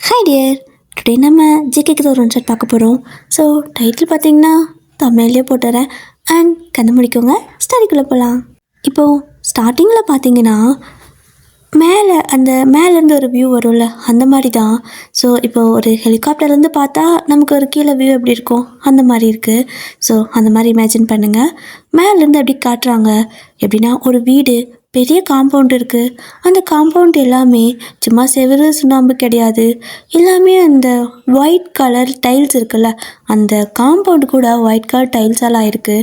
Hi dear, today நம்ம ஜிகேக்கு ஒரு one shot பார்க்க போகிறோம். ஸோ டைட்டில் பார்த்தீங்கன்னா தமிழ்லேயே போட்டுறேன் அண்ட் கண்ணு முடிக்கோங்க. ஸ்டடிக்குள்ளே போகலாம். இப்போது ஸ்டார்டிங்கில் பார்த்தீங்கன்னா மேலேருந்து ஒரு வியூ வரும்ல, அந்த மாதிரி தான். ஸோ இப்போது ஒரு ஹெலிகாப்டர்லேருந்து பார்த்தா நமக்கு ஒரு கீழே வியூ எப்படி இருக்கும் அந்த மாதிரி இருக்குது. ஸோ அந்த மாதிரி இமேஜின் பண்ணுங்கள். மேலேருந்து எப்படி காட்டுறாங்க எப்படின்னா, ஒரு வீடு, பெரிய காம்பவுண்ட் இருக்குது. அந்த காம்பவுண்ட் எல்லாமே சும்மா செவரு சுண்ணாம்பு கிடையாது, எல்லாமே அந்த ஒயிட் கலர் டைல்ஸ் இருக்குல்ல, அந்த காம்பவுண்டு கூட ஒயிட் கலர் டைல்ஸால் ஆயிருக்கு.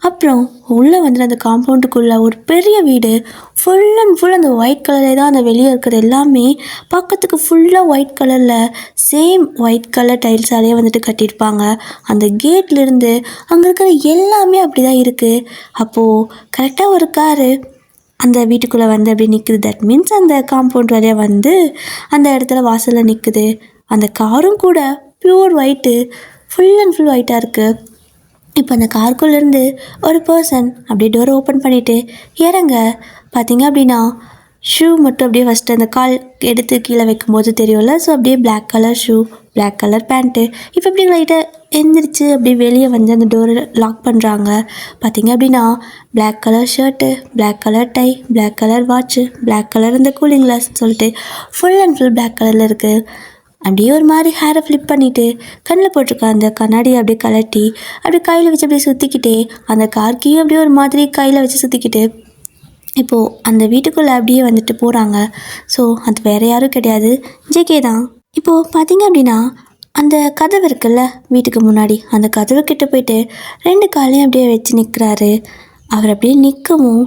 அப்புறம் உள்ளே வந்து அந்த காம்பவுண்டுக்குள்ளே ஒரு பெரிய வீடு, ஃபுல் அண்ட் ஃபுல் அந்த ஒயிட் கலரே தான். அந்த வெளியே இருக்கிறது எல்லாமே பார்க்கறதுக்கு ஃபுல்லாக ஒயிட் கலரில் சேம் ஒயிட் கலர் டைல்ஸாலே வந்துட்டு கட்டியிருப்பாங்க. அந்த கேட்லேருந்து அங்கே இருக்கிற எல்லாமே அப்படி தான் இருக்குது. அப்போது கரெக்டாக ஒரு காரு அந்த வீட்டுக்குள்ளே வந்து அப்படி நிற்குது. தட் மீன்ஸ் அந்த காம்பவுண்ட் வழியாக வந்து அந்த இடத்துல வாசலில் நிற்குது. அந்த காரும் கூட pure white, full and full ஒயிட்டாக இருக்குது. இப்போ அந்த காருக்குள்ளேருந்து ஒரு பர்சன் அப்படியே டோரை ஓப்பன் பண்ணிவிட்டு இறங்க பார்த்தீங்க அப்படின்னா, ஷூ மட்டும் அப்படியே ஃபஸ்ட்டு அந்த கால் எடுத்து கீழே வைக்கும்போது தெரியும்ல. ஸோ அப்படியே black colour shoe, black colour pant. இப்போ அப்படி லைட்டாக எந்திரிச்சு அப்படியே வெளியே வந்து அந்த டோரை லாக் பண்ணுறாங்க. பார்த்தீங்க அப்படின்னா black colour shirt, black colour tie, black colour watch, black colour இந்த கூலிங் கிளாஸ்ன்னு சொல்லிட்டு ஃபுல் அண்ட் ஃபுல் பிளாக் கலரில் இருக்குது. அப்படியே ஒரு மாதிரி ஹேரை ஃப்ளிப் பண்ணிவிட்டு கண்ணில் போட்டிருக்க அந்த கண்ணாடியை அப்படியே கலட்டி அப்படியே கையில் வச்சு அப்படியே சுற்றிக்கிட்டே அந்த கார்க்கையும் அப்படியே ஒரு மாதிரி கையில் வச்சு சுற்றிக்கிட்டு இப்போது அந்த வீட்டுக்குள்ளே அப்படியே வந்துட்டு போகிறாங்க. ஸோ அது வேறு யாரும் கிடையாது, ஜேகே தான். இப்போது பார்த்தீங்க அப்படின்னா அந்த கதவு இருக்குல்ல வீட்டுக்கு முன்னாடி, அந்த கதவு கிட்ட போயிட்டு 2 காலையும் அப்படியே வச்சு நிற்கிறாரு. அவர் அப்படியே நிற்கவும்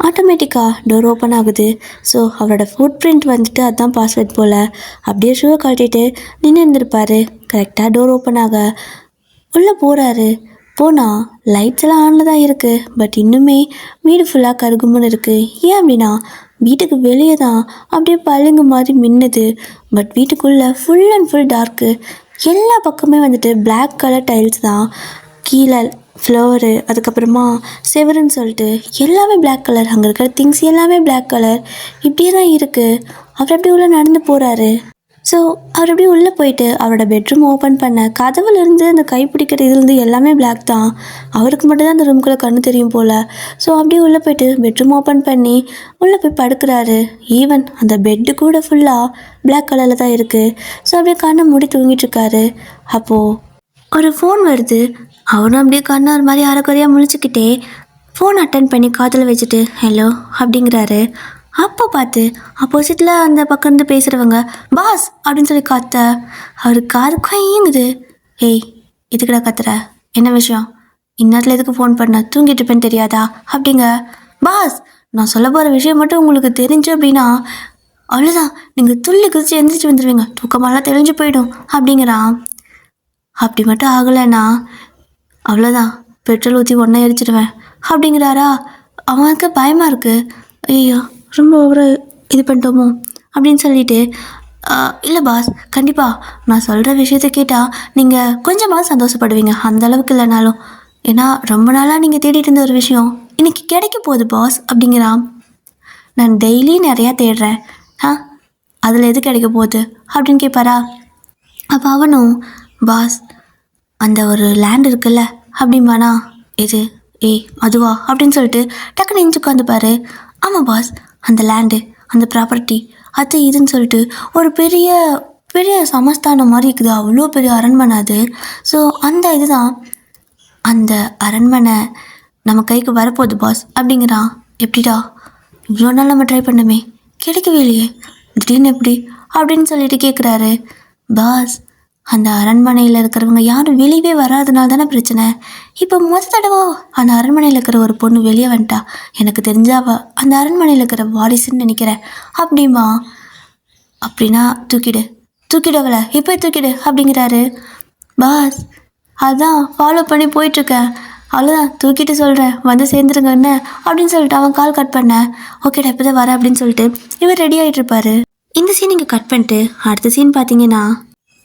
ஆட்டோமேட்டிக்காக டோர் ஓப்பன் ஆகுது. ஸோ அவரோட ஃபுட் பிரிண்ட் வந்துட்டு அதுதான் பாஸ்வேர்ட் போல். அப்படியே ஷூவை கழட்டிட்டு நின்று இருந்திருப்பார். கரெக்டாக டோர் ஓப்பன் ஆக உள்ளே போகிறாரு. போனால் லைட்ஸ் எல்லாம் ஆனில் தான் இருக்குது. பட் இன்னுமே வீடு ஃபுல்லாக கருகுமுன்னு இருக்குது. ஏன் அப்படின்னா வீட்டுக்கு வெளியே தான் அப்படியே பழுங்கு மாதிரி மின்னுது. பட் வீட்டுக்குள்ளே ஃபுல் அண்ட் ஃபுல் டார்க்கு. எல்லா பக்கமே வந்துட்டு பிளாக் கலர் டைல்ஸ் தான். கீழே ஃப்ளவரு, அதுக்கப்புறமா செவருன்னு சொல்லிட்டு எல்லாமே பிளாக் கலர். அங்கே இருக்கிற திங்ஸ் எல்லாமே பிளாக் கலர். இப்படியே தான் இருக்குது. அவர் அப்படியே உள்ளே நடந்து போகிறாரு. ஸோ அவர் அப்படியே உள்ளே போயிட்டு அவரோட பெட்ரூம் ஓப்பன் பண்ண கதவுலேருந்து அந்த கைப்பிடிக்கிற இதுலேருந்து எல்லாமே பிளாக் தான். அவருக்கு மட்டும்தான் அந்த ரூம்குள்ளே கண்ணு தெரியும் போல். ஸோ அப்படியே உள்ளே போயிட்டு பெட்ரூம் ஓப்பன் பண்ணி உள்ளே போய் படுக்கிறாரு. ஈவன் அந்த பெட்டு கூட ஃபுல்லாக பிளாக் கலரில் தான் இருக்குது. ஸோ அப்படியே கண்ணை மூடி தூங்கிட்டுருக்காரு. அப்போது ஒரு ஃபோன் வருது. அவரும் அப்படியே கண்ணை ஒரு மாதிரி அரைக்குறையாக முழிச்சுக்கிட்டே ஃபோன் அட்டன் பண்ணி காதில் வச்சுட்டு ஹலோ அப்படிங்கிறாரு. அப்போ பார்த்து ஆப்போசிட்டில் அந்த பக்கம் இருந்து பேசுகிறவங்க பாஸ் அப்படின்னு சொல்லி காத்த அவர் காது கையுங்குது. ஏய் எதுக்குடா கத்துற, என்ன விஷயம், இந்நேரத்தில் எதுக்கு ஃபோன் பண்ண, தூங்கிட்டு இருப்பேன்னு தெரியாதா அப்படிங்க. பாஸ் நான் சொல்ல போகிற விஷயம் மட்டும் உங்களுக்கு தெரிஞ்சு அப்படின்னா அவ்வளோதான், நீங்கள் துள்ளி குதிச்சு எந்திரிச்சு வந்துடுவீங்க, தூக்கமெல்லாம் தெளிஞ்சு போயிடும் அப்படிங்கிறான். அப்படி மட்டும் ஆகலைன்னா அவ்வளோதான், பெட்ரோல் ஊற்றி ஒன்றை எரிச்சிடுவேன் அப்படிங்கிறாரா. அவனுக்கு பயமாக இருக்குது. ஐயோ ரொம்ப ஓவர இது பண்ணிட்டோமோ அப்படின்னு சொல்லிட்டு இல்லை பாஸ், கண்டிப்பாக நான் சொல்கிற விஷயத்த கேட்டால் நீங்கள் கொஞ்சமாக சந்தோஷப்படுவீங்க, அந்தளவுக்கு இல்லைனாலும். ஏன்னா ரொம்ப நாளாக நீங்கள் தேடிட்டு இருந்த ஒரு விஷயம் இன்றைக்கி கிடைக்க போகுது பாஸ் அப்படிங்கிறான். நான் டெய்லி நிறையா தேடுறேன், அதில் எது கிடைக்க போகுது அப்படின்னு கேட்பாரா. அப்போ அவனும் பாஸ் அந்த ஒரு லேண்ட் இருக்குல்ல அப்படிம்பானா. எது, அதுவா அப்படின்னு சொல்லிட்டு டக்குன்னு நெஞ்சு உட்காந்துப்பாரு. ஆமாம் பாஸ், அந்த லேண்டு, அந்த ப்ராப்பர்ட்டி, அது இதுன்னு சொல்லிட்டு ஒரு பெரிய பெரிய சமஸ்தானம் மாதிரி இருக்குது, அவ்வளோ பெரிய அரண்மனை அது. ஸோ அந்த இதுதான், அந்த அரண்மனை நம்ம கைக்கு வரப்போகுது பாஸ் அப்படிங்கிறான். எப்படிடா, இவ்வளோ நாள் நம்ம ட்ரை பண்ணமே கிடைக்கவே இல்லையே, திடீர்னு எப்படி அப்படின்னு சொல்லிட்டு கேட்குறாரு. பாஸ் அந்த அரண்மனையில் இருக்கிறவங்க யாரும் வெளியே வராதனால தானே பிரச்சனை. இப்போ தடவை அந்த அரண்மனையில் இருக்கிற ஒரு பொண்ணு வெளியே வந்துட்டா, எனக்கு தெரிஞ்சாவா அந்த அரண்மனையில் இருக்கிற வாரிசுன்னு நினைக்கிறேன் அப்படிமா. அப்படின்னா தூக்கிடுவலை இப்போ தூக்கிடு அப்படிங்கிறாரு. பாஸ் அதான் ஃபாலோ பண்ணி போயிட்டுருக்கேன், அவ்வளோதான் தூக்கிட்டு சொல்கிறேன், வந்து சேர்ந்துருங்க என்ன அப்படின்னு சொல்லிட்டு அவன் கால் கட் பண்ண. ஓகேடா இப்போ தான் வரேன் அப்படின்னு சொல்லிட்டு இவர் ரெடி ஆகிட்டு இருப்பாரு. இந்த சீன் இங்கே கட் பண்ணிட்டு அடுத்த சீன் பார்த்தீங்கன்னா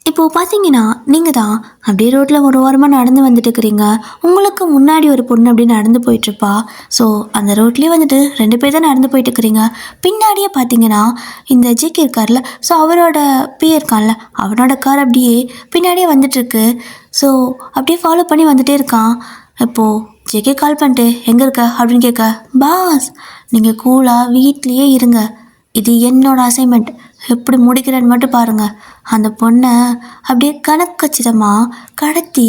இப்போது பார்த்தீங்கன்னா நீங்கள் தான் அப்படியே ரோட்டில் ஒரு ஓரமாக நடந்து வந்துட்டு இருக்கிறீங்க. உங்களுக்கு முன்னாடி ஒரு பொண்ணு அப்படி நடந்து போயிட்டுருப்பா. ஸோ அந்த ரோட்லேயே வந்துட்டு 2 பேர் தான் நடந்து போயிட்டு இருக்கிறீங்க. பின்னாடியே பார்த்தீங்கன்னா இந்த ஜேகே இருக்கார்ல, ஸோ அவரோட பிஏ இருக்கான்ல, அவனோட கார் அப்படியே பின்னாடியே வந்துட்டுருக்கு. ஸோ அப்படியே ஃபாலோ பண்ணி வந்துட்டே இருக்கான். இப்போது ஜேகே கால் பண்ணிட்டு எங்கே இருக்க அப்படின்னு கேட்க, பாஸ் நீங்கள் கூலாக வீட்லேயே இருங்க, இது என்னோட அசைன்மெண்ட், எப்படி முடிக்கிறேன்னு மட்டும் பாருங்கள். அந்த பொண்ணை அப்படியே கணக்கச்சிதமாக கடத்தி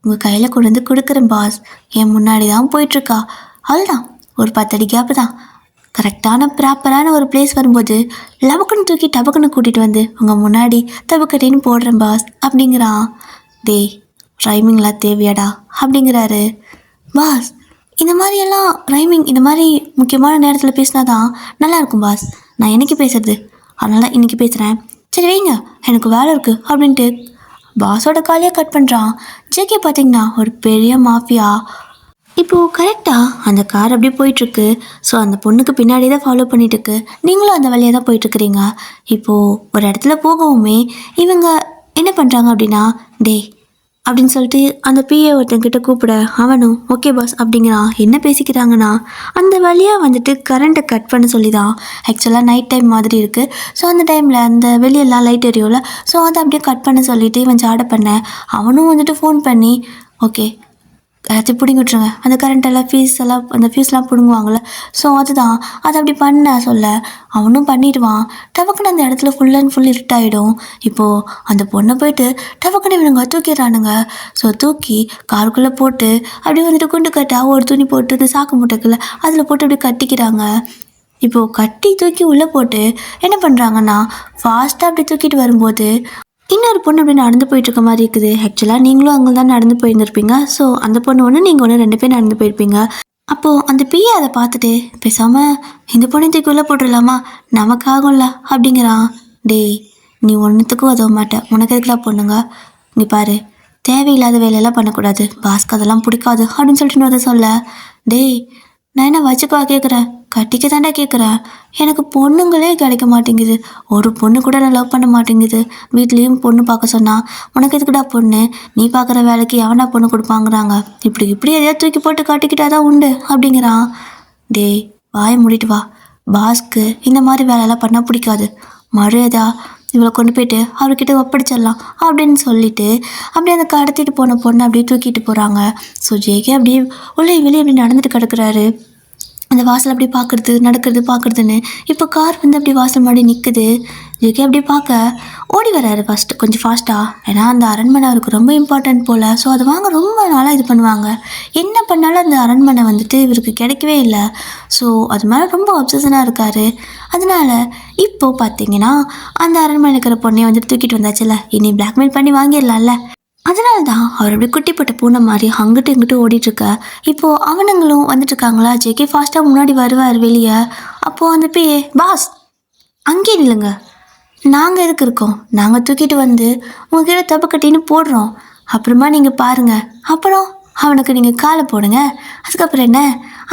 உங்கள் கையில் கொண்டு வந்து கொடுக்குறேன் பாஸ். என் முன்னாடி தான் போயிட்டுருக்கா. அதுதான் ஒரு 10 அடி கேப்பு தான். கரெக்டான ப்ராப்பரான ஒரு பிளேஸ் வரும்போது லபக்குன்னு தூக்கி டபக்குன்னு கூட்டிகிட்டு வந்து உங்கள் முன்னாடி தபக்கட்டின்னு போடுறேன் பாஸ் அப்படிங்கிறான். டேய் ரைமிங்லாம் தேவையாடா அப்படிங்கிறாரு. பாஸ் இந்த மாதிரியெல்லாம் ரைமிங் இந்த மாதிரி முக்கியமான நேரத்தில் பேசினா தான் நல்லாயிருக்கும் பாஸ். நான் என்னைக்கு பேசுறது, அதனால் இன்றைக்கி பேசுகிறேன், சரி வைங்க எனக்கு வேலை இருக்குது அப்படின்ட்டு பாஸோட காலையே கட் பண்ணுறான். ஜேகே பார்த்தீங்கன்னா ஒரு பெரிய மாஃபியா. இப்போது கரெக்டாக அந்த கார் அப்படியே போயிட்டுருக்கு. ஸோ அந்த பொண்ணுக்கு பின்னாடி தான் ஃபாலோ பண்ணிகிட்ருக்கு. நீங்களும் அந்த வழியாக தான் போயிட்டுருக்குறீங்க. இப்போது ஒரு இடத்துல போகவுமே இவங்க என்ன பண்ணுறாங்க அப்படின்னா, டே அப்படின்னு சொல்லிட்டு அந்த பிஏ ஒருத்தங்கிட்ட கூப்பிட, அவனும் ஓகே பாஸ் அப்படிங்கிறான். என்ன பேசிக்கிறாங்கன்னா, அந்த வழியாக வந்துட்டு கரண்ட்டை கட் பண்ண சொல்லி தான். ஆக்சுவலாக நைட் டைம் மாதிரி இருக்குது. ஸோ அந்த டைமில் அந்த வெளியெல்லாம் லைட் எரியும்ல, ஸோ அதை அப்படியே கட் பண்ண சொல்லிவிட்டு இவன் ஜாட பண்ண. அவனும் வந்துட்டு ஃபோன் பண்ணி ஓகே எல்லாத்தையும் பிடிங்கி விட்ருங்க, அந்த கரண்ட்டெல்லாம் அந்த ஃபியூஸ்லாம் பிடுங்குவாங்கள்ல, ஸோ அதுதான் அதை அப்படி பண்ண சொல்ல அவனும் பண்ணிடுவான். டபக்குன்னு அந்த இடத்துல ஃபுல் அண்ட் ஃபுல் இருட்டாயிடும். இப்போது அந்த பொண்ணை போயிட்டு டபக்குன்னு இவனுங்க தூக்கிடுறானுங்க. ஸோ தூக்கி காருக்குள்ளே போட்டு அப்படியே வந்துட்டு குண்டு கட்டா ஒரு துணி போட்டு இந்த சாக்கு மூட்டைக்குள்ளே அதில் போட்டு அப்படியே கட்டிக்கிறாங்க. இப்போது கட்டி தூக்கி உள்ளே போட்டு என்ன பண்ணுறாங்கன்னா, ஃபாஸ்ட்டாக அப்படி தூக்கிட்டு வரும்போது இன்னொரு பொண்ணு அப்படி நடந்து போயிட்டுருக்க மாதிரி இருக்குது. ஆக்சுவலாக நீங்களும் அங்கே தான் நடந்து போயிருந்துருப்பீங்க. ஸோ அந்த பொண்ணு ஒன்று, நீங்கள் ஒன்று, 2 பேர் நடந்து போயிருப்பீங்க. அப்போது அந்த பிஏ அதை பார்த்துட்டு பேசாமல் இந்த பொண்ணை தூக்கி உள்ளே போட்டுடலாமா, நமக்கு ஆகும்ல அப்படிங்கிறான். டேய் நீ ஒன்றுத்துக்கும் உதவ மாட்டேன், உனக்கு எதுக்குலாம் பொண்ணுங்க, நீ பாரு தேவையில்லாத வேலையெல்லாம் பண்ணக்கூடாது, பாஸ்க்கு அதெல்லாம் பிடிக்காது அப்படின்னு சொல்லிட்டு அதை சொல்ல. டேய் நான் என்ன வச்சுக்கவா கேட்குறேன், கட்டிக்க தாண்டா கேட்குறேன், எனக்கு பொண்ணுங்களே கிடைக்க மாட்டேங்குது, ஒரு பொண்ணு கூட நான் லவ் பண்ண மாட்டேங்குது, வீட்லேயும் பொண்ணு பார்க்க சொன்னால் உனக்கு எதுக்குடா பொண்ணு, நீ பார்க்குற வேலைக்கு எவனா பொண்ணு கொடுப்பாங்கிறாங்க, இப்படி எதையாவது தூக்கி போட்டு காட்டிக்கிட்டா தான் உண்டு அப்படிங்கிறான். டேய் வாயை மூடிட்டு வா, பாஸ்க்கு இந்த மாதிரி வேலையெல்லாம் பண்ணால் பிடிக்காது, மழையதா இவளை கொண்டு போயிட்டு அவர்கிட்ட ஒப்படைச்சிடலாம் அப்படின்னு சொல்லிட்டு அப்படியே அந்த கடத்திட்டு போன பொண்ணை அப்படியே தூக்கிட்டு போகிறாங்க. ஸோ ஜேகே அப்படியே உள்ளே வெளியே அப்படி நடந்துட்டு கிடக்குறாரு. அந்த வாசல் அப்படி பார்க்குறதுன்னு இப்போ கார் வந்து அப்படி வாசல் முன்னாடி நிற்குது. ஜேகே அப்படியே பார்க்க ஓடி வராரு ஃபஸ்ட்டு கொஞ்சம் ஃபாஸ்ட்டாக. ஏன்னா அந்த அரண்மனை அவருக்கு ரொம்ப இம்பார்ட்டன்ட் போல். ஸோ அதை வாங்க ரொம்ப நாளாக இது பண்ணுவாங்க. என்ன பண்ணாலும் அந்த அரண்மனை வந்துட்டு இவருக்கு கிடைக்கவே இல்லை. ஸோ அது மேலே ரொம்ப அப்சஷனாக இருக்கார். அதனால் இப்போது பார்த்தீங்கன்னா அந்த அரண்மனை இருக்கிற பொண்ணையை வந்துட்டு தூக்கிட்டு வந்தாச்சுல்ல, இனி பிளாக்மெயில் பண்ணி வாங்கிடலாம்ல. அதனால தான் அவர் அப்படியே குட்டி போட்ட பூனை மாதிரி அங்கிட்டு இங்கிட்டு ஓடிட்டுருக்க. இப்போது அவனுங்களும் வந்துட்டுருக்காங்களா. ஜேகே ஃபாஸ்ட்டாக முன்னாடி வருவார் வெளியே. அப்போது அந்த பிஏ, பாஸ் அங்கே இல்லைங்க, நாங்கள் எதுக்கு இருக்கோம், நாங்கள் தூக்கிட்டு வந்து உங்ககிட்ட தப்பு கட்டின்னு போடுறோம், அப்புறமா நீங்கள் பாருங்கள், அப்புறம் அவனுக்கு நீங்கள் காலை போடுங்க, அதுக்கப்புறம் என்ன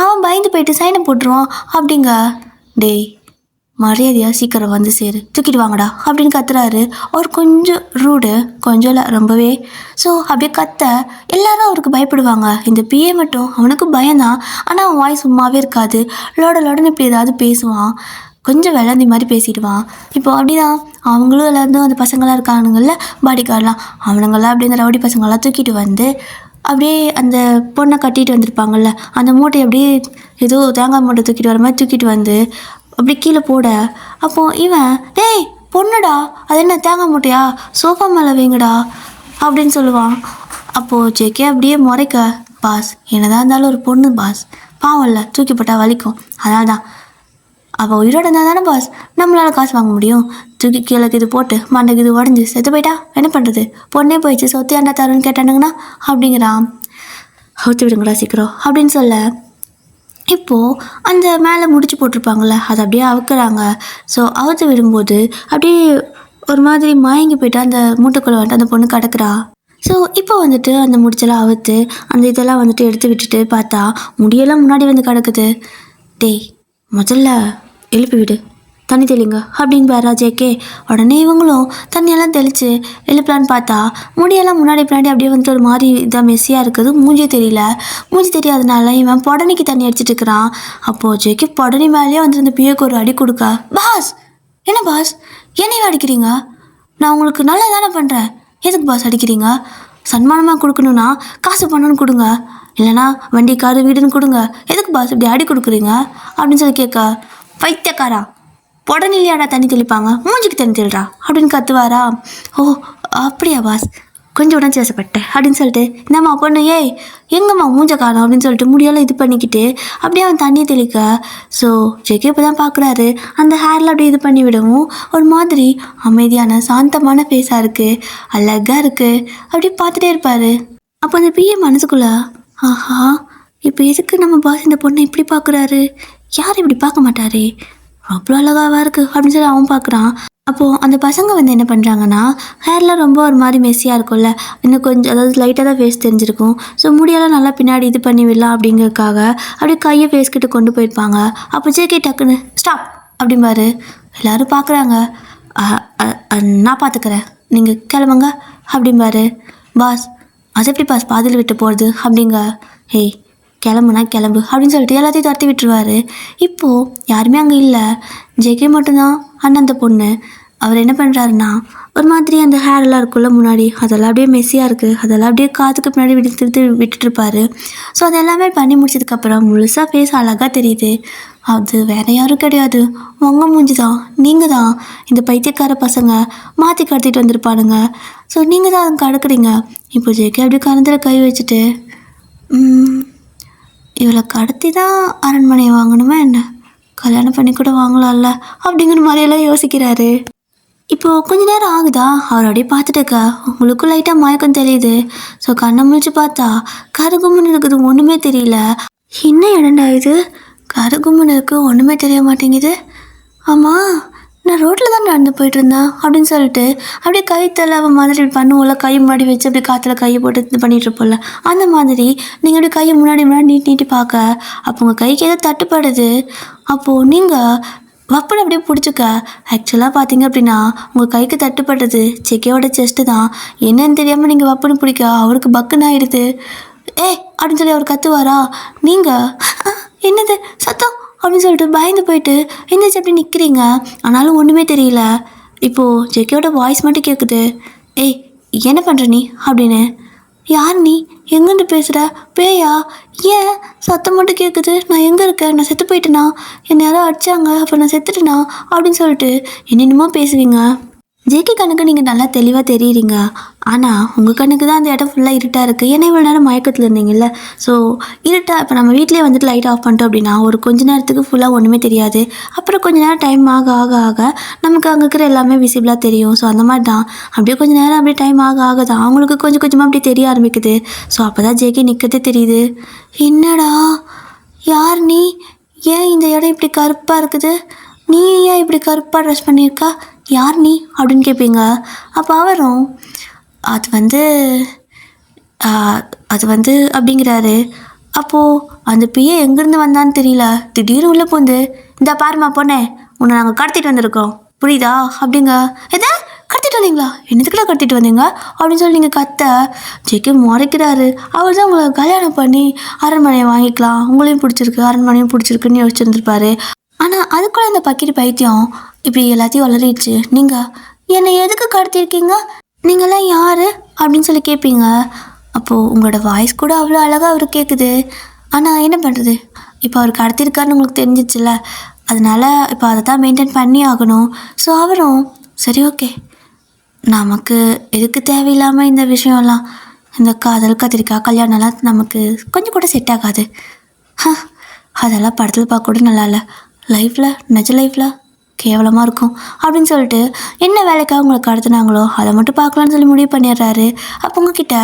அவன் பயந்து போயிட்டு சைனை போட்டுருவான் அப்படிங்க. டேய் மரியாதையாக சீக்கிரம் வந்து சேரு, தூக்கிட்டு வாங்கடா அப்படின்னு கத்துறாரு. அவர் கொஞ்சம் ரூடு, கொஞ்சம் இல்லை ரொம்பவே. ஸோ அப்படியே கத்த எல்லாரும் அவருக்கு பயப்படுவாங்க. இந்த பிஏ மட்டும் அவனுக்கு பயம்தான், ஆனால் அவன் வாய் சும்மாவே இருக்காது. லோடன்னு இப்படி ஏதாவது பேசுவான், கொஞ்சம் விளந்தி மாதிரி பேசிடுவான். இப்போ அப்படிதான் அவங்களும் எல்லாரும் அந்த பசங்களாம் இருக்கானுங்கள்ல பாடி கார்டெலாம், அவனுங்களாம் அப்படியே அந்த ரவுடி பசங்களாம் தூக்கிட்டு வந்து அப்படியே அந்த பொண்ணை கட்டிட்டு வந்திருப்பாங்கள்ல, அந்த மூட்டையை அப்படியே ஏதோ தேங்காய் மூட்டை தூக்கிட்டு வர மாதிரி தூக்கிட்டு வந்து அப்படி கீழே போட. அப்போது இவன் டேய் பொண்ணுடா, அது என்ன தேங்காய் மூட்டையா, சோஃபா மேலே வைங்கடா அப்படின்னு சொல்லுவான். அப்போது ஜேகே அப்படியே முறைக்க, பாஸ் என்னதான் இருந்தாலும் ஒரு பொண்ணு பாஸ், பாவம் இல்லை, தூக்கி போட்டால் வலிக்கும், அதனால தான் அவள் உயிரோட இருந்தால் தானே பாஸ் நம்மளால் காசு வாங்க முடியும், தூக்கி கீழே இது போட்டு மண்டைக்கு இது உடஞ்சி செத்து போயிட்டா என்ன பண்ணுறது, பொண்ணே போயிடுச்சு, சொத்து என்ன தருன்னு கேட்டானுங்கன்னா அப்படிங்கிறான். அவுத்து விடுங்கடா சீக்கிரம் அப்படின்னு சொல்ல. இப்போது அந்த மேலே முடிச்சு போட்டிருப்பாங்கள்ல, அதை அப்படியே அவுக்குறாங்க. ஸோ அவுத்து விடும்போது அப்படியே ஒரு மாதிரி மயங்கி போய்ட்டு அந்த மூட்டைக்குள்ளே வந்துட்டு அந்த பொண்ணு கிடக்குறா. ஸோ இப்போ வந்துட்டு அந்த முடிச்செல்லாம் அவுத்து அந்த இதெல்லாம் வந்துட்டு எடுத்து விட்டுட்டு பார்த்தா முடியெல்லாம் முன்னாடி வந்து கிடக்குது. டேய் முதல்ல எழுப்பி விடு, தண்ணி தெளிங்க அப்படின்னு பாரா ஜேகே. உடனே இவங்களும் தண்ணியெல்லாம் தெளித்து எழுப்பலான்னு பார்த்தா முடியெல்லாம் முன்னாடி பின்னாடி அப்படியே வந்துட்டு ஒரு மாதிரி இதாக மெஸ்ஸியாக இருக்குது. மூஞ்சி தெரியல. மூஞ்சி தெரியாதனால இவன் புடனைக்கு தண்ணி அடிச்சிட்டு இருக்கிறான். அப்போது ஜேகே புடனி மேலேயே வந்துட்டு இந்த பிஏக்கு ஒரு அடி கொடுக்க, பாஸ் என்ன பாஸ் என்னையும் அடிக்கிறீங்க? நான் உங்களுக்கு நல்லா தானே பண்ணுறேன், எதுக்கு பாஸ் அடிக்கிறீங்க? சன்மானமாக கொடுக்கணுன்னா காசு பண்ணணும்னு கொடுங்க, இல்லைனா வண்டி காரு வீடுன்னு கொடுங்க, எதுக்கு பாஸ் இப்படி அடி கொடுக்குறீங்க அப்படின்னு சொல்லி கேட்க, பைத்தியக்காரா உடனேலியாடா தண்ணி தெளிப்பாங்க, மூஞ்சிக்கு தண்ணி தெளிறா அப்படின்னு கத்துவாரா. ஓ அப்படியா பாஸ், கொஞ்சம் உடஞ்சி வசப்பட்டேன் அப்படின்னு சொல்லிட்டு இந்தம்மா பொண்ணு ஏய் எங்கம்மா மூஞ்ச காணும் அப்படின்னு சொல்லிட்டு முடியெல்லாம் இது பண்ணிக்கிட்டு அப்படியே அவன் தண்ணியை தெளிக்க. ஸோ ஜெகே இப்போ தான் பார்க்குறாரு அந்த ஹேரில் அப்படியே இது பண்ணி விடவும் ஒரு மாதிரி அமைதியான சாந்தமான ஃபேஸாக இருக்குது, அழகாக இருக்குது. அப்படியே பார்த்துட்டே இருப்பார். அப்போ அந்த பிஏ மனசுக்குள்ள, ஆஹா இப்போ எதுக்கு நம்ம பாஸ் இந்த பொண்ணை இப்படி பார்க்குறாரு, யாரும் இப்படி பார்க்க மாட்டாரே, அவ்வளோ அழகாவாக இருக்குது அப்படின்னு சொல்லி அவன் பார்க்குறான். அப்போது அந்த பசங்க வந்து என்ன பண்ணுறாங்கன்னா, ஹேர்லாம் ரொம்ப ஒரு மாதிரி மெஸ்ஸியாக இருக்கும்ல, இன்னும் கொஞ்சம் அதாவது லைட்டாக தான் ஃபேஸ் தெரிஞ்சிருக்கும். ஸோ முடியெல்லாம் நல்லா பின்னாடி இது பண்ணி விடலாம் அப்படிங்கிறதுக்காக அப்படியே கையை ஃபேஸ்கிட்ட கொண்டு போயிருப்பாங்க. அப்போ ஜேகே டக்குன்னு ஸ்டாப் அப்படிம்பாரு. எல்லோரும் பார்க்குறாங்க. நான் பார்த்துக்கிறேன், நீங்கள் கிளம்புங்க அப்படிம்பாரு. பாஸ் அது எப்படி பாஸ் பாதியில் விட்டு போகிறது அப்படிங்க. ஹேய் கிளம்புனா கிளம்பு அப்படின்னு சொல்லிட்டு எல்லாத்தையும் துரத்தி விட்டுருவார். இப்போது யாருமே அங்கே இல்லை, ஜெகே மட்டும்தான். அண்ணன் அந்த பொண்ணு அவர் என்ன பண்ணுறாருன்னா ஒரு மாதிரி அந்த ஹேர்லாம் இருக்குள்ள முன்னாடி அதெல்லாம் அப்படியே மெஸ்ஸியாக இருக்குது, அதெல்லாம் அப்படியே காதுக்கு பின்னாடி விட்டுட்டுருப்பாரு. ஸோ அது எல்லாமே பண்ணி முடிச்சதுக்கப்புறம் முழுசாக ஃபேஸ் அழகாக தெரியுது. அது வேறு யாரும் கிடையாது, உங்கள் மூஞ்சி தான், நீங்கள் தான் இந்த பைத்தியக்கார பசங்க மாற்றி கடத்திட்டு வந்திருப்பானுங்க. ஸோ நீங்கள் தான் அதை கடக்குறீங்க. இப்போ ஜெகே அப்படியே கரந்தில் கை வச்சுட்டு, இவளை கடத்தி தான் அரண்மனையை வாங்கணுமா என்ன, கல்யாணம் பண்ணி கூட வாங்கலாம்ல அப்படிங்கிற மாதிரியெல்லாம் யோசிக்கிறாரு. இப்போது கொஞ்ச நேரம் ஆகுதா அவர் அப்படியே பார்த்துட்டுக்கா, உங்களுக்கும் லைட்டாக மயக்கம் தெரியுது. ஸோ கண்ணை முழிச்சு பார்த்தா கருகும்னு இருக்குது, ஒன்றுமே தெரியல. என்ன இடண்டா இது, கருகும்னு இருக்குது ஒன்றுமே தெரிய மாட்டேங்குது. ஆமாம் நான் ரோட்டில் தான் நடந்து போயிட்டுருந்தேன் அப்படின்னு சொல்லிட்டு அப்படியே கை தலை மாதிரி பண்ணுவோம்ல, கை முன்னாடி வச்சு அப்படியே காற்றுல கையை போட்டு இது பண்ணிகிட்ருப்போம்ல, அந்த மாதிரி நீங்கள் அப்படியே கையை முன்னாடி நீட்டி பார்க்க அப்போ உங்கள் கைக்கு ஏதோ தட்டுப்படுது. அப்போது நீங்கள் வப்பனை அப்படியே பிடிச்சிக்க. ஆக்சுவலாக பார்த்தீங்க அப்படின்னா உங்கள் கைக்கு தட்டுப்படுறது ஜெகேவோட செஸ்ட்டு தான். என்னன்னு தெரியாமல் நீங்கள் வப்பனை பிடிக்க அவருக்கு பக்குன்னு ஆகிடுது. அப்படின்னு சொல்லி அவர் கத்துவாரா. நீங்கள் என்னது சத்தம் அப்படின்னு சொல்லிட்டு பயந்து போயிட்டு எந்திரிச்சு அப்படி நிற்கிறீங்க. ஆனாலும் ஒன்றுமே தெரியல. இப்போது ஜெகேயோட வாய்ஸ் மட்டும் கேட்குது. என்ன பண்ணுற நீ அப்படின்னு. யார் நீ, எங்கேருந்து பேசுகிற, பேயா, ஏன் சத்தம் மட்டும் கேட்குது, நான் எங்கே இருக்கேன், நான் செத்து போயிட்டேனா, என்னை யாரோ அடித்தாங்க அப்போ நான் செத்துட்டேனா அப்படின்னு சொல்லிட்டு என்னென்னமோ பேசுவீங்க. ஜேகே கண்ணுக்கு நீங்கள் நல்லா தெளிவாக தெரியுறீங்க, ஆனால் உங்கள் கண்ணுக்கு தான் அந்த இடம் ஃபுல்லாக இருட்டாக இருக்குது. ஏன்னா இவ்வளோ நேரம் மயக்கத்தில் இருந்தீங்கல்ல. ஸோ இருட்டாக இப்போ நம்ம வீட்டிலே வந்துட்டு லைட் ஆஃப் பண்ணிட்டோம் அப்படின்னா ஒரு கொஞ்ச நேரத்துக்கு ஃபுல்லாக ஒன்றுமே தெரியாது. அப்புறம் கொஞ்ச நேரம் டைம் ஆக ஆக ஆக நமக்கு அங்கே இருக்கிற எல்லாமே விசிபிளாக தெரியும். ஸோ அந்த மாதிரி தான் அப்படியே கொஞ்சம் நேரம் அப்படியே டைம் ஆக ஆக தான் அவங்களுக்கு கொஞ்சம் கொஞ்சமாக அப்படி தெரிய ஆரம்பிக்குது. ஸோ அப்போ தான் ஜேகே நிற்கிறதே தெரியுது. என்னடா யார் நீ, ஏன் இந்த இடம் இப்படி கருப்பாக இருக்குது, நீ ஏன் இப்படி கருப்பாக ட்ரெஸ் பண்ணியிருக்கா, யார் நீ அப்படின்னு கேட்பீங்க. அப்போ அவரும் அது வந்து அப்படிங்கிறாரு. அப்போது அந்த பிஏ எங்கேருந்து வந்தான்னு தெரியல, திடீர்னு உள்ளே போந்து இந்த பாருமா பொண்ணே உன்னை நாங்கள் கடத்திட்டு வந்திருக்கோம் புரியுதா அப்படிங்க. எதை கடத்திட்டு வந்தீங்களா, என்னத்துக்குள்ள கடத்திட்டு வந்தீங்க அப்படின்னு சொல்லி நீங்கள் கத்த ஜெகே முறைக்கிறாரு. அவர் தான் உங்களை கல்யாணம் பண்ணி அரண்மனையை வாங்கிக்கலாம், உங்களையும் பிடிச்சிருக்கு அரண்மனையும் பிடிச்சிருக்குன்னு யோசிச்சுருந்துருப்பாரு. ஆனால் அதுக்குள்ளே இந்த பக்கிரி பைத்தியம் இப்படி எல்லாத்தையும் வளரிடுச்சு. நீங்கள் என்னை எதுக்கு கடத்திருக்கீங்க, நீங்களாம் யார் அப்படின்னு சொல்லி கேட்பீங்க. அப்போது உங்களோட வாய்ஸ் கூட அவ்வளோ அழகாக அவருக்கு கேட்குது. ஆனால் என்ன பண்ணுறது, இப்போ அவர் கடத்திருக்காருன்னு உங்களுக்கு தெரிஞ்சிச்சுல, அதனால் இப்போ அதை தான் மெயின்டைன் பண்ணி ஆகணும். ஸோ அவரும் சரி ஓகே, நமக்கு எதுக்கு தேவையில்லாமல் இந்த விஷயம்லாம், இந்த காதல் கத்திரிக்காய் கல்யாணம்லாம் நமக்கு கொஞ்சம் கூட செட் ஆகாது. அதெல்லாம் படத்தில் பார்க்க கூட நல்லா இல்லை, லைஃப்பில் நிஜ லைஃப்பில் கேவலமாக இருக்கும் அப்படின்னு சொல்லிட்டு என்ன வேலைக்காக உங்களை கடத்தினாங்களோ அதை மட்டும் பார்க்கலான்னு சொல்லி முடிவு பண்ணிடுறாரு. அப்போ உங்ககிட்ட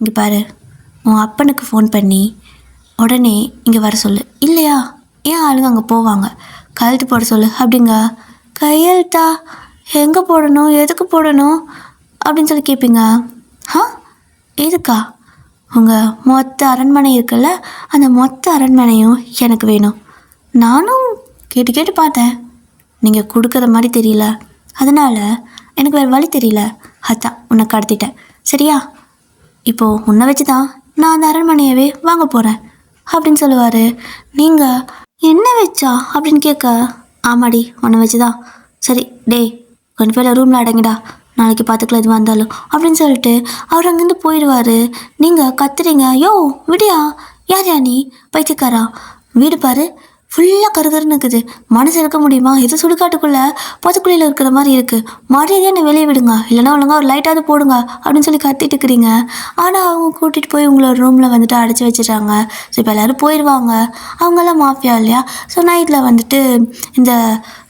இங்கே பாரு, உன் அப்பனுக்கு ஃபோன் பண்ணி உடனே இங்கே வர சொல்லு, இல்லையா ஏன் ஆளுங்க அங்கே போவாங்க, கையெழுத்து போட சொல்லு அப்படிங்க. கையெழுத்தா, எங்கே போடணும், எதுக்கு போடணும் அப்படின்னு சொல்லி கேட்பீங்க. எதுக்கா, உங்கள் மொத்த அரண்மனை இருக்குல்ல, அந்த மொத்த அரண்மனையும் எனக்கு வேணும். நானும் கேட்டு பார்த்தேன், நீங்கள் கொடுக்குற மாதிரி தெரியல, அதனால் எனக்கு வேறு வழி தெரியல, அதான் உன்னை கடத்திட்டேன். சரியா? இப்போது உன்னை வச்சு தான் நான் அந்த அரண்மனையவே வாங்க போகிறேன் அப்படின்னு சொல்லுவார். நீங்கள் என்ன வச்சா அப்படின்னு கேட்க, ஆமாடி உன்னை வச்சு தான். சரி டேய், கொஞ்சம் பேர் ரூமில் அடங்கிடா, நாளைக்கு பார்த்துக்கலாம் எதுவாக இருந்தாலும் அப்படின்னு சொல்லிட்டு அவர் அங்கேருந்து போயிடுவார். நீங்கள் கத்துறீங்க, யோ விடியா, யார் யா நீ பைத்தியக்காரா, வீடு பாரு ஃபுல்லாக கருகருன்னு இருக்குது, மனசு இருக்க முடியுமா, இது சுடுகாட்டுக்குள்ளே பொதுக்குழியில் இருக்கிற மாதிரி இருக்குது, மரியாதையாக என்னை வெளியே விடுங்க, இல்லைனா ஒழுங்கா ஒரு லைட்டாவது போடுங்க அப்படின்னு சொல்லி கத்திட்டு இருக்கிறீங்க. ஆனால் அவங்க கூட்டிகிட்டு போய் உங்களோட ரூமில் வந்துட்டு அடைச்சி வச்சிடுறாங்க. ஸோ இப்போ எல்லோரும் போயிடுவாங்க. அவங்கெல்லாம் மாஃபியா இல்லையா? ஸோ நைட்டில் வந்துட்டு இந்த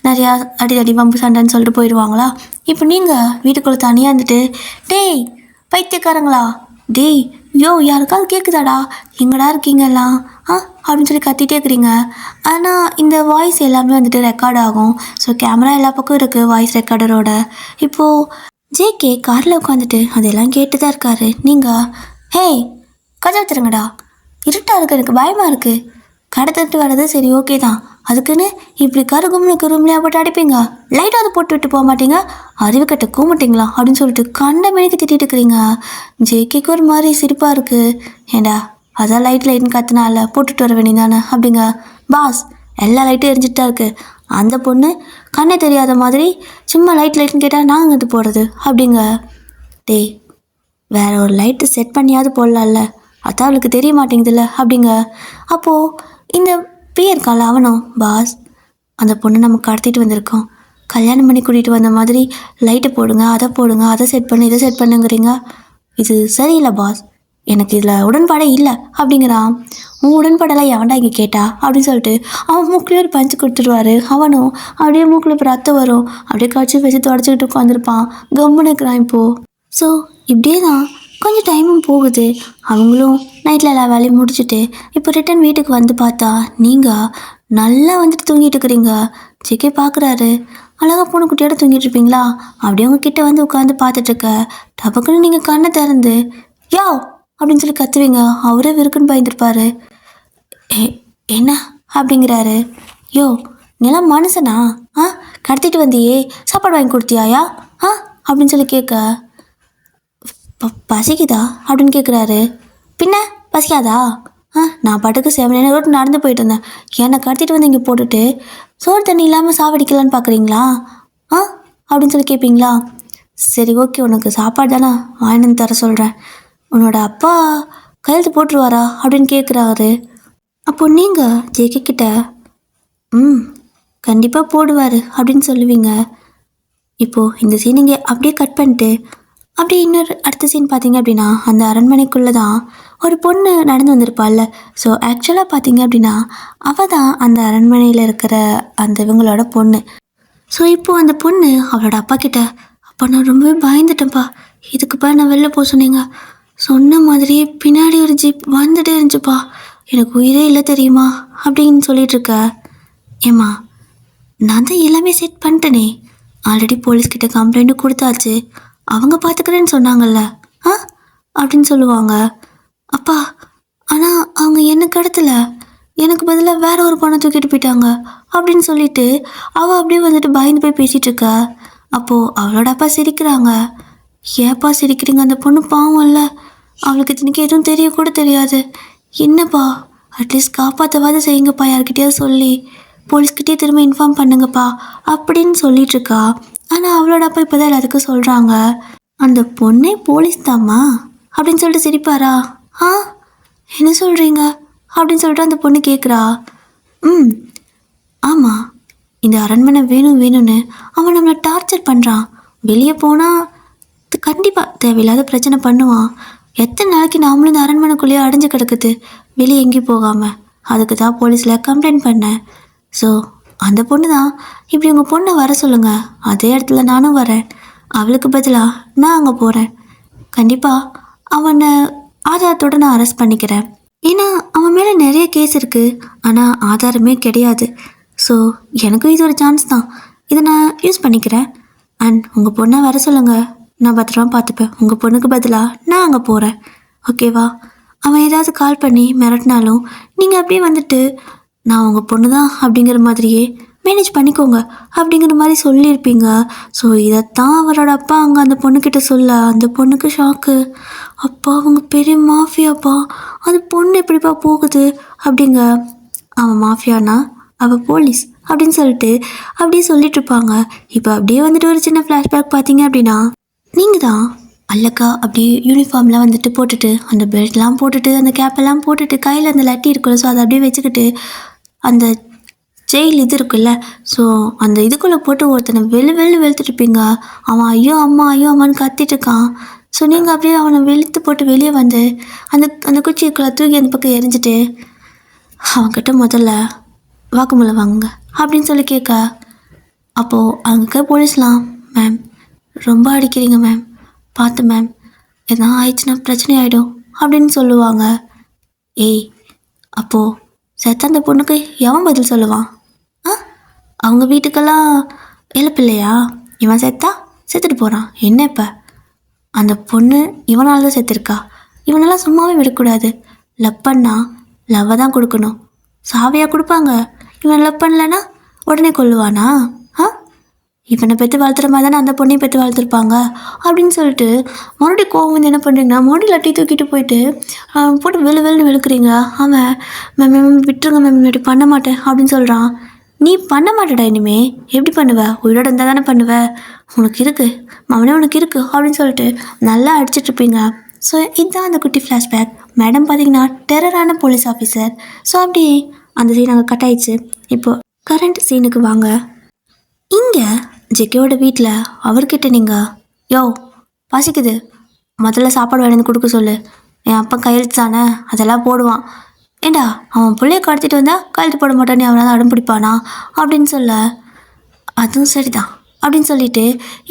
நிறையா அடி வம்பு சண்டைன்னு சொல்லிட்டு போயிடுவாங்களா. இப்போ நீங்கள் வீட்டுக்குள்ளே தனியாக இருந்துட்டு, டேய் பைத்தியக்காரங்களா, டேய் யோ யாருக்காவது கேட்குதாடா, எங்கடா இருக்கீங்கலாம் அப்படின்னு சொல்லி கத்திட்டே இருக்கிறீங்க. ஆனால் இந்த வாய்ஸ் எல்லாமே வந்துட்டு ரெக்கார்ட் ஆகும். ஸோ கேமரா எல்லா பக்கம் இருக்குது வாய்ஸ் ரெக்கார்டரோட. இப்போது ஜேகே காரில் உட்காந்துட்டு அதெல்லாம் கேட்டு தான் இருக்காரு. நீங்கள் ஹேய் கதவை திறங்கடா, இருட்டாக இருக்குது, எனக்கு பயமாக இருக்குது, கடை தட்டு வர்றது சரி ஓகே தான், அதுக்குன்னு இப்படி கருகும்னுக்கு ரூம்லையா போட்டு அடிப்பீங்க, லைட்டாவது போட்டு விட்டு போக மாட்டீங்க, அறிவு கட்ட கூமாட்டிங்களா அப்படின்னு சொல்லிட்டு கண்ட மணிக்கு திட்டிட்டு இருக்கிறீங்க. ஜேகேக்கு ஒரு மாதிரி சிரிப்பாக இருக்குது. ஏண்டா அதான் லைட்னு கத்துனால போட்டுட்டு வர வேண்டியதானே அப்படிங்க. பாஸ் எல்லா லைட்டும் எரிஞ்சிட்டு தான் இருக்குது, அந்த பொண்ணு கண்ணே தெரியாத மாதிரி சும்மா லைட்னு கேட்டால் நாங்கள் இங்கிட்டு போடுறது அப்படிங்க. டேய் வேற ஒரு லைட்டு செட் பண்ணியாவது போடலாம்ல, அதான் அவளுக்கு தெரிய மாட்டேங்குதுல்ல அப்படிங்க. அப்போது இந்த பியர் கால அவனும், பாஸ் அந்த பொண்ணு நம்ம கடத்திட்டு வந்திருக்கோம், கல்யாணம் பண்ணி கூட்டிகிட்டு வந்த மாதிரி லைட்டை போடுங்க, அதை செட் பண்ணு, இதை செட் பண்ணுங்கிறீங்க, இது சரியில்லை பாஸ், எனக்கு இதில் உடன்பாடே இல்லை அப்படிங்கிறான். உன் உடன்பாடெல்லாம் எவன்டா இங்கே கேட்டா அப்படின்னு சொல்லிட்டு அவன் மூக்கிலே ஒரு பஞ்சு கொடுத்துருவாரு. அவனும் அப்படியே மூக்கில் இப்போ ரத்தம் வரும், அப்படியே கட்சி வச்சு தொடச்சிக்கிட்டு உட்காந்துருப்பான், கம்முன்னு இருக்கிறான். இப்போது ஸோ இப்படியே தான் கொஞ்சம் டைமும் போகுது. அவங்களும் நைட்டில் எல்லா வேலையும் முடிச்சுட்டு இப்போ ரிட்டன் வீட்டுக்கு வந்து பார்த்தா நீங்கள் நல்லா வந்துட்டு தூங்கிட்டு இருக்கிறீங்க. ஜேகே பார்க்குறாரு, அழகாக பூனை குட்டியோட தூங்கிட்டு இருப்பீங்களா, அப்படியே உங்ககிட்ட வந்து உட்காந்து பார்த்துட்ருக்க, டபக்குன்னு நீங்கள் கண்ணை திறந்து யோ அப்படின்னு சொல்லி கத்துவீங்க. அவரே விருக்குன்னு பயந்துருப்பாரு. என்ன அப்படிங்கிறாரு. யோ நீலாம் மனுஷனா, கடத்திட்டு வந்தியே, சாப்பாடு வாங்கி கொடுத்தியாயா அப்படின்னு சொல்லி கேட்க, பசிக்குதா அப்படின்னு கேட்குறாரு. பின்ன பசிக்காதா, நான் பாட்டுக்கு 7 ரோட்டு நடந்து போயிட்டு இருந்தேன், என்னை கடத்திட்டு வந்து இங்கே போட்டுட்டு சோறு தண்ணி இல்லாமல் சாவடிக்கலான்னு பார்க்குறீங்களா அப்படின்னு சொல்லி கேட்பீங்களா. சரி ஓகே, உனக்கு சாப்பாடு தானே வாங்கிட்டு தர சொல்கிறேன், உன்னோட அப்பா கையெழுத்து போட்டுருவாரா அப்படின்னு கேட்குறாரு. அப்போ நீங்கள் ஜேகே கிட்ட கண்டிப்பாக போடுவார் அப்படின்னு சொல்லுவீங்க. இப்போது இந்த சீன் இங்கே அப்படியே கட் பண்ணிட்டு அப்படியே இன்னொரு அடுத்த சீன் பார்த்தீங்க அப்படின்னா, அந்த அரண்மனைக்குள்ளே தான் ஒரு பொண்ணு நடந்து வந்திருப்பாள்ல. ஸோ ஆக்சுவலாக பார்த்தீங்க அப்படின்னா அவள் தான் அந்த அரண்மனையில் இருக்கிற அந்த இவங்களோட பொண்ணு. ஸோ இப்போது அந்த பொண்ணு அவளோட அப்பா கிட்ட, அப்பா நான் ரொம்பவே பயந்துட்டேன்ப்பா, இதுக்குப்பா நான் வெளில போக சொன்னீங்க, சொன்ன மாதிரியே பின்னாடி ஒரு ஜீப் வந்துட்டே இருந்துச்சுப்பா, எனக்கு உயிரே இல்லை தெரியுமா அப்படின்னு சொல்லிகிட்ருக்க. ஏம்மா நான் தான் எல்லாமே செட் பண்ணிட்டேனே, ஆல்ரெடி போலீஸ்கிட்ட கம்ப்ளைண்ட்டும் கொடுத்தாச்சு, அவங்க பார்த்துக்கிறேன்னு சொன்னாங்கல்ல அப்படின்னு சொல்லுவாங்க. அப்பா ஆனால் அவங்க என்ன கடத்தல, எனக்கு பதிலாக வேற ஒரு பொண்ணை தூக்கிட்டு போயிட்டாங்க அப்படின்னு சொல்லிட்டு அவள் அப்படியே வந்துட்டு பயந்து போய் பேசிகிட்டு இருக்கா. அப்போது அவளோட அப்பா சிரிக்கிறாங்க. ஏப்பா சிரிக்கிறீங்க, அந்த பொண்ணு பாவம் இல்லை, அவளுக்கு தினைக்கு எதுவும் தெரியக்கூட தெரியாது, என்னப்பா அட்லீஸ்ட் காப்பாற்றவாது செய்யுங்கப்பா, யார்கிட்டயாவது சொல்லி போலீஸ்கிட்டே திரும்ப இன்ஃபார்ம் பண்ணுங்கப்பா அப்படின்னு சொல்லிகிட்ருக்கா. ஆனால் அவளோட அப்பா இப்போ தான் எல்லாத்துக்கும் சொல்கிறாங்க, அந்த பொண்ணே போலீஸ் தாம்மா அப்படின்னு சொல்லிட்டு சிரிப்பாரா. என்ன சொல்கிறீங்க அப்படின்னு சொல்லிட்டு அந்த பொண்ணு கேட்குறா. ஆமாம், இந்த அரண்மனை வேணும்னு அவன் நம்மளை டார்ச்சர் பண்ணுறான், வெளியே போனால் கண்டிப்பாக தேவையில்லாத பிரச்சனை பண்ணுவான், எத்தனை நாளைக்கு நாமளும் இந்த அரண்மனைக்குள்ளேயே அடைஞ்சு கிடக்குது வெளியே எங்கேயும் போகாமல், அதுக்கு தான் போலீஸில் கம்ப்ளைண்ட் பண்ணேன். ஸோ அந்த பொண்ணு தான் இப்படி உங்கள் பொண்ணை வர சொல்லுங்கள், அதே இடத்துல நானும் வரேன், அவளுக்கு பதிலாக நான் அங்கே போகிறேன், கண்டிப்பாக அவனை ஆதாரத்தோடு நான் அரெஸ்ட் பண்ணிக்கிறேன், ஏன்னா அவன் மேலே நிறைய கேஸ் இருக்குது ஆனால் ஆதாரமே கிடையாது. ஸோ எனக்கும் இது ஒரு சான்ஸ் தான், இதை நான் யூஸ் பண்ணிக்கிறேன். அண்ட் உங்கள் பொண்ணை வர சொல்லுங்கள், நான் பத்திரமா பார்த்துப்பேன், உங்கள் பொண்ணுக்கு பதிலாக நான் அங்கே போகிறேன், ஓகேவா. அவன் ஏதாவது கால் பண்ணி மிரட்டினாலும் நீங்கள் அப்படியே வந்துட்டு நான் உங்கள் பொண்ணு தான் அப்படிங்கிற மாதிரியே மேனேஜ் பண்ணிக்கோங்க அப்படிங்கிற மாதிரி சொல்லியிருப்பீங்க. ஸோ இதைத்தான் அவரோட அப்பா அங்கே அந்த பொண்ணுக்கிட்ட சொல்ல அந்த பொண்ணுக்கு ஷாக்கு. அப்பா அவங்க பெரிய மாஃபியாப்பா, அந்த பொண்ணு எப்படிப்பா போகுது அப்படிங்க. அவன் மாஃபியானா அவள் போலீஸ் அப்படின்னு சொல்லிட்டு அப்படியே சொல்லிட்டு இருப்பாங்க. இப்போ அப்படியே வந்துட்டு ஒரு சின்ன ஃப்ளாஷ்பேக் பார்த்தீங்க அப்படின்னா, நீங்கள் தான் அல்லக்கா அப்படியே யூனிஃபார்ம்லாம் வந்துட்டு போட்டுட்டு அந்த பெல்ட்லாம் போட்டுட்டு அந்த கேப்பெல்லாம் போட்டுட்டு கையில் அந்த லட்டி இருக்குல்ல, ஸோ அதை அப்படியே வச்சுக்கிட்டு அந்த ஜெயில் இது இருக்குல்ல, ஸோ அந்த இதுக்குள்ளே போட்டு ஒருத்தனை வெளுத்துட்ருப்பீங்க. அவன் ஐயோ அம்மா ஐயோ அம்மான்னு கத்திட்டு இருக்கான். ஸோ நீங்கள் அப்படியே அவனை வெளுத்து போட்டு வெளியே வந்து அந்த அந்த குச்சிக்குள்ளே தூக்கி அந்த பக்கம் எரிஞ்சிட்டு அவன்கிட்ட முதல்ல வாக்குமூலம் வாங்குங்க அப்படின்னு சொல்லி கேட்க, அப்போது அங்கே போலீஸ்லாம் மேம் ரொம்ப அடிக்கிறீங்க மேம், பார்த்து மேம், எதனா ஆயிடுச்சுன்னா பிரச்சனை ஆகிடும் அப்படின்னு சொல்லுவாங்க. ஏய் அப்போது செத்த அந்த பொண்ணுக்கு எவன் பதில் சொல்லுவான்? அவங்க வீட்டுக்கெல்லாம் இழப்பில்லையா? இவன் செத்துட்டு போகிறான் என்ன இப்போ? அந்த பொண்ணு இவனால தான் செத்துருக்கா. இவனெல்லாம் சும்மாவே விடக்கூடாது. லவ் பண்ணா லவ்வை தான் கொடுக்கணும். சாவையாக கொடுப்பாங்க. இவன் லவ் பண்ணலன்னா உடனே கொல்லுவானா? இவனை பெற்று வளர்த்துற மாதிரி தானே அந்த பொண்ணையும் பெற்று வளர்த்துருப்பாங்க அப்படின்னு சொல்லிட்டு மறுபடியும் கோவம் வந்து என்ன பண்ணுறீங்கன்னா மறுபடியும் லட்டி தூக்கிட்டு போயிட்டு போட்டு வெளுன்னு வெளுக்குறீங்க. அவன் மேம் விட்டுருங்க மேம், இப்படி பண்ண மாட்டேன் அப்படின்னு சொல்கிறான். நீ பண்ண மாட்டேடா, இனிமே எப்படி பண்ணுவ? உயிரோட இருந்தால் தானே பண்ணுவ, உனக்கு இருக்குது மவனே உனக்கு இருக்குது அப்படின்னு சொல்லிட்டு நல்லா அடிச்சிட்ருப்பீங்க. ஸோ இதுதான் அந்த குட்டி ஃப்ளாஷ்பேக். மேடம் பார்த்தீங்கன்னா டெரரான போலீஸ் ஆஃபீஸர். ஸோ அப்படி அந்த சீன் அங்கே கட் ஆயிடுச்சு. இப்போது கரண்ட் சீனுக்கு வாங்க. இங்கே ஜெக்கியோட வீட்டில் அவர்கிட்ட நீங்கள் யோ பசிக்குது முதல்ல சாப்பாடு வேணும்னு கொடுக்க சொல்லு, என் அப்பா கையெழுத்து தானே அதெல்லாம் போடுவான், ஏண்டா அவன் பிள்ளைய கடத்திட்டு வந்தால் கையெழுத்து போட மாட்டானே, அவனால் அடம் பிடிப்பானா அப்படின்னு சொல்ல, அதுவும் சரிதான் அப்படின்னு சொல்லிட்டு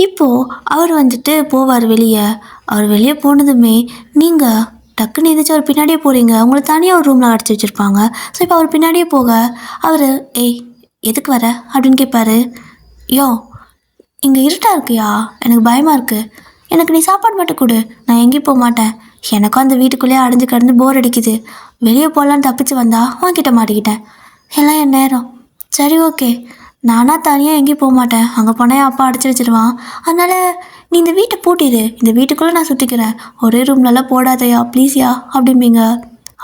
இப்போது அவர் வந்துட்டு போவார் வெளியே. அவர் வெளியே போனதுமே நீங்கள் டக்குன்னு எதாச்சும் அவர் பின்னாடியே போகிறீங்க. உங்களை தனியாக ஒரு ரூமில் அடைச்சி வச்சுருப்பாங்க. ஸோ இப்போ அவர் பின்னாடியே போக அவர் ஏய் எதுக்கு வர அப்படின்னு கேட்பாரு. யோ இங்கே இருட்டாக இருக்குயா, எனக்கு பயமாக இருக்குது, எனக்கு நீ சாப்பாடு மட்டும் கொடு, நான் எங்கேயும் போக மாட்டேன், எனக்கும் அந்த வீட்டுக்குள்ளேயே அடைஞ்சு கிடந்து போர் அடிக்குது, வெளியே போகலான்னு தப்பிச்சு வந்தா வாங்கிட்ட மாட்டிக்கிட்டேன், எல்லாம் என் நேரம். சரி ஓகே, நானாக தனியாக எங்கேயும் போக மாட்டேன், அங்கே போனால் என் அப்பா அடைச்சி வச்சிருவான், அதனால் நீ இந்த வீட்டை பூட்டிடு, இந்த வீட்டுக்குள்ளே நான் சுற்றிக்கிறேன், ஒரே ரூம்லலாம் போடாதையா ப்ளீஸ்யா அப்படிம்பீங்க.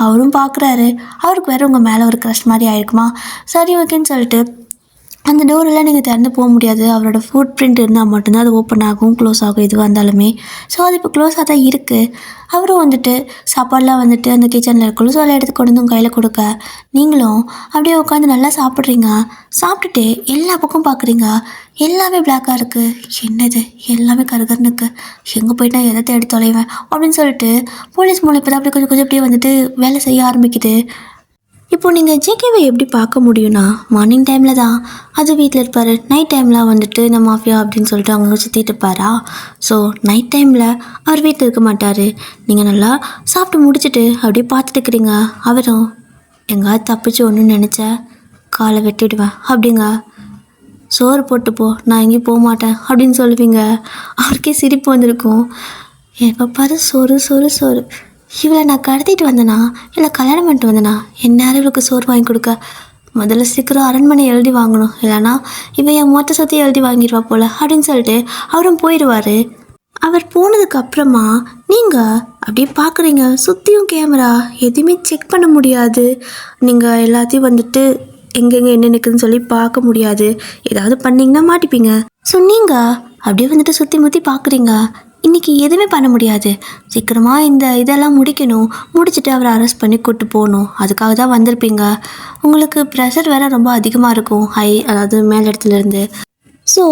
அவரும் பார்க்குறாரு, அவருக்கு வேறு உங்கள் மேலே ஒரு க்ரஷ் மாதிரி ஆயிருக்குமா. சரி ஓகேன்னு சொல்லிட்டு அந்த டோரெல்லாம் நீங்கள் திறந்து போக முடியாது, அவரோட ஃபுட் பிரிண்ட் இருந்தால் மட்டும்தான் அது ஓப்பன் ஆகும் க்ளோஸ் ஆகும் எதுவாக இருந்தாலுமே. ஸோ அது இப்போ க்ளோஸாக தான் இருக்குது. அவரும் வந்துட்டு சாப்பாடெலாம் வந்துட்டு அந்த கிச்சனில் இருக்கணும். ஸோ அதில் எடுத்து கொண்டு வந்து கையில் கொடுக்க நீங்களும் அப்படியே உட்காந்து நல்லா சாப்பிட்றீங்க. சாப்பிட்டுட்டு எல்லா பக்கம் பார்க்குறீங்க, எல்லாமே பிளாக்காக இருக்குது. என்னது எல்லாமே கருகருனுக்கு, எங்கே போயிட்டு நான் எதை தேடி தொலைவேன் அப்படின்னு சொல்லிட்டு போலீஸ் மூலம் இப்போ தான் அப்படி கொஞ்சம் கொஞ்சம் அப்படியே வந்துட்டு வேலை செய்ய ஆரம்பிக்குது. இப்போது நீங்கள் ஜேகேவை எப்படி பார்க்க முடியும்னா மார்னிங் டைமில் தான் அது வீட்டில் இருப்பார். நைட் டைமில் வந்துட்டு இந்த மாஃபியா அப்படின்னு சொல்லிட்டு அவங்க சுற்றிட்டு இருப்பாரா. ஸோ நைட் டைமில் அவர் வீட்டில் இருக்க மாட்டார். நீங்கள் நல்லா சாப்பிட்டு முடிச்சுட்டு அப்படியே பார்த்துட்டு இருக்கிறீங்க. அவரும் எங்காவது தப்பிச்சு ஒன்றுன்னு நினச்ச காலை வெட்டிடுவேன் அப்படிங்க. சோறு போட்டுப்போ, நான் எங்கேயும் போக மாட்டேன் அப்படின்னு சொல்லுவீங்க. அவருக்கே சிரிப்பு வந்திருக்கும். எப்போ பாரு சோறு சோறு சோறு, இவளை நான் கடத்திட்டு வந்தேனா இல்லை கல்யாணம் பண்ணிட்டு வந்தேனா, எந்நேரம் இவளுக்கு சோறு வாங்கி கொடுக்க, முதல்ல சீக்கிரம் அரண்மனை எழுதி வாங்கணும், இல்லைனா இவன் என் மொத்த சொத்தையும் எழுதி வாங்கிடுவா போல் அப்படின்னு சொல்லிட்டு அவரும் போயிடுவார். அவர் போனதுக்கு அப்புறமா நீங்கள் அப்படியே பார்க்குறீங்க, சுற்றியும் கேமரா, எதுவுமே செக் பண்ண முடியாது. நீங்கள் எல்லாத்தையும் வந்துட்டு எங்கெங்கே என்ன நிற்குதுன்னு சொல்லி பார்க்க முடியாது. ஏதாவது பண்ணிங்கன்னா மாட்டிப்பீங்க. ஸோ நீங்கள் அப்படியே வந்துட்டு சுற்றி முற்றி பார்க்குறீங்க. இன்றைக்கி எதுவுமே பண்ண முடியாது. சீக்கிரமாக இந்த இதெல்லாம் முடிக்கணும், முடிச்சுட்டு அவரை அரெஸ்ட் பண்ணி கூப்பிட்டு போகணும், அதுக்காக தான் வந்திருப்பீங்க. உங்களுக்கு ப்ரெஷர் வேறு ரொம்ப அதிகமாக இருக்கும், அதாவது மேல் இடத்துலேருந்து. ஸோ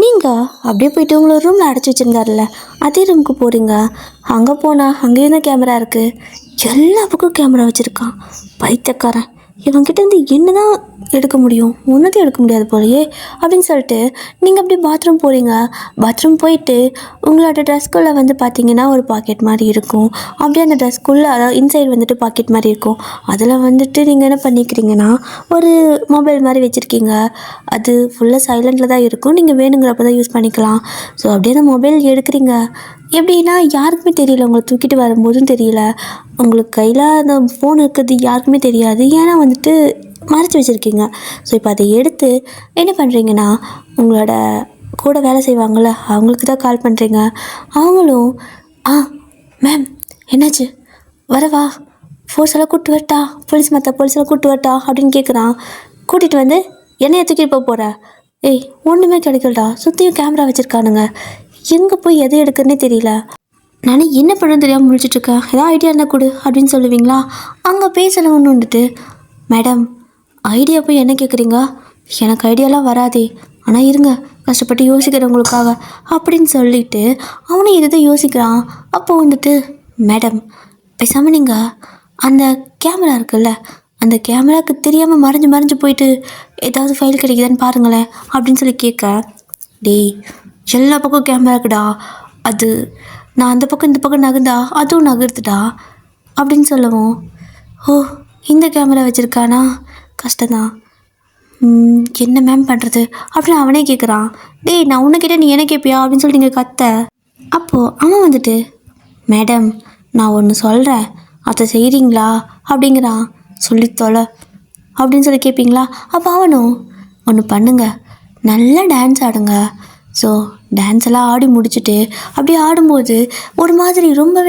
நீங்கள் அப்படியே போய்ட்டு உங்களை ரூமில் அடைச்சி வச்சுருந்தார்ல அதே ரூமுக்கு போகிறீங்க. அங்கே போனால் அங்கேயும் தான் கேமரா இருக்குது, எல்லா பக்கம் கேமரா வச்சுருக்கான் பைத்தியக்காரன். இவங்கிட்டேருந்து என்ன தான் எடுக்க முடியும், ஒன்றதையும் எடுக்க முடியாது போலையே அப்படின்னு சொல்லிட்டு நீங்கள் அப்படியே பாத்ரூம் போகிறீங்க. பாத்ரூம் போயிட்டு உங்களோட ட்ரெஸ்க்குள்ளே வந்து பார்த்தீங்கன்னா ஒரு பாக்கெட் மாதிரி இருக்கும். அப்படியே அந்த ட்ரெஸ்க்குள்ளே அதாவது இன்சைடு வந்துட்டு பாக்கெட் மாதிரி இருக்கும். அதில் வந்துட்டு நீங்கள் என்ன பண்ணிக்கிறீங்கன்னா ஒரு மொபைல் மாதிரி வச்சுருக்கீங்க. அது ஃபுல்லாக சைலண்டில் தான் இருக்கும், நீங்கள் வேணுங்கிறப்ப தான் யூஸ் பண்ணிக்கலாம். ஸோ அப்படியே அந்த மொபைல் எடுக்கிறீங்க. எப்படின்னா யாருக்குமே தெரியல, உங்களை தூக்கிட்டு வரும்போதும் தெரியல, உங்களுக்கு கையில் அந்த ஃபோன் இருக்கிறது யாருக்குமே தெரியாது. ஏன்னா வந்துட்டு மறைச்சி வச்சுருக்கீங்க. ஸோ இப்போ அதை எடுத்து என்ன பண்ணுறீங்கன்னா, உங்களோட கூட வேலை செய்வாங்கள்ல அவங்களுக்கு தான் கால் பண்ணுறீங்க. அவங்களும் ஆ மேம் என்னாச்சு, வரவா, ஃபோர்ஸ் எல்லாம் கூப்பிட்டு வரட்டா, போலீஸ் எல்லாம் கூப்பிட்டு வரட்டா அப்படின்னு கேட்குறான். கூட்டிகிட்டு வந்து என்னைய தூக்கிட்டு போகிற? ஏய் ஒன்றுமே கிடைக்கலடா, சுற்றியும் கேமரா வச்சுருக்கானுங்க, எங்கே போய் எதை எடுக்கிறனே தெரியல, நானே என்ன பண்ணுறது தெரியாமல் முடிச்சிட்ருக்கேன், ஏதாவது ஐடியா இருந்தால் கொடு அப்படின்னு சொல்லுவீங்களா? அங்கே பேசலை ஒன்று வந்துட்டு, மேடம் ஐடியா போய் என்ன கேட்குறீங்க, எனக்கு ஐடியாலாம் வராதே, ஆனால் இருங்க கஷ்டப்பட்டு யோசிக்கிறவங்களுக்காக அப்படின்னு சொல்லிட்டு அவனும் இதை தான் யோசிக்கிறான். அப்போ வந்துட்டு மேடம் பேசாமல் நீங்கள் அந்த கேமரா இருக்குல்ல, அந்த கேமராவுக்கு தெரியாமல் மறைஞ்சு போயிட்டு ஏதாவது ஃபைல் கிடைக்குதான்னு பாருங்களேன் அப்படின்னு சொல்லி கேட்க, டேய் எல்லா பக்கம் கேமரா இருக்குடா, அது நான் அந்த பக்கம் இந்த பக்கம் நகர்ந்தா அதுவும் நகர்த்துடா அப்படின்னு சொல்லவும், ஓ இந்த கேமரா வச்சுருக்கானா, கஷ்டம்தான், என்ன மேம் பண்ணுறது அப்படின்னு அவனே கேட்குறான். டேய் நான் உன்னை கேட்டால் நீ என்ன கேட்பியா அப்படின்னு சொல்லி நீங்கள் கத்த. அப்போது அவன் வந்துட்டு மேடம் நான் ஒன்று சொல்கிறேன் அதை செய்கிறீங்களா அப்படிங்கிறான். சொல்லி தொலை அப்படின்னு சொல்லி கேட்பீங்களா? அப்போ அவனும் ஒன்று பண்ணுங்க, நல்லா டான்ஸ் ஆடுங்க. ஸோ டான்ஸ் எல்லாம் ஆடி முடிச்சுட்டு அப்படியே ஆடும்போது ஒரு மாதிரி ரொம்ப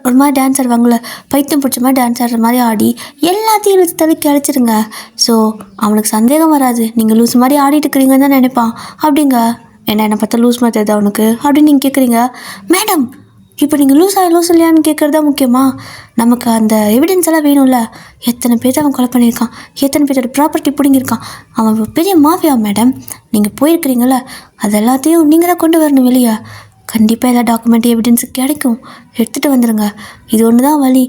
ஒரு மாதிரி டான்ஸ் ஆடுவாங்களே, பைத்தியம் பிடிச்ச மாதிரி டான்ஸ் ஆடுற மாதிரி ஆடி எல்லாத்தையும் இழுத்து தள்ளி கிளச்சிருங்க. ஸோ அவனுக்கு சந்தேகம் வராது, நீங்கள் லூஸ் மாதிரி ஆடிட்டு இருக்கிறீங்கன்னு தான் நினைப்பான். அப்படிங்க என்னை பார்த்தா லூஸ் மாதிரி தெரியுது அவனுக்கு அப்படின்னு நீங்கள் கேட்குறீங்க. மேடம் இப்போ நீங்கள் லூஸ் இல்லையான்னு கேட்குறது தான் முக்கியமா, நமக்கு அந்த எவிடன்ஸ் எல்லாம் வேணும்ல, எத்தனை பேர் அவன் கொலை பண்ணியிருக்கான், எத்தனை பேரோட ப்ராப்பர்ட்டி பிடிங்கியிருக்கான், அவன் பெரிய மாஃபியா மேடம், நீங்கள் போயிருக்கிறீங்கள அது எல்லாத்தையும் நீங்கள் தான் கொண்டு வரணும் வெளியே. கண்டிப்பாக எல்லா டாக்குமெண்ட் எவிடன்ஸு கிடைக்கும், எடுத்துகிட்டு வந்துடுங்க. இது ஒன்று தான் வழி,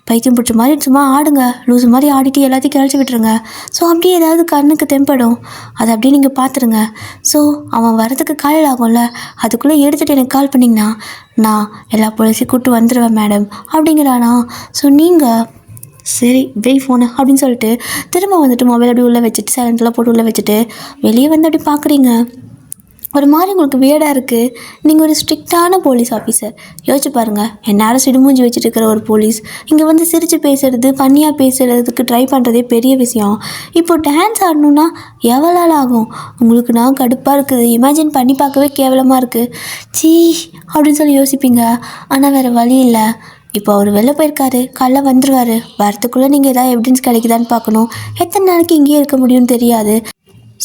பைத்தியம் பிடிச்ச மாதிரி சும்மா ஆடுங்க, லூஸ் மாதிரி ஆடிட்டு எல்லாத்தையும் கிளச்சி விட்டுருங்க. ஸோ அப்படியே ஏதாவது கண்ணுக்கு தென்படும், அதை அப்படியே நீங்கள் பார்த்துருங்க. ஸோ அவன் வரதுக்கு காலையில் ஆகும்ல, அதுக்குள்ளே எடுத்துகிட்டு எனக்கு கால் பண்ணிங்கன்னா நான் எல்லா போலீஸையும் கூப்பிட்டு வந்துடுவேன் மேடம் அப்படிங்கிறானா. ஸோ நீங்கள் சரி வெய் ஃபோனு அப்படின்னு சொல்லிட்டு திரும்ப வந்துட்டு மொபைல் அப்படி உள்ளே வச்சுட்டு சைலண்ட்லாம் போட்டு உள்ளே வச்சுட்டு வெளியே வந்து அப்படி பார்க்குறீங்க. ஒரு மாதிரி உங்களுக்கு வியர்டாக இருக்குது. நீங்கள் ஒரு ஸ்ட்ரிக்டான போலீஸ் ஆஃபீஸர், யோசிச்சு பாருங்கள், எந்நேரம் சிடுமூஞ்சி வச்சுட்டு இருக்கிற ஒரு போலீஸ் இங்கே வந்து சிரித்து பேசுகிறது பண்ணியாக பேசுகிறதுக்கு ட்ரை பண்ணுறதே பெரிய விஷயம். இப்போது டான்ஸ் ஆடணுன்னா எவ்வளோ ஆகும் உங்களுக்கு? நான் கடுப்பாக இருக்குது, இமேஜின் பண்ணி பார்க்கவே கேவலமாக இருக்குது, சீ அப்படின்னு சொல்லி யோசிப்பீங்க. ஆனால் வேறு வழி இல்லை, இப்போ அவர் வெளில போயிருக்காரு, காலைல வந்துடுவார், வரத்துக்குள்ளே நீங்கள் எதாவது எவிடன்ஸ் கிடைக்குதான்னு பார்க்கணும், எத்தனை நாளைக்கு இங்கேயே இருக்க முடியும்னு தெரியாது.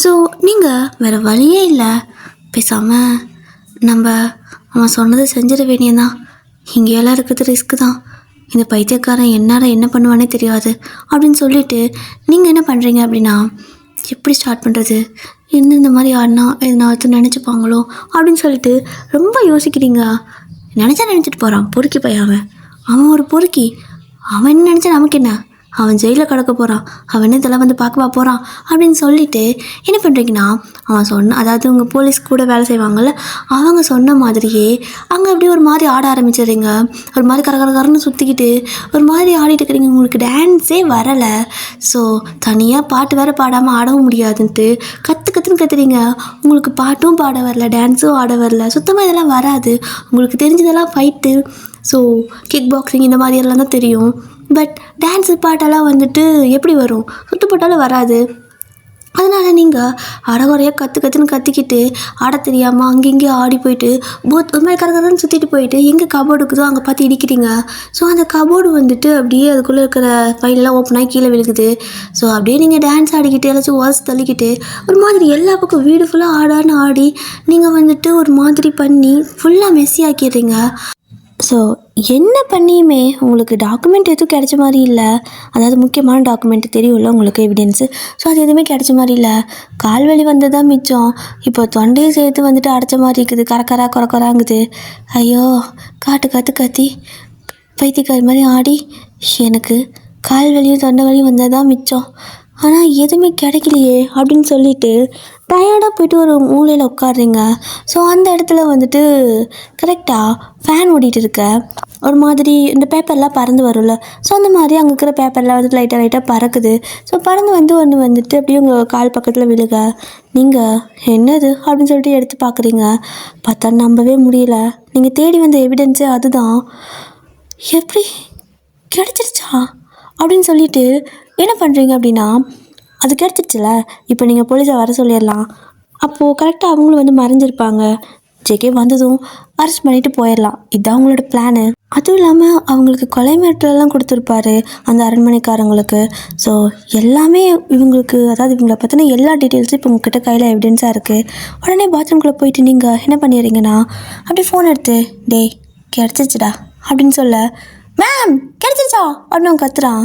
ஸோ நீங்கள் வேறு வழியே இல்லை, பேசாமல் நம்ம அவன் சொன்னதை செஞ்சிட வேண்டியதான், இங்கேயெல்லாம் இருக்கிறது ரிஸ்க்கு தான், இந்த பைத்தியக்காரன் என்ன பண்ணுவானே தெரியாது அப்படின்னு சொல்லிவிட்டு நீங்கள் என்ன பண்ணுறீங்க அப்படின்னா, எப்படி ஸ்டார்ட் பண்ணுறது, இந்த மாதிரி ஆடினா எதனாவது நினச்சிப்பாங்களோ அப்படின்னு சொல்லிட்டு ரொம்ப யோசிக்கிறீங்க. நினச்சிட்டு போகிறான் பொறுக்கி பையன், அவன் ஒரு பொறுக்கி, அவன் என்ன நினச்சா நமக்கு என்ன, அவன் ஜெயிலில் கிடக்க போகிறான், அவன் இதெல்லாம் வந்து பார்க்கவா போகிறான் அப்படின்னு சொல்லிட்டு என்ன பண்ணுறீங்கன்னா, அவன் சொன்ன அதாவது உங்கள் போலீஸ் கூட வேலை செய்வாங்கள்ல அவங்க சொன்ன மாதிரியே அங்கே அப்படியே ஒரு மாதிரி ஆட ஆரம்பிச்சிடுறீங்க. ஒரு மாதிரி கரகரன்னு சுற்றிக்கிட்டு ஒரு மாதிரி ஆடிட்டு இருக்கிறீங்க. உங்களுக்கு டான்ஸே வரலை, ஸோ தனியாக பாட்டு வேறு பாடாமல் ஆடவும் முடியாதுன்ட்டு கற்றுன்னு கற்றுறீங்க. உங்களுக்கு பாட்டும் பாட வரல, டான்ஸும் ஆட வரல, சுத்தமாக இதெல்லாம் வராது. உங்களுக்கு தெரிஞ்சதெல்லாம் ஃபைட்டு, ஸோ கிக் பாக்ஸிங் இந்த மாதிரி எல்லாம் தான் தெரியும். பட் டான்ஸு பாட்டெல்லாம் வந்துட்டு எப்படி வரும், சுற்று போட்டாலும் வராது. அதனால் நீங்கள் அறகுறையாக கற்றுன்னு கற்றிக்கிட்டு ஆட தெரியாமல் அங்கேயும் ஆடி போயிட்டு ஒரு மாதிரி கரகரன்னு சுற்றிட்டு போயிட்டு எங்கே கபோர்டு இருக்குதோ அங்கே பார்த்து இடிக்கிறீங்க. ஸோ அந்த கபோர்டு வந்துட்டு அப்படியே அதுக்குள்ளே இருக்கிற ஃபைலெல்லாம் ஓப்பன் ஆகி கீழே விழுகுது. ஸோ அப்படியே நீங்கள் டான்ஸ் ஆடிக்கிட்டு ஏதாச்சும் வாஸ் தள்ளிக்கிட்டு ஒரு மாதிரி எல்லா பக்கம் வீடு ஃபுல்லாக ஆடான்னு ஆடி நீங்கள் வந்துட்டு ஒரு மாதிரி பண்ணி ஃபுல்லாக மெஸ்ஸி ஆக்கிடுறீங்க. ஸோ என்ன பண்ணியுமே உங்களுக்கு டாக்குமெண்ட் எதுவும் கிடைச்ச மாதிரி இல்லை. அதாவது முக்கியமான டாக்குமெண்ட் தெரியும்ல உங்களுக்கு, எவிடன்ஸு. ஸோ அது எதுவுமே கிடைச்ச மாதிரி இல்லை. கால்வலி வந்தது தான் மிச்சம். இப்போ தொண்டையை சேர்த்து வந்துட்டு அடைச்ச மாதிரி இருக்குது, குறக்குறாங்குது. ஐயோ கத்தி பைத்தியக்காரி மாதிரி ஆடி எனக்கு கால்வலியும் தொண்டை வலியும் வந்தது தான் மிச்சம். ஆனால் எதுவுமே கிடைக்கலையே அப்படின்னு சொல்லிட்டு டயர்டாக போய்ட்டு ஒரு மூலையில் உட்காடுறீங்க. ஸோ அந்த இடத்துல வந்துட்டு கரெக்டாக ஃபேன் ஓடிட்டு இருக்க ஒரு மாதிரி இந்த பேப்பர்லாம் பறந்து வரும்ல, ஸோ அந்த மாதிரி அங்கே இருக்கிற பேப்பர்லாம் வந்துட்டு லைட்டாக பறக்குது. ஸோ பறந்து ஒன்று வந்துட்டு அப்படியே உங்கள் கால் பக்கத்தில் விழுக நீங்கள் என்னது அப்படின்னு சொல்லிட்டு எடுத்து பார்க்குறீங்க. பார்த்தா நம்பவே முடியல, நீங்கள் தேடி வந்த எவிடன்ஸு அதுதான். எப்படி கிடச்சிருச்சா அப்படின்னு சொல்லிட்டு என்ன பண்ணுறீங்க அப்படின்னா, அது கிடச்சிருச்சுல, இப்போ நீங்கள் போலீஸை வர சொல்லிடலாம். அப்போது கரெக்டாக அவங்களும் வந்து மறைஞ்சிருப்பாங்க. ஜேகே வந்ததும் அரெஸ்ட் பண்ணிவிட்டு போயிடலாம். இதுதான் அவங்களோட பிளானு. அதுவும் இல்லாமல் அவங்களுக்கு கொலை மிரட்டலெல்லாம் கொடுத்துருப்பாரு அந்த அரண்மனைக்காரங்களுக்கு. ஸோ எல்லாமே இவங்களுக்கு, அதாவது இவங்களை பற்றின எல்லா டீட்டெயில்ஸும் இப்போ உங்ககிட்ட கையில் எவிடென்ஸாக இருக்குது. உடனே பாத்ரூம்குள்ளே போயிட்டு நீங்கள் என்ன பண்ணிடுறீங்கன்னா, அப்படியே ஃபோன் எடுத்து டேய் கிடச்சிச்சுடா அப்படின்னு சொல்ல, மேம் கிடச்சிச்சா அப்படின்னு அவன் கத்துறான்.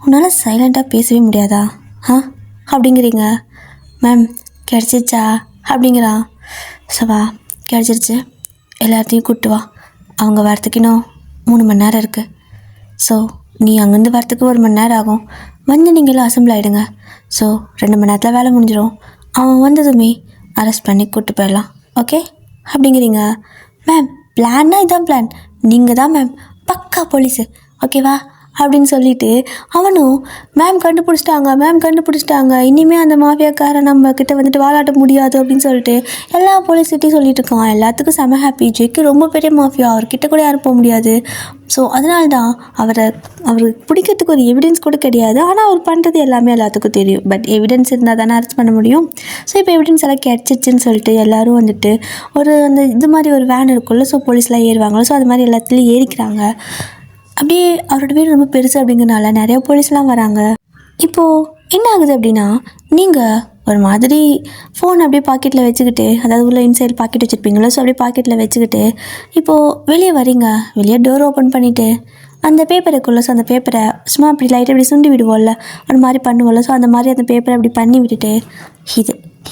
உன்னால் சைலண்ட்டாக பேசவே முடியாதா அப்படிங்கிறீங்க. மேம் கிடச்சிச்சா அப்படிங்கிறான். சவா கிடச்சிருச்சு, எல்லாத்தையும் கூப்பிட்டு வா. அவங்க வரத்துக்கு இன்னும் 3 மணி நேரம் இருக்குது. ஸோ நீ அங்கேருந்து வரத்துக்கு 1 மணி நேரம் ஆகும். வந்து நீங்களும் அசம்பிள் ஆகிடுங்க. ஸோ 2 மணி நேரத்தில் வேலை முடிஞ்சிடும். அவன் வந்ததுமே அரெஸ்ட் பண்ணி கூப்பிட்டு போயிடலாம். ஓகே அப்படிங்கிறீங்க. மேம் பிளான்னா இதான் பிளான். நீங்கள் தான் மேம் பக்கா போலீஸு, ஓகேவா அப்படின்னு சொல்லிட்டு அவனும் மேம் கண்டுபிடிச்சிட்டாங்க, இனிமேல் அந்த மாஃபியாக்காரை நம்ம கிட்ட வந்துட்டு வாலாட்ட முடியாது அப்படின்னு சொல்லிட்டு எல்லா போலீஸ்கிட்டையும் சொல்லிட்டு இருக்கான். எல்லாத்துக்கும் செம ஹாப்பி. ஜேக்கு ரொம்ப பெரிய மாஃபியா, அவர்கிட்ட கூட யாரும் போக முடியாது. ஸோ அதனால தான் அவருக்கு பிடிக்கிறதுக்கு ஒரு எவிடன்ஸ் கூட கிடையாது. ஆனால் அவர் பண்ணுறது எல்லாமே எல்லாத்துக்கும் தெரியும். பட் எவிடன்ஸ் இருந்தால் தானே அரெஸ்ட் பண்ண முடியும். ஸோ இப்போ எவிடன்ஸ் எல்லாம் கிடச்சிச்சின்னு சொல்லிட்டு எல்லோரும் வந்துட்டு அந்த இது மாதிரி ஒரு வேன் இருக்குல்ல, ஸோ போலீஸ்லாம் ஏறுவாங்களோ, ஸோ அது மாதிரி எல்லாத்துலேயும் ஏறிக்கிறாங்க. அப்படியே அவரோட வீடு ரொம்ப பெருசு அப்படிங்கிறனால நிறையா போலீஸ்லாம் வராங்க. இப்போது என்ன ஆகுது அப்படின்னா, நீங்கள் ஒரு மாதிரி ஃபோன் அப்படியே பாக்கெட்டில் வச்சுக்கிட்டு, அதாவது உள்ள இன்சைட் பாக்கெட் வச்சுருப்பீங்களோ, ஸோ அப்படியே பாக்கெட்டில் வச்சுக்கிட்டு இப்போது வெளியே வரீங்க. வெளியே டோர் ஓப்பன் பண்ணிவிட்டு அந்த பேப்பர் இருக்குல்ல, ஸோ அந்த பேப்பரை சும்மா அப்படி லைட்டாக அப்படி சுண்டி விடுவோம்ல, அந்த மாதிரி பண்ணுவோம்ல, ஸோ அந்த மாதிரி அந்த பேப்பரை அப்படி பண்ணி விட்டுட்டு,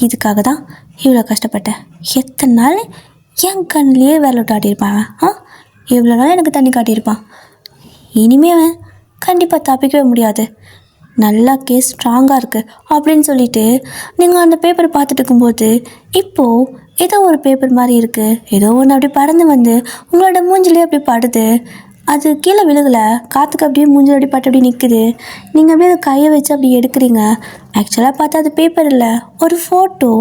இதுக்காக தான் இவ்வளோ கஷ்டப்பட்டேன். எத்தனை நாள் என் கண்ணிலேயே வேலை விட்டு ஆட்டியிருப்பான். இவ்வளோ நாள் எனக்கு தண்ணி காட்டியிருப்பான். இனிமேல் கண்டிப்பாக தப்பிக்கவே முடியாது. நல்லா கேஸ் ஸ்ட்ராங்காக இருக்குது அப்படின்னு சொல்லிட்டு நீங்கள் அந்த பேப்பரை பார்த்துட்டு இருக்கும்போது இப்போது ஏதோ ஒரு பேப்பர் மாதிரி இருக்குது. ஏதோ ஒன்று அப்படி பறந்து வந்து உங்களோட மூஞ்சிலே அப்படி படுது. அது கீழே விழுகலை, காற்றுக்கு அப்படியே மூஞ்சில் அப்படி பட்டு அப்படி நிற்குது. நீங்கள் அப்படியே அதை கையை வச்சு அப்படி எடுக்கிறீங்க. ஆக்சுவலாக பார்த்தா அது பேப்பர் இல்லை, ஒரு ஃபோட்டோ.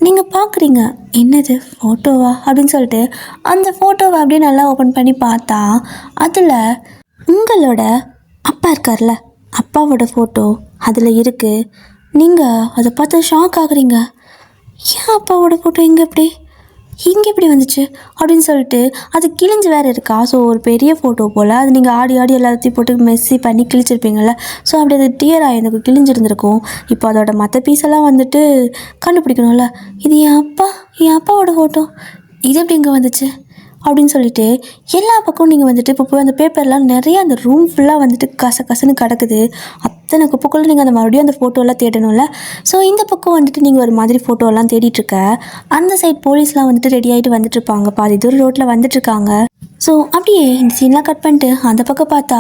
நீங்கள் பார்க்குறீங்க, என்னது ஃபோட்டோவா அப்படின்னு சொல்லிட்டு அந்த ஃபோட்டோவை அப்படியே நல்லா ஓப்பன் பண்ணி பார்த்தா அதில் உங்களோட அப்பா இருக்கார்ல, அப்பாவோட ஃபோட்டோ அதில் இருக்குது. நீங்கள் அதை பார்த்து ஷாக் ஆகுறீங்க. ஏன் அப்பாவோட ஃபோட்டோ இங்கே எப்படி வந்துச்சு அப்படின்னு சொல்லிட்டு அது கிழிஞ்சு வேறு இருக்கா. ஸோ ஒரு பெரிய ஃபோட்டோ போல் அது நீங்கள் ஆடி எல்லாத்தையும் போட்டு மெஸ்ஸி பண்ணி கிழிச்சிருப்பீங்கள்ல, ஸோ அப்படி அது டியர் ஆகிருந்துக்கும், கிழிஞ்சிருந்துருக்கும். இப்போ அதோட மற்ற பீஸெல்லாம் வந்துட்டு கண்டுபிடிக்கணும்ல. இது என் அப்பாவோட ஃபோட்டோ, இது எப்படி இங்கே வந்துச்சு அப்படின்னு சொல்லிட்டு எல்லா பக்கமும் நீங்கள் வந்துட்டு இப்போ போய் அந்த பேப்பர்லாம் நிறைய அந்த ரூம் ஃபுல்லாக வந்துட்டு கசன்னு கிடக்குது. அத்தனை குப்பைக்குள்ளே நீங்கள் அந்த மறுபடியும் அந்த ஃபோட்டோலாம் தேடணும்ல. ஸோ இந்த பக்கம் வந்துட்டு நீங்கள் ஒரு மாதிரி ஃபோட்டோலாம் தேடிட்டுருக்க, அந்த சைட் போலீஸ்லாம் வந்துட்டு ரெடி ஆகிட்டு வந்துட்டுருப்பாங்க. பாதி தூரம் ரோட்டில் வந்துட்டுருக்காங்க. ஸோ அப்படியே இந்த சீன்லாம் கட் பண்ணிட்டு அந்த பக்கம் பார்த்தா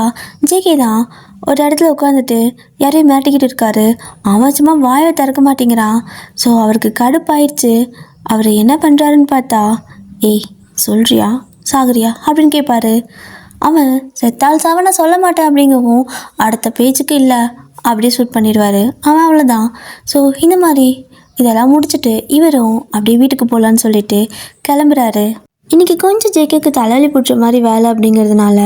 ஜேகே தான் ஒரு இடத்துல உட்காந்துட்டு யாரையும் மிரட்டிக்கிட்டு இருக்காரு. அவன் சும்மா வாயை திறக்க மாட்டேங்கிறான். ஸோ அவருக்கு கடுப்பாயிடுச்சு. அவர் என்ன பண்ணுறாருன்னு பார்த்தா, ஏய் சொல்கிறியா சாகுறியா அப்படின்னு கேட்பாரு. அவன் செத்தால் சாவ நான் சொல்ல மாட்டேன் அப்படிங்கவும் அடுத்த பேச்சுக்கு இல்லை அப்படியே ஷூட் பண்ணிடுவார். அவன் அவ்வளோதான். ஸோ இந்த மாதிரி இதெல்லாம் முடிச்சுட்டு இவரும் அப்படியே வீட்டுக்கு போகலான்னு சொல்லிட்டு கிளம்புறாரு. இன்றைக்கி கொஞ்சம் ஜேகேக்கு தலைவலி பிடிச்ச மாதிரி வேலை அப்படிங்கிறதுனால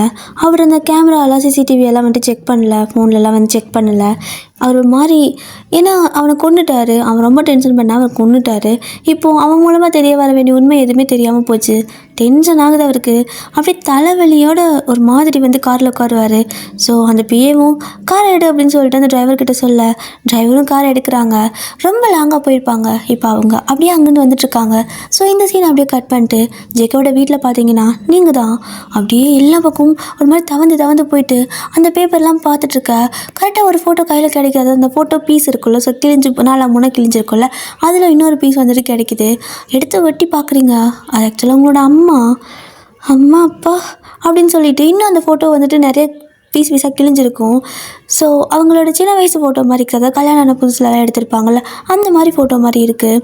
அவர் அந்த கேமராலாம் சிசிடிவி எல்லாம் வந்துட்டு செக் பண்ணல, ஃபோன்லலாம் வந்து செக் பண்ணலை. அவர் ஒரு மாதிரி, ஏன்னா அவனை கொண்டுட்டாரு, அவன் ரொம்ப டென்ஷன் பண்ண அவர் கொண்டுட்டாரு. இப்போது அவன் மூலமாக தெரிய வர வேண்டிய உண்மை எதுவுமே தெரியாமல் போச்சு. டென்ஷன் ஆகுது அவருக்கு. அப்படியே தலைவலியோட ஒரு மாதிரி வந்து காரில் உட்காருவார். ஸோ அந்த பிஏவும் காரை எடு அப்படின்னு சொல்லிட்டு அந்த டிரைவர்கிட்ட சொல்ல, டிரைவரும் காரை எடுக்கிறாங்க. ரொம்ப லாங்காக போயிருப்பாங்க. இப்போ அவங்க அப்படியே அங்கேருந்து வந்துட்டுருக்காங்க. ஸோ இந்த சீனை அப்படியே கட் பண்ணிட்டு ஜேகேவோட வீட்டில் பார்த்தீங்கன்னா நீங்கள் தான் அப்படியே எல்லா பக்கமும் ஒரு மாதிரி தவந்து போயிட்டு அந்த பேப்பர்லாம் பார்த்துட்ருக்க. கரெக்டாக ஒரு ஃபோட்டோ கையில் கிடைக்காது. அந்த ஃபோட்டோ பீஸ் இருக்குல்ல, ஸோ நாலா முனை கிழிஞ்சிருக்குல்ல, அதில் இன்னொரு பீஸ் வந்துட்டு கிடைக்குது. எடுத்து வெட்டி பார்க்குறீங்க. அது ஆக்சுவலாக உங்களோட அம்மா அப்பா அப்படின்னு சொல்லிட்டு இன்னும் அந்த ஃபோட்டோ வந்துட்டு நிறைய பீஸாக கிழிஞ்சிருக்கும். ஸோ அவங்களோட சின்ன வயசு ஃபோட்டோ மாதிரி இருக்குது. அதாவது கல்யாணம் ஆன புதுசுலலாம் எடுத்திருப்பாங்கள்ல, அந்த மாதிரி ஃபோட்டோ மாதிரி இருக்குது.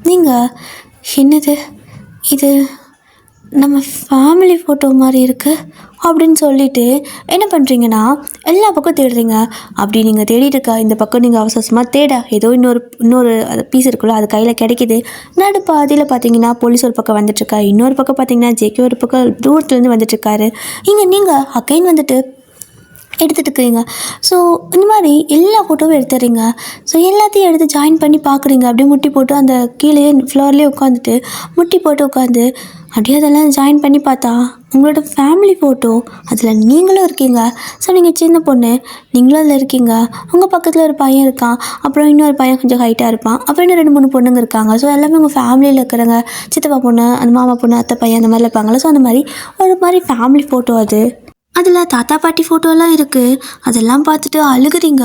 நீங்கள் என்னது இது நம்ம ஃபேமிலி ஃபோட்டோ மாதிரி இருக்குது அப்படின்னு சொல்லிட்டு என்ன பண்ணுறீங்கன்னா எல்லா பக்கம் தேடுறீங்க. அப்படி நீங்கள் தேடிட்டு இருக்கா இந்த பக்கம் நீங்கள் அவசரமாக தேட ஏதோ இன்னொரு பீஸ் இருக்குல்ல, அது கையில் கிடைக்கிது. நடுப்பாதியில் பார்த்தீங்கன்னா போலீஸ் ஒரு பக்கம் வந்துட்டுருக்கா, இன்னொரு பக்கம் பார்த்தீங்கன்னா ஜேகே ஒரு பக்கம் தூரத்துலேருந்து வந்துட்டுருக்காரு. இங்கே நீங்கள் அகைன் வந்துட்டு எடுத்துகிட்டு இருக்கிறீங்க. ஸோ இந்த மாதிரி எல்லா ஃபோட்டோவும் எடுத்துடுறீங்க. ஸோ எல்லாத்தையும் எடுத்து ஜாயின் பண்ணி பார்க்குறீங்க. அப்படியே முட்டி போட்டு அந்த கீழேயே ஃப்ளோர்லேயே உட்காந்துட்டு முட்டி போட்டு உட்காந்து அப்படியே அதெல்லாம் ஜாயின் பண்ணி பார்த்தா உங்களோட ஃபேமிலி ஃபோட்டோ அதில் நீங்களும் இருக்கீங்க. ஸோ நீங்கள் சின்ன பொண்ணு, நீங்களும் அதில் இருக்கீங்க. உங்கள் பக்கத்தில் ஒரு பையன் இருக்கான், அப்புறம் இன்னொரு பையன் கொஞ்சம் ஹைட்டாக இருப்பான், அப்புறம் இன்னும் 2 3 பொண்ணுங்க இருக்காங்க. ஸோ எல்லாமே உங்கள் ஃபேமிலியில் இருக்கிறவங்க, சித்தப்பா பொண்ணு, அந்த மாமா பொண்ணு, அத்தை பையன் அந்த மாதிரிலாம் இருப்பாங்களா. ஸோ அந்த மாதிரி ஒரு மாதிரி ஃபேமிலி ஃபோட்டோ அது. அதில் தாத்தா பாட்டி ஃபோட்டோலாம் இருக்குது. அதெல்லாம் பார்த்துட்டு அழுகுறீங்க.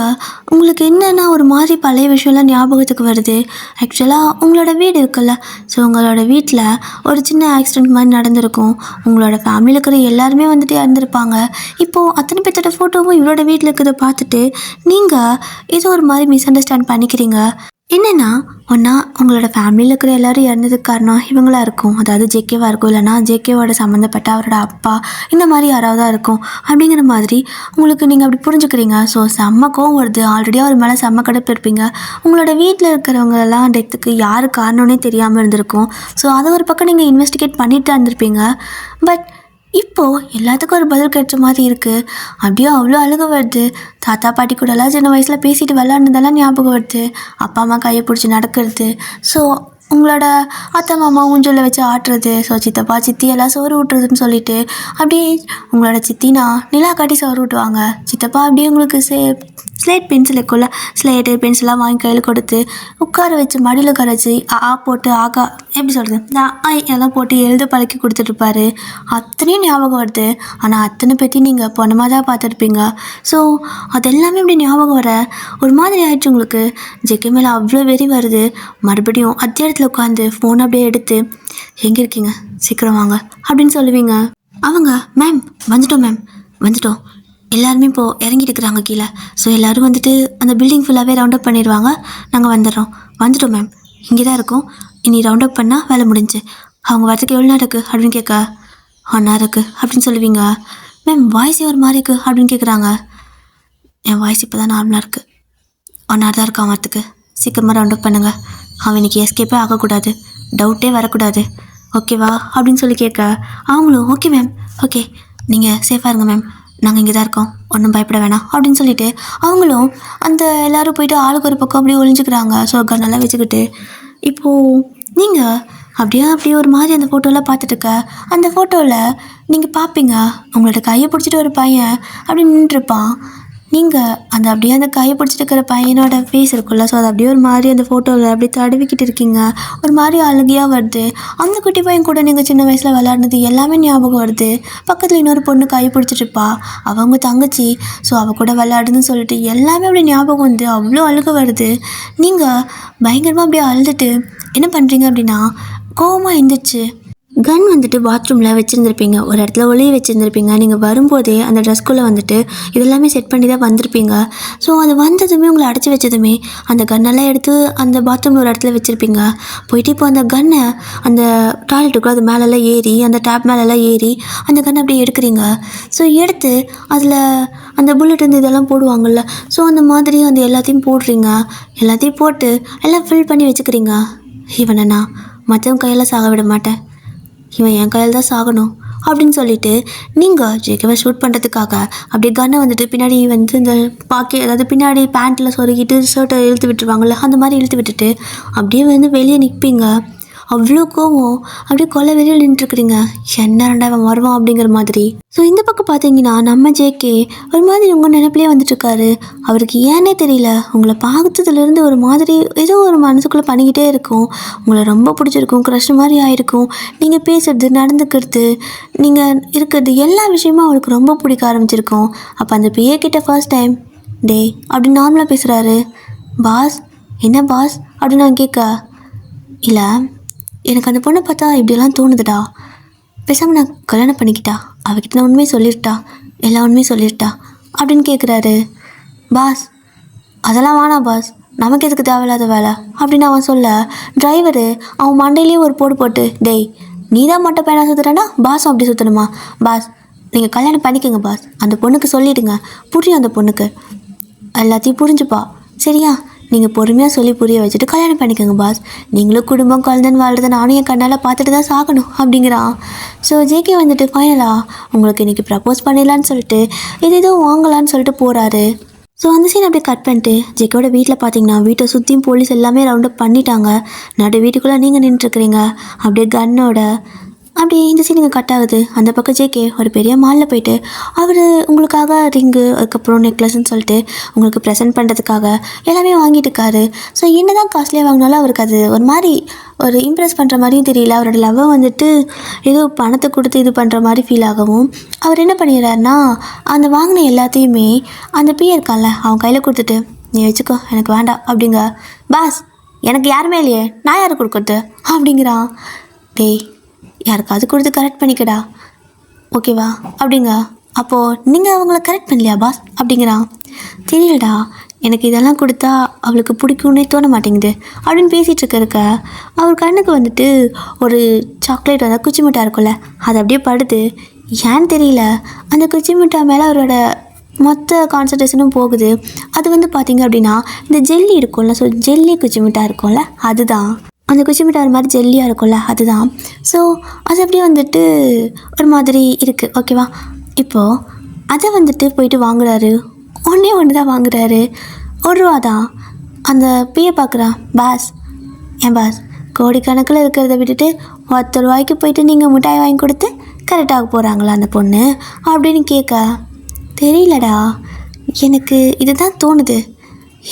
உங்களுக்கு என்னென்னா ஒரு மாதிரி பழைய விஷயம்லாம் ஞாபகத்துக்கு வருது. ஆக்சுவலாக உங்களோட வீடு இருக்குல்ல, ஸோ உங்களோட வீட்டில் ஒரு சின்ன ஆக்சிடெண்ட் மாதிரி நடந்திருக்கும். உங்களோட ஃபேமிலியில் இருக்கிற எல்லாருமே வந்துட்டு இறந்துருப்பாங்க. இப்போது அத்தனை பேர்த்தோட ஃபோட்டோவும் இவரோட வீட்டில் இருக்கிறத பார்த்துட்டு நீங்கள் ஏதோ ஒரு மாதிரி மிஸ் அண்டர்ஸ்டாண்ட் பண்ணிக்கிறீங்க. என்னென்னா ஒன்றா உங்களோட ஃபேமிலியில் இருக்கிற எல்லோரும் இறந்ததுக்கு காரணம் இவங்களா இருக்கும், அதாவது ஜேகேவாக இருக்கும், இல்லைனா ஜேகேவோட சம்மந்தப்பட்ட அவரோட அப்பா இந்த மாதிரி யாராவது தான் இருக்கும் அப்படிங்கிற மாதிரி உங்களுக்கு நீங்கள் அப்படி புரிஞ்சுக்கிறீங்க. ஸோ செம்ம கோவம் வருது. ஆல்ரெடி அவர் மேலே செம்ம கடுப்பு இருப்பீங்க. உங்களோட வீட்டில் இருக்கிறவங்களெல்லாம் டெத்துக்கு யார் காரணம்னே தெரியாமல் இருந்திருக்கும். ஸோ அதை ஒரு பக்கம் நீங்கள் இன்வெஸ்டிகேட் பண்ணிட்டு தான் இருந்திருப்பீங்க. பட் இப்போது எல்லாத்துக்கும் ஒரு பதில் கிடைச்ச மாதிரி இருக்குது. அப்படியே அவ்வளோ அழுக வருது. தாத்தா பாட்டி கூடலாம் சின்ன வயசில் பேசிட்டு விளாட்னதெல்லாம் ஞாபகம் வருது. அப்பா அம்மா கையை பிடிச்சி நடக்கிறது. ஸோ உங்களோட அத்தை மாமா ஊஞ்சலில் வச்சு ஆட்டுறது. ஸோ சித்தப்பா சித்தி எல்லாம் சோறு ஊட்டுறதுன்னு சொல்லிட்டு அப்படியே உங்களோட சித்தினா நிலா காட்டி சோறு ஊட்டுவாங்க. சித்தப்பா அப்படியே உங்களுக்கு ஸ்லேட் பென்சில் இருக்குல்ல, ஸ்லேட்டு பென்சிலாக வாங்கி கையில் கொடுத்து உட்கார வச்சு மடியில் உட்கார வச்சு போட்டு ஆகா எப்படி சொல்கிறது எல்லாம் போட்டு எழுத பழக்கி கொடுத்துட்ருப்பாரு. அத்தனையும் ஞாபகம் வருது. ஆனால் அத்தனை பற்றி நீங்கள் பொண்ணமாக தான் பார்த்துருப்பீங்க. ஸோ அதெல்லாமே இப்படி ஞாபகம் வர ஒரு மாதிரி ஆயிடுச்சு உங்களுக்கு. ஜெகே மேலே அவ்வளோ வெறி வருது. மறுபடியும் அதே இடத்துல உட்காந்து ஃபோன் அப்படியே எடுத்து எங்கே இருக்கீங்க சீக்கிரம் வாங்க அப்படின்னு சொல்லுவீங்க. அவங்க மேம் வந்துட்டோம் எல்லாருமே இப்போது இறங்கிட்டு இருக்கிறாங்க கீழே. ஸோ எல்லோரும் வந்துட்டு அந்த பில்டிங் ஃபுல்லாகவே ரவுண்ட் அப் பண்ணிடுவாங்க. நாங்கள் வந்துட்டோம் மேம், இங்கே தான் இருக்கோம். இனி ரவுண்ட் அப் பண்ணால் வேலை முடிஞ்சு. அவங்க வரத்துக்கு எவ்வளோ நேரம் இருக்குது அப்படின்னு கேட்க 1 hour இருக்குது அப்படின்னு சொல்லுவீங்க. மேம் வாய்ஸ் ஒரு மாதிரி இருக்குது அப்படின்னு கேட்குறாங்க. என் வாய்ஸ் இப்போ தான் நார்மலாக இருக்குது. 1 hour தான் இருக்கான் வரத்துக்கு. சீக்கிரமாக ரவுண்ட் அப் பண்ணுங்கள். அவன் இன்றைக்கி எஸ்கேப்பே ஆகக்கூடாது, டவுட்டே வரக்கூடாது, ஓகேவா அப்படின்னு சொல்லி கேட்க அவங்களும் ஓகே மேம், ஓகே நீங்கள் சேஃபாக இருங்க மேம், நாங்கள் இங்கே தான் இருக்கோம், ஒன்றும் பயப்பட வேணாம் அப்படின்னு சொல்லிட்டு அவங்களும் அந்த எல்லோரும் போயிட்டு ஆளுக்கு ஒரு பக்கம் அப்படியே ஒழிஞ்சிக்கிறாங்க. ஸோ கண்ணெல்லாம் வச்சுக்கிட்டு இப்போது நீங்கள் அப்படியே ஒரு மாதிரி அந்த ஃபோட்டோலாம் பார்த்துட்டுருக்க. அந்த ஃபோட்டோவில் நீங்கள் பார்ப்பீங்க உங்களோட கையை பிடிச்சிட்டு ஒரு பையன் அப்படி நின்றுருப்பான். நீங்கள் அப்படியே அந்த கையை பிடிச்சிட்டு இருக்கிற பையனோட ஃபேஸ் இருக்குல்ல, ஸோ அது அப்படியே ஒரு மாதிரி அந்த ஃபோட்டோவில் அப்படியே தடவிக்கிட்டு இருக்கீங்க. ஒரு மாதிரி அழுகையாக வருது. அந்த குட்டி பையன் கூட நீங்கள் சின்ன வயசில் விளாட்னது எல்லாமே ஞாபகம் வருது. பக்கத்தில் இன்னொரு பொண்ணு கை பிடிச்சிட்ருப்பா, அவங்க தங்கச்சி. ஸோ அவள் கூட விளாடுன்னு சொல்லிட்டு எல்லாமே அப்படியே ஞாபகம் வந்து அவ்வளோ அழுக வருது. நீங்கள் பயங்கரமாக அப்படியே அழுதுட்டு என்ன பண்ணுறீங்க அப்படின்னா கோவமாக எழுந்திரிச்சு கன் வந்துட்டு பாத்ரூமில் வச்சுருந்துருப்பீங்க, ஒரு இடத்துல ஒளிய வச்சுருந்துருப்பீங்க. நீங்கள் வரும்போதே அந்த ட்ரெஸ்குள்ளே வந்துட்டு இதெல்லாமே செட் பண்ணி தான் வந்திருப்பீங்க. ஸோ அது வந்ததுமே உங்களை அடைச்சி வச்சதுமே அந்த கன்னெல்லாம் எடுத்து அந்த பாத்ரூமில் ஒரு இடத்துல வச்சுருப்பீங்க. போயிட்டு இப்போ அந்த கன்னை அந்த டாய்லெட்டுக்குள்ள அது மேலெல்லாம் ஏறி அந்த டேப் மேலெல்லாம் ஏறி அந்த கன்னை அப்படியே எடுக்கிறீங்க. ஸோ எடுத்து அதில் அந்த புல்லட் வந்து இதெல்லாம் போடுவாங்கள்ல, ஸோ அந்த மாதிரி அந்த எல்லாத்தையும் போடுறீங்க. எல்லாத்தையும் போட்டு எல்லாம் ஃபில் பண்ணி வச்சுக்கிறீங்க. இவனை நான் மற்றவங்க கையெல்லாம் சாக விட மாட்டேன், இவன் என் கையில் தான் சாகணும் அப்படின்னு சொல்லிட்டு நீங்கள் ஜேகேவை ஷூட் பண்ணுறதுக்காக அப்படியே கன்னை வந்துட்டு பின்னாடி வந்து இந்த அதாவது பின்னாடி பேண்ட்டில் சொருகிட்டு ஷர்ட்டை இழுத்து விட்டுருவாங்கள்ல, அந்த மாதிரி இழுத்து விட்டுட்டு அப்படியே வந்து வெளியே நிற்பீங்க. அவ்வளோ கோவம் அப்படியே கொலை வெளியில் நின்றுருக்குறீங்க. என்ன ரெண்டாவன் வருவான் அப்படிங்கிற மாதிரி. ஸோ இந்த பக்கம் பார்த்தீங்கன்னா நம்ம ஜேகே ஒரு மாதிரி உங்கள் நினைப்பிலே வந்துட்டுருக்காரு. அவருக்கு ஏன்னே தெரியல, உங்களை பார்த்ததுலேருந்து ஒரு மாதிரி ஏதோ ஒரு மனசுக்குள்ளே பண்ணிக்கிட்டே இருக்கும். உங்களை ரொம்ப பிடிச்சிருக்கும், க்ரஷ் மாதிரி ஆகிருக்கும். நீங்கள் பேசுறது, நடந்துக்கிறது, நீங்கள் இருக்கிறது எல்லா விஷயமும் அவருக்கு ரொம்ப பிடிக்க ஆரம்பிச்சிருக்கும். அப்போ அந்த கிட்ட ஃபர்ஸ்ட் டைம் டே அப்படின்னு நார்மலாக பேசுகிறாரு. பாஸ் என்ன பாஸ் அப்படின்னு நான் கேட்க, இல்லை எனக்கு அந்த பொண்ணை பார்த்தா இப்படியெல்லாம் தோணுதுடா, பேசாமல் நான் கல்யாணம் பண்ணிக்கிட்டா, அவகிட்ட நான் உண்மையை சொல்லிட்டா, எல்லா உண்மையும் சொல்லிட்டா அப்படின்னு கேட்குறாரு. பாஸ் அதெல்லாம் வேணாம் பாஸ், நமக்கு எதுக்கு தேவையில்லாத வேலை அப்படின்னு அவன் சொல்ல, டிரைவரு அவன் மண்டையிலேயே ஒரு போடு போட்டு, டேய் நீ தான் மட்டும் பையனாக சுற்றுறேன்னா பாஸும் அப்படி சுற்றணுமா, பாஸ் நீங்கள் கல்யாணம் பண்ணிக்கோங்க பாஸ், அந்த பொண்ணுக்கு சொல்லிவிடுங்க, புரியும் அந்த பொண்ணுக்கு எல்லாத்தையும் புரிஞ்சுப்பா சரியா, நீங்கள் பொறுமையாக சொல்லி புரிய வச்சுட்டு கல்யாணம் பண்ணிக்கோங்க பாஸ். நீங்களும் குடும்பம் குழந்தைன்னு வாழ்றதை நானும் என் கண்ணால் பார்த்துட்டு தான் சாகணும் அப்படிங்கிறான். ஸோ ஜேகே வந்துட்டு ஃபைனலாக உங்களுக்கு இன்றைக்கி ப்ரப்போஸ் பண்ணிடலான்னு சொல்லிட்டு இது வாங்கலான்னு சொல்லிட்டு போகிறாரு. ஸோ அந்த சீன் அப்படியே கட் பண்ணிட்டு ஜேகேவோட வீட்டில் பார்த்தீங்கன்னா வீட்டை சுற்றியும் போலீஸ் எல்லாமே ரவுண்டப் பண்ணிட்டாங்க. நடு வீட்டுக்குள்ளே நீங்கள் நின்றுட்டுருக்கிறீங்க அப்படியே கன்னோட. அப்படியே இந்த சீனுங்க கட் ஆகுது. அந்த பக்கம் ஜேகே ஒரு பெரிய மாலில் போயிட்டு அவர் உங்களுக்காக ரிங்கு அதுக்கப்புறம் நெக்லஸ்ன்னு சொல்லிட்டு உங்களுக்கு ப்ரெசென்ட் பண்ணுறதுக்காக எல்லாமே வாங்கிட்டு இருக்காரு. ஸோ என்ன தான் காஸ்ட்லியாக வாங்கினாலும் அவருக்கு அது ஒரு மாதிரி ஒரு இம்ப்ரெஸ் பண்ணுற மாதிரியும் தெரியல. அவரோட லவ்வை வந்துட்டு ஏதோ பணத்தை கொடுத்து இது பண்ணுற மாதிரி ஃபீல் ஆகவும் அவர் என்ன பண்ணிடுறாருன்னா அந்த வாங்கின எல்லாத்தையுமே அந்த பிஏ இருக்கான்ல அவன் கையில் கொடுத்துட்டு நீ வச்சுக்கோ எனக்கு வேண்டாம் அப்படிங்க. பாஸ் எனக்கு யாருமே இல்லையே நான் யார் கொடுக்குறது அப்படிங்கிறான். டேய் யாருக்காவது கொடுத்து கரெக்ட் பண்ணிக்கடா ஓகேவா அப்படிங்க. அப்போது நீங்கள் அவங்கள கரெக்ட் பண்ணலையா பாஸ் அப்படிங்கிறான். தெரியலடா எனக்கு இதெல்லாம் கொடுத்தா அவளுக்கு பிடிக்கும்னே தோண மாட்டேங்குது அப்படின்னு பேசிகிட்டு இருக்க அவர் கண்ணுக்கு வந்துட்டு ஒரு சாக்லேட் வந்து குச்சி மிட்டாய் இருக்கும்ல அது அப்படியே படுது. ஏன்னு தெரியல அந்த குச்சி மிட்டாய் மேலே அவரோட மொத்த கான்சன்ட்ரேஷனும் போகுது. அது வந்து பார்த்திங்க அப்படின்னா இந்த ஜெல்லி இருக்கும்ல, ஸோ ஜெல்லி குச்சி மிட்டாய் இருக்கும்ல அதுதான் அந்த குச்சி மிட்டாய் மாதிரி ஜெல்லியாக இருக்கும்ல அதுதான். ஸோ அது அப்படியே வந்துட்டு ஒரு மாதிரி இருக்குது ஓகேவா. இப்போது அதை வந்துட்டு போயிட்டு வாங்குறாரு. ஒன்று தான் வாங்குறாரு. ₹1 தான். அந்த பிஏ பார்க்குறான். பாஸ் ஏன் பாஸ் கோடிக்கணக்கில் இருக்கிறத விட்டுட்டு ₹10 போயிட்டு நீங்கள் மிட்டாய் வாங்கி கொடுத்து கரெக்டாக போகிறாங்களா அந்த பொண்ணு அப்படின்னு கேட்க. தெரியலடா எனக்கு இதுதான் தோணுது.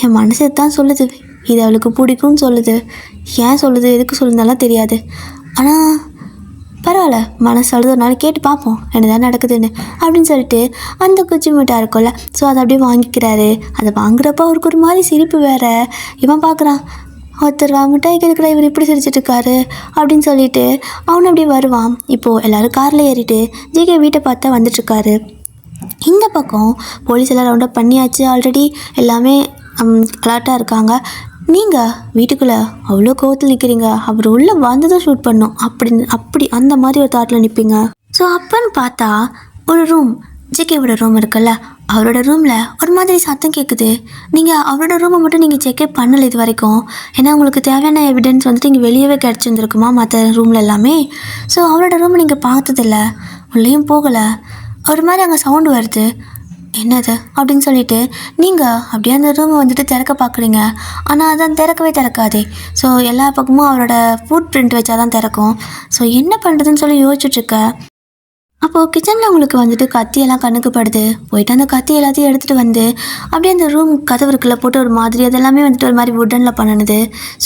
என் மனசு தான் சொல்லுது இது அவளுக்கு பிடிக்கும்னு சொல்லுது. ஏன் சொல்லுது எதுக்கு சொல்லுறதுனாலாம் தெரியாது. ஆனால் பரவாயில்ல மனசு சொல்லுது ஒரு நாள் கேட்டு பார்ப்போம் என்ன தான் நடக்குதுன்னு அப்படின்னு சொல்லிட்டு அந்த குச்சி மிட்டாய் இருக்கும்ல ஸோ அதை அப்படியே வாங்கிக்கிறாரு. அதை வாங்குறப்ப அவருக்கு ஒரு மாதிரி சிரிப்பு வேறு. இவன் பார்க்குறான் ₹10 மிட்டாய் கேட்குற இவர் இப்படி சிரிச்சிட்ருக்காரு அப்படின்னு சொல்லிட்டு அவனு அப்படியே வருவான். இப்போது எல்லோரும் காரில் ஏறிட்டு ஜேகே வீட்டை பார்த்தா வந்துட்டுருக்காரு. இந்த பக்கம் போலீஸ் எல்லாம் ரவுண்டப் பண்ணியாச்சு. ஆல்ரெடி எல்லாமே அலர்ட்டாக இருக்காங்க. நீங்கள் வீட்டுக்குள்ளே அவ்வளோ கோவத்தில் நிற்கிறீங்க. அவர் உள்ளே வந்ததும் ஷூட் பண்ணோம் அப்படி அந்த மாதிரி ஒரு தாட்டில் நிற்பீங்க. ஸோ அப்போன்னு பார்த்தா ஒரு ரூம் ஜேகேவோட ரூம் இருக்குல்ல அவரோட ரூமில் ஒரு மாதிரி சத்தம் கேட்குது. நீங்கள் அவரோட ரூமை மட்டும் நீங்கள் செக்கே பண்ணலை இது வரைக்கும். ஏன்னா உங்களுக்கு தேவையான எவிடன்ஸ் வந்துட்டு இங்கே வெளியவே கிடச்சிருந்துருக்குமா மற்ற ரூமில் எல்லாமே. ஸோ அவரோட ரூமை நீங்கள் பார்த்ததில்ல உள்ளேயும் போகலை. ஒரு மாதிரி அங்கே சவுண்டு வருது. என்னது அப்படின்னு சொல்லிட்டு நீங்கள் அப்படியே அந்த ரூமை வந்துட்டு திறக்க பார்க்குறீங்க. ஆனால் அதான் திறக்காதே. ஸோ எல்லா பக்கமும் அவரோட ஃபுட் பிரிண்ட் வச்சா தான் திறக்கும். ஸோ என்ன பண்ணுறதுன்னு சொல்லி யோசிச்சுட்ருக்க. அப்போது கிச்சனில் உங்களுக்கு வந்துட்டு கத்தியெல்லாம் கண்ணுக்கு படுது. போயிட்டு அந்த கத்தி எல்லாத்தையும் எடுத்துகிட்டு வந்து அப்படியே அந்த ரூம் கதவுக்குள்ளே போட்டு ஒரு மாதிரி அதெல்லாமே வந்துட்டு ஒரு மாதிரி வுட்டனில் பண்ணினது.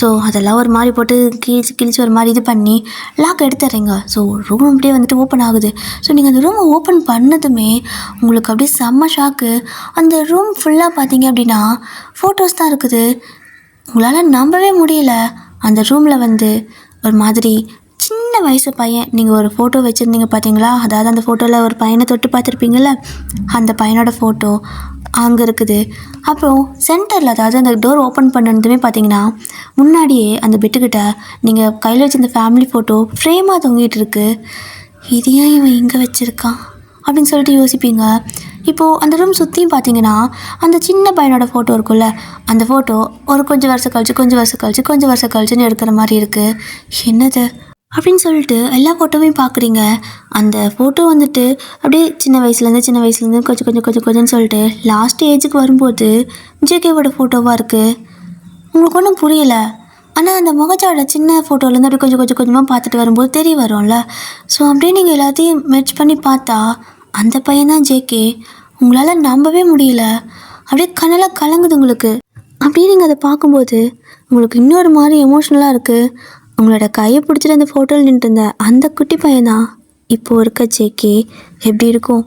ஸோ அதெல்லாம் ஒரு மாதிரி போட்டு கிழிச்சு ஒரு மாதிரி இது பண்ணி லாக் எடுத்துடுறீங்க. ஸோ ரூம் அப்படியே வந்துட்டு ஓப்பன் ஆகுது. ஸோ நீங்கள் அந்த ரூமை ஓப்பன் பண்ணதுமே உங்களுக்கு அப்படியே செம்ம ஷாக்கு. அந்த ரூம் ஃபுல்லாக பார்த்தீங்க அப்படின்னா ஃபோட்டோஸ் தான் இருக்குது. உங்களால் நம்பவே முடியல. அந்த ரூமில் வந்து ஒரு மாதிரி சின்ன வயசு பையன் நீங்கள் ஒரு ஃபோட்டோ வச்சுருந்தீங்க பார்த்தீங்களா, அதாவது அந்த ஃபோட்டோவில் ஒரு பையனை தொட்டு பார்த்துருப்பீங்கள்ல அந்த பையனோட ஃபோட்டோ அங்கே இருக்குது. அப்புறம் சென்டரில் அதாவது அந்த டோர் ஓப்பன் பண்ணதுமே பார்த்தீங்கன்னா முன்னாடியே அந்த பெட்டுக்கிட்ட நீங்கள் கையில் வச்சுருந்த ஃபேமிலி ஃபோட்டோ ஃப்ரேமாக தொங்கிட்டு இருக்கு. இது ஏன் இவன் இங்கே வச்சுருக்கான் அப்படின்னு சொல்லிட்டு யோசிப்பீங்க. இப்போது அந்த ரூம் சுற்றியும் பார்த்தீங்கன்னா அந்த சின்ன பையனோட ஃபோட்டோ இருக்குல்ல அந்த ஃபோட்டோ ஒரு கொஞ்சம் வருஷம் கழிச்சுன்னு எடுக்கிற மாதிரி இருக்குது. என்னது அப்படின்னு சொல்லிட்டு எல்லா ஃபோட்டோவையும் பார்க்குறீங்க. அந்த ஃபோட்டோ வந்துட்டு அப்படியே சின்ன வயசுலேருந்து கொஞ்சம் சொல்லிட்டு லாஸ்ட் ஏஜுக்கு வரும்போது ஜேகேவோட ஃபோட்டோவாக இருக்குது. உங்களுக்கு ஒன்றும் புரியலை. ஆனால் அந்த முகச்சாவோட சின்ன ஃபோட்டோலேருந்து அப்படியே கொஞ்சமாக பார்த்துட்டு வரும்போது தெரிய வரும்ல. ஸோ அப்படியே நீங்கள் எல்லாத்தையும் மெர்ச் பண்ணி பார்த்தா அந்த பையன்தான் ஜேகே. உங்களால் நம்பவே முடியல. அப்படியே கண்ணெல்லாம் கலங்குது உங்களுக்கு. அப்படியே நீங்கள் அதை பார்க்கும்போது உங்களுக்கு இன்னொரு மாதிரி எமோஷ்னலாக இருக்குது. உங்களோட கையை பிடிச்சிட்டு அந்த ஃபோட்டோவில் நின்றுருந்த அந்த குட்டி பையனா இப்போது இருக்க ஜேகே எப்படி இருக்கும்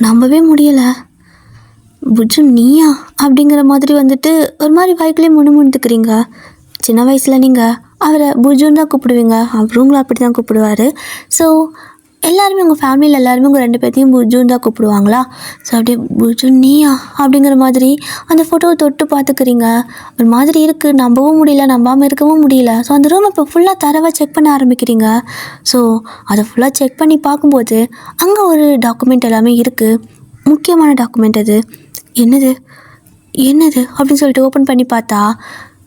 நம்பவே முடியலை. புஜு நீயா அப்படிங்கிற மாதிரி வந்துட்டு ஒரு மாதிரி வாய்க்குள்ளே முணுமுணுத்துக்கிறீங்க. சின்ன வயசில் நீங்கள் அவரை புஜுன்னு தான் கூப்பிடுவீங்க. அவருங்களும் அப்படி தான் கூப்பிடுவார். ஸோ எல்லாருமே உங்கள் ஃபேமிலியில் எல்லாருமே உங்கள் 2 பேர்த்தையும் புஜுன்னு தான் கூப்பிடுவாங்களா. ஸோ அப்படியே புஜு நீயா அப்படிங்கிற மாதிரி அந்த ஃபோட்டோவை தொட்டு பார்த்துக்கிறீங்க. ஒரு மாதிரி இருக்குது. நம்பவும் முடியல, நம்பாமல் இருக்கவும் முடியல. ஸோ அந்த ரூம் இப்போ ஃபுல்லாக தரவாக செக் பண்ண ஆரம்பிக்கிறீங்க. ஸோ அதை ஃபுல்லாக செக் பண்ணி பார்க்கும்போது அங்கே ஒரு டாக்குமெண்ட் எல்லாமே இருக்குது. முக்கியமான டாக்குமெண்ட் அது. என்னது என்னது அப்படின்னு சொல்லிட்டு ஓப்பன் பண்ணி பார்த்தா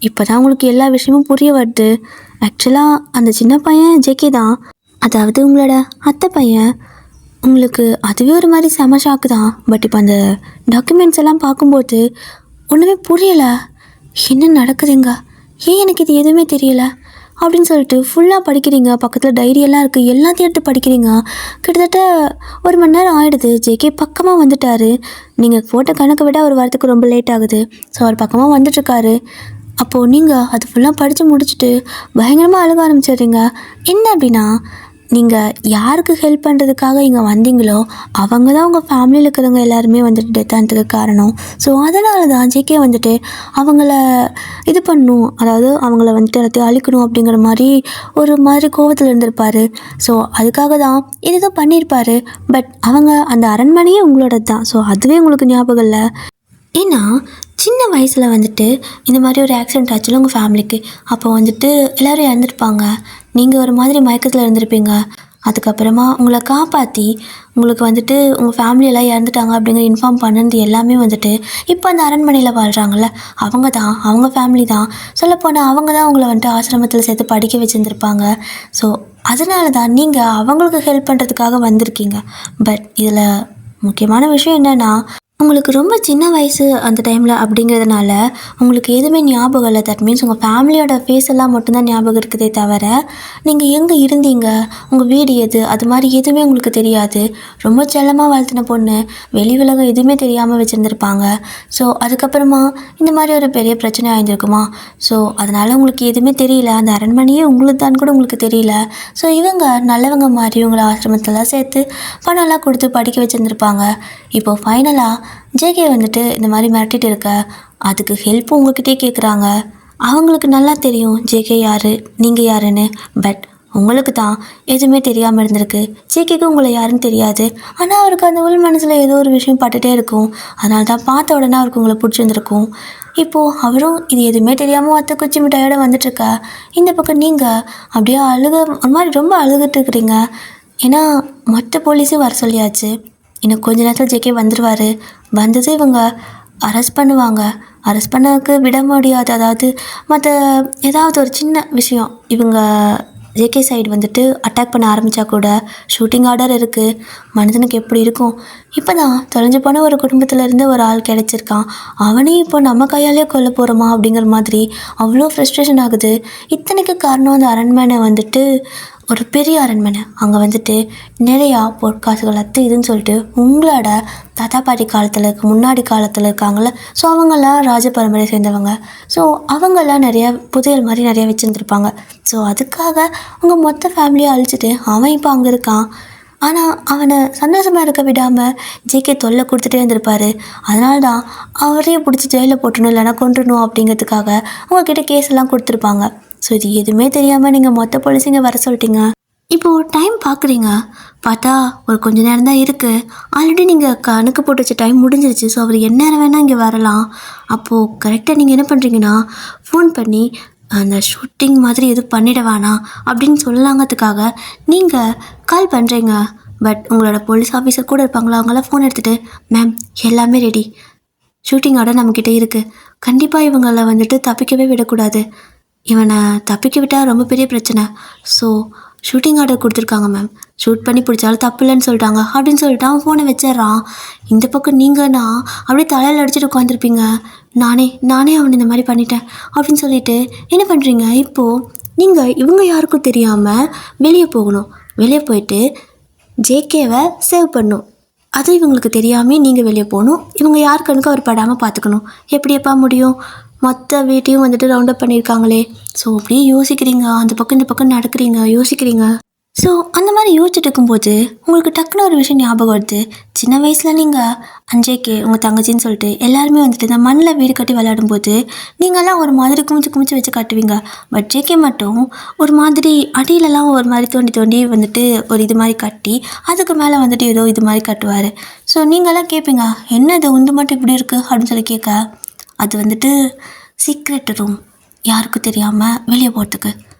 இப்போ தான் உங்களுக்கு எல்லா விஷயமும் புரிய வருது. ஆக்சுவலாக அந்த சின்ன பையன் ஜேகே தான், அதாவது உங்களோட அத்தை பையன். உங்களுக்கு அதுவே ஒரு மாதிரி செம ஷாக்கு தான். பட் இப்போ அந்த டாக்குமெண்ட்ஸ் எல்லாம் பார்க்கும்போது ஒன்றுமே புரியலை. என்ன நடக்குதுங்க, ஏன் எனக்கு இது எதுவுமே தெரியலை அப்படின்னு சொல்லிட்டு ஃபுல்லாக படிக்கிறீங்க. பக்கத்தில் டைரியெல்லாம் இருக்குது, எல்லாத்தையும் எடுத்து படிக்கிறீங்க. கிட்டத்தட்ட 1 மணி நேரம் ஆகிடுது. ஜேகே பக்கமாக வந்துட்டார். நீங்கள் போட்ட கணக்கை விட ஒரு வாரத்துக்கு ரொம்ப லேட் ஆகுது. ஸோ அவர் பக்கமாக வந்துட்டுருக்காரு. அப்போது நீங்கள் அது ஃபுல்லாக படித்து முடிச்சுட்டு பயங்கரமாக அழுக ஆரம்பிச்சிடுறீங்க. என்ன அப்படின்னா, நீங்கள் யாருக்கு ஹெல்ப் பண்ணுறதுக்காக இங்கே வந்தீங்களோ அவங்க தான் உங்கள் ஃபேமிலியில் இருக்கிறவங்க எல்லாருமே வந்துட்டு டெத் ஆனதுக்கு காரணம். ஸோ அதனால தான் ஜேகே வந்துட்டு அவங்கள இது பண்ணணும், அதாவது அவங்கள வந்துட்டு எல்லாத்தையும் அழிக்கணும் அப்படிங்கிற மாதிரி ஒரு மாதிரி கோவத்தில் இருந்திருப்பார். ஸோ அதுக்காக தான் இதுதான் பண்ணியிருப்பார். பட் அவங்க அந்த அரண்மனையே உங்களோட தான். ஸோ அதுவே உங்களுக்கு ஞாபகம் இல்லை. ஏன்னா சின்ன வயசில் வந்துட்டு இந்த மாதிரி ஒரு ஆக்சிடெண்ட் ஆச்சுல உங்கள் ஃபேமிலிக்கு. அப்போ வந்துட்டு எல்லோரும் இறந்துருப்பாங்க. நீங்கள் ஒரு மாதிரி மயக்கத்தில் இருந்திருப்பீங்க. அதுக்கப்புறமா உங்களை காப்பாற்றி உங்களுக்கு வந்துட்டு உங்கள் ஃபேமிலியெல்லாம் இறந்துட்டாங்க அப்படிங்கிற இன்ஃபார்ம் பண்ணது எல்லாமே வந்துட்டு இப்போ அந்த அரண்மனையில் வாழ்கிறாங்கல்ல அவங்க தான், அவங்க ஃபேமிலி தான். சொல்லப்போனால் அவங்க தான் உங்களை வந்துட்டு ஆசிரமத்தில் சேர்த்து படிக்க வச்சுருந்துருப்பாங்க. ஸோ அதனால தான் நீங்கள் அவங்களுக்கு ஹெல்ப் பண்ணுறதுக்காக வந்திருக்கீங்க. பட் இதில் முக்கியமான விஷயம் என்னென்னா, உங்களுக்கு ரொம்ப சின்ன வயசு அந்த டைமில் அப்படிங்கிறதுனால உங்களுக்கு எதுவுமே ஞாபகம் இல்லை. தட் மீன்ஸ் உங்கள் ஃபேமிலியோட ஃபேஸ் எல்லாம் மட்டும்தான் ஞாபகம் இருக்குதே தவிர நீங்கள் எங்கே இருந்தீங்க, உங்கள் வீடு எது, அது மாதிரி எதுவுமே உங்களுக்கு தெரியாது. ரொம்ப செல்லமாக வளர்த்தின பொண்ணு, வெளி உலகம் எதுவுமே தெரியாமல் வச்சுருந்துருப்பாங்க. ஸோ அதுக்கப்புறமா இந்த மாதிரி ஒரு பெரிய பிரச்சனை ஆயிருந்திருக்குமா. ஸோ அதனால் உங்களுக்கு எதுவுமே தெரியல. அந்த அரண்மனையே உங்களுக்கு தான் கூட உங்களுக்கு தெரியல. ஸோ இவங்க நல்லவங்க மாதிரி உங்களை ஆசிரமத்தில் சேர்த்து பணம்லாம் கொடுத்து படிக்க வச்சுருந்துருப்பாங்க. இப்போது ஃபைனலாக ஜேகே வந்துட்டு இந்த மாதிரி மிரட்டிட்டு இருக்க, அதுக்கு ஹெல்ப்பும் உங்ககிட்டே கேட்குறாங்க. அவங்களுக்கு நல்லா தெரியும் ஜேகே யார், நீங்கள் யாருன்னு. பட் உங்களுக்கு தான் எதுவுமே தெரியாமல் இருந்திருக்கு. ஜேகேக்கு உங்களை யாருன்னு தெரியாது. ஆனால் அவருக்கு அந்த உள் மனசில் ஏதோ ஒரு விஷயம் பட்டுகிட்டே இருக்கும். அதனால தான் பார்த்த உடனே அவருக்கு உங்களை பிடிச்சிருந்துருக்கும். இப்போது அவரும் இது எதுவுமே தெரியாமல் அத்தை குச்சி மிட்டாயோட வந்துட்டுருக்கா. இந்த பக்கம் நீங்கள் அப்படியே ஒரு மாதிரி ரொம்ப அழுதுட்டு இருக்கிறீங்க. ஏன்னா மற்ற போலீஸும் வர சொல்லியாச்சு. இன்னும் கொஞ்ச நேரத்தில் ஜேகே வந்துடுவார். வந்தது இவங்க அரெஸ்ட் பண்ணுவாங்க. அரெஸ்ட் பண்ணக்கு விட முடியாது. அதாவது மற்ற ஏதாவது ஒரு சின்ன விஷயம் இவங்க ஜேகே சைடு வந்துட்டு அட்டாக் பண்ண ஆரம்பித்தா கூட ஷூட்டிங் ஆர்டர் இருக்குது. மனிதனுக்கு எப்படி இருக்கும். இப்போ தான் தொலைஞ்சு போன ஒரு குடும்பத்திலேருந்து ஒரு ஆள் கிடச்சிருக்கான். அவனையும் இப்போ நம்ம கையாலே கொல்ல போகிறோமா அப்படிங்கிற மாதிரி அவ்வளோ ஃப்ரஸ்ட்ரேஷன் ஆகுது. இத்தனைக்கு காரணம் அந்த அரண்மனை வந்துட்டு ஒரு பெரிய அரண்மனை. அங்கே வந்துட்டு நிறையா பொற்காசுகள் இதுன்னு சொல்லிட்டு உங்களோட தாத்தா பாட்டி காலத்தில் முன்னாடி காலத்தில் இருக்காங்கள்ல. ஸோ அவங்கெல்லாம் ராஜ பரம்பரையை சேர்ந்தவங்க. ஸோ அவங்கெல்லாம் நிறையா புதையல் மாதிரி நிறையா வச்சுருந்துருப்பாங்க. ஸோ அதுக்காக உங்கள் மொத்த ஃபேமிலியை அழிச்சிட்டு அவன் இப்போ அங்கே இருக்கான். ஆனால் அவனை சந்தோஷமாக இருக்க விடாமல் ஜேகே தொல்லை கொடுத்துட்டே இருந்திருப்பார். அதனால தான் அவரையும் பிடிச்சி ஜெயிலில் போட்டணும் இல்லைனா கொண்டுடணும் அப்படிங்கிறதுக்காக உங்கள்கிட்ட கேஸ் எல்லாம் கொடுத்துருப்பாங்க. ஸோ இது எதுவுமே தெரியாமல் நீங்கள் மொத்த போலீஸிங்க வர சொல்லிட்டீங்க. இப்போது டைம் பார்க்குறீங்க. பார்த்தா ஒரு கொஞ்ச நேரம் தான் இருக்குது. ஆல்ரெடி நீங்கள் கணக்கு போட்டு வச்ச டைம் முடிஞ்சிருச்சு. ஸோ அவர் எந்நேரம் வேணால் இங்கே வரலாம். அப்போது கரெக்டாக நீங்கள் என்ன பண்ணுறீங்கன்னா, ஃபோன் பண்ணி அந்த ஷூட்டிங் மாதிரி எதுவும் பண்ணிட வேணாம் அப்படின்னு சொல்லலாங்கிறதுக்காக நீங்கள் கால் பண்ணுறீங்க. பட் உங்களோட போலீஸ் ஆஃபீஸர் கூட இருப்பாங்களா, அவங்களாம் ஃபோன் எடுத்துகிட்டு, மேம் எல்லாமே ரெடி, ஷூட்டிங் ஆர்டர் நம்மக்கிட்ட இருக்குது, கண்டிப்பாக இவங்களை வந்துட்டு தப்பிக்கவே விடக்கூடாது, இவனை தப்பிக்க விட்டால் ரொம்ப பெரிய பிரச்சனை, ஸோ ஷூட்டிங் ஆர்டர் கொடுத்துருக்காங்க மேம், ஷூட் பண்ணி பிடிச்சாலும் தப்பு இல்லைன்னு சொல்லிட்டாங்க அப்படின்னு சொல்லிட்டு அவன் ஃபோனை வச்சிட்றான். இந்த பக்கம் நீங்கன்னா அப்படியே தலையில் அடிச்சுட்டு உட்காந்துருப்பீங்க. நானே அவனை இந்த மாதிரி பண்ணிட்டேன் அப்படின்னு சொல்லிட்டு என்ன பண்ணுறீங்க. இப்போது நீங்கள் இவங்க யாருக்கும் தெரியாமல் வெளியே போகணும். வெளியே போயிட்டு ஜேகேவை சேவ் பண்ணணும். அது இவங்களுக்கு தெரியாமல் நீங்கள் வெளியே போகணும். இவங்க யார் கணக்கு அவர் படாமல் பார்த்துக்கணும். எப்படியப்பா முடியும்? மொத்த வீட்டையும் வந்துட்டு ரவுண்ட் அப் பண்ணியிருக்காங்களே. ஸோ அப்படியே யோசிக்கிறீங்க, அந்த பக்கம் இந்த பக்கம் நடக்கிறீங்க, யோசிக்கிறீங்க. ஸோ அந்த மாதிரி யோசிச்சுட்டு இருக்கும்போது உங்களுக்கு டக்குன்னு ஒரு விஷயம் ஞாபகம் வருது. சின்ன வயசில் நீங்கள் அஞ்சேக்கே உங்கள் தங்கச்சின்னு சொல்லிட்டு எல்லாருமே வந்துட்டு இந்த மண்ணில் வீடு கட்டி விளையாடும்போது நீங்கள்லாம் ஒரு மாதிரி குமிச்சு வச்சு கட்டுவீங்க. பட் ஜேகே மட்டும் ஒரு மாதிரி அடியிலலாம் ஒரு மாதிரி தோண்டி வந்துட்டு ஒரு இது மாதிரி கட்டி அதுக்கு மேலே வந்துட்டு ஏதோ இது மாதிரி கட்டுவார். ஸோ நீங்கள்லாம் கேட்பீங்க, என்ன இது உண்டு மட்டும் இப்படி இருக்குது அப்படின்னு சொல்லி கேட்க, அது வந்துட்டு சீக்ரெட் ரூம், யாருக்கும் தெரியாமல் வெளியே போகிறதுக்கு,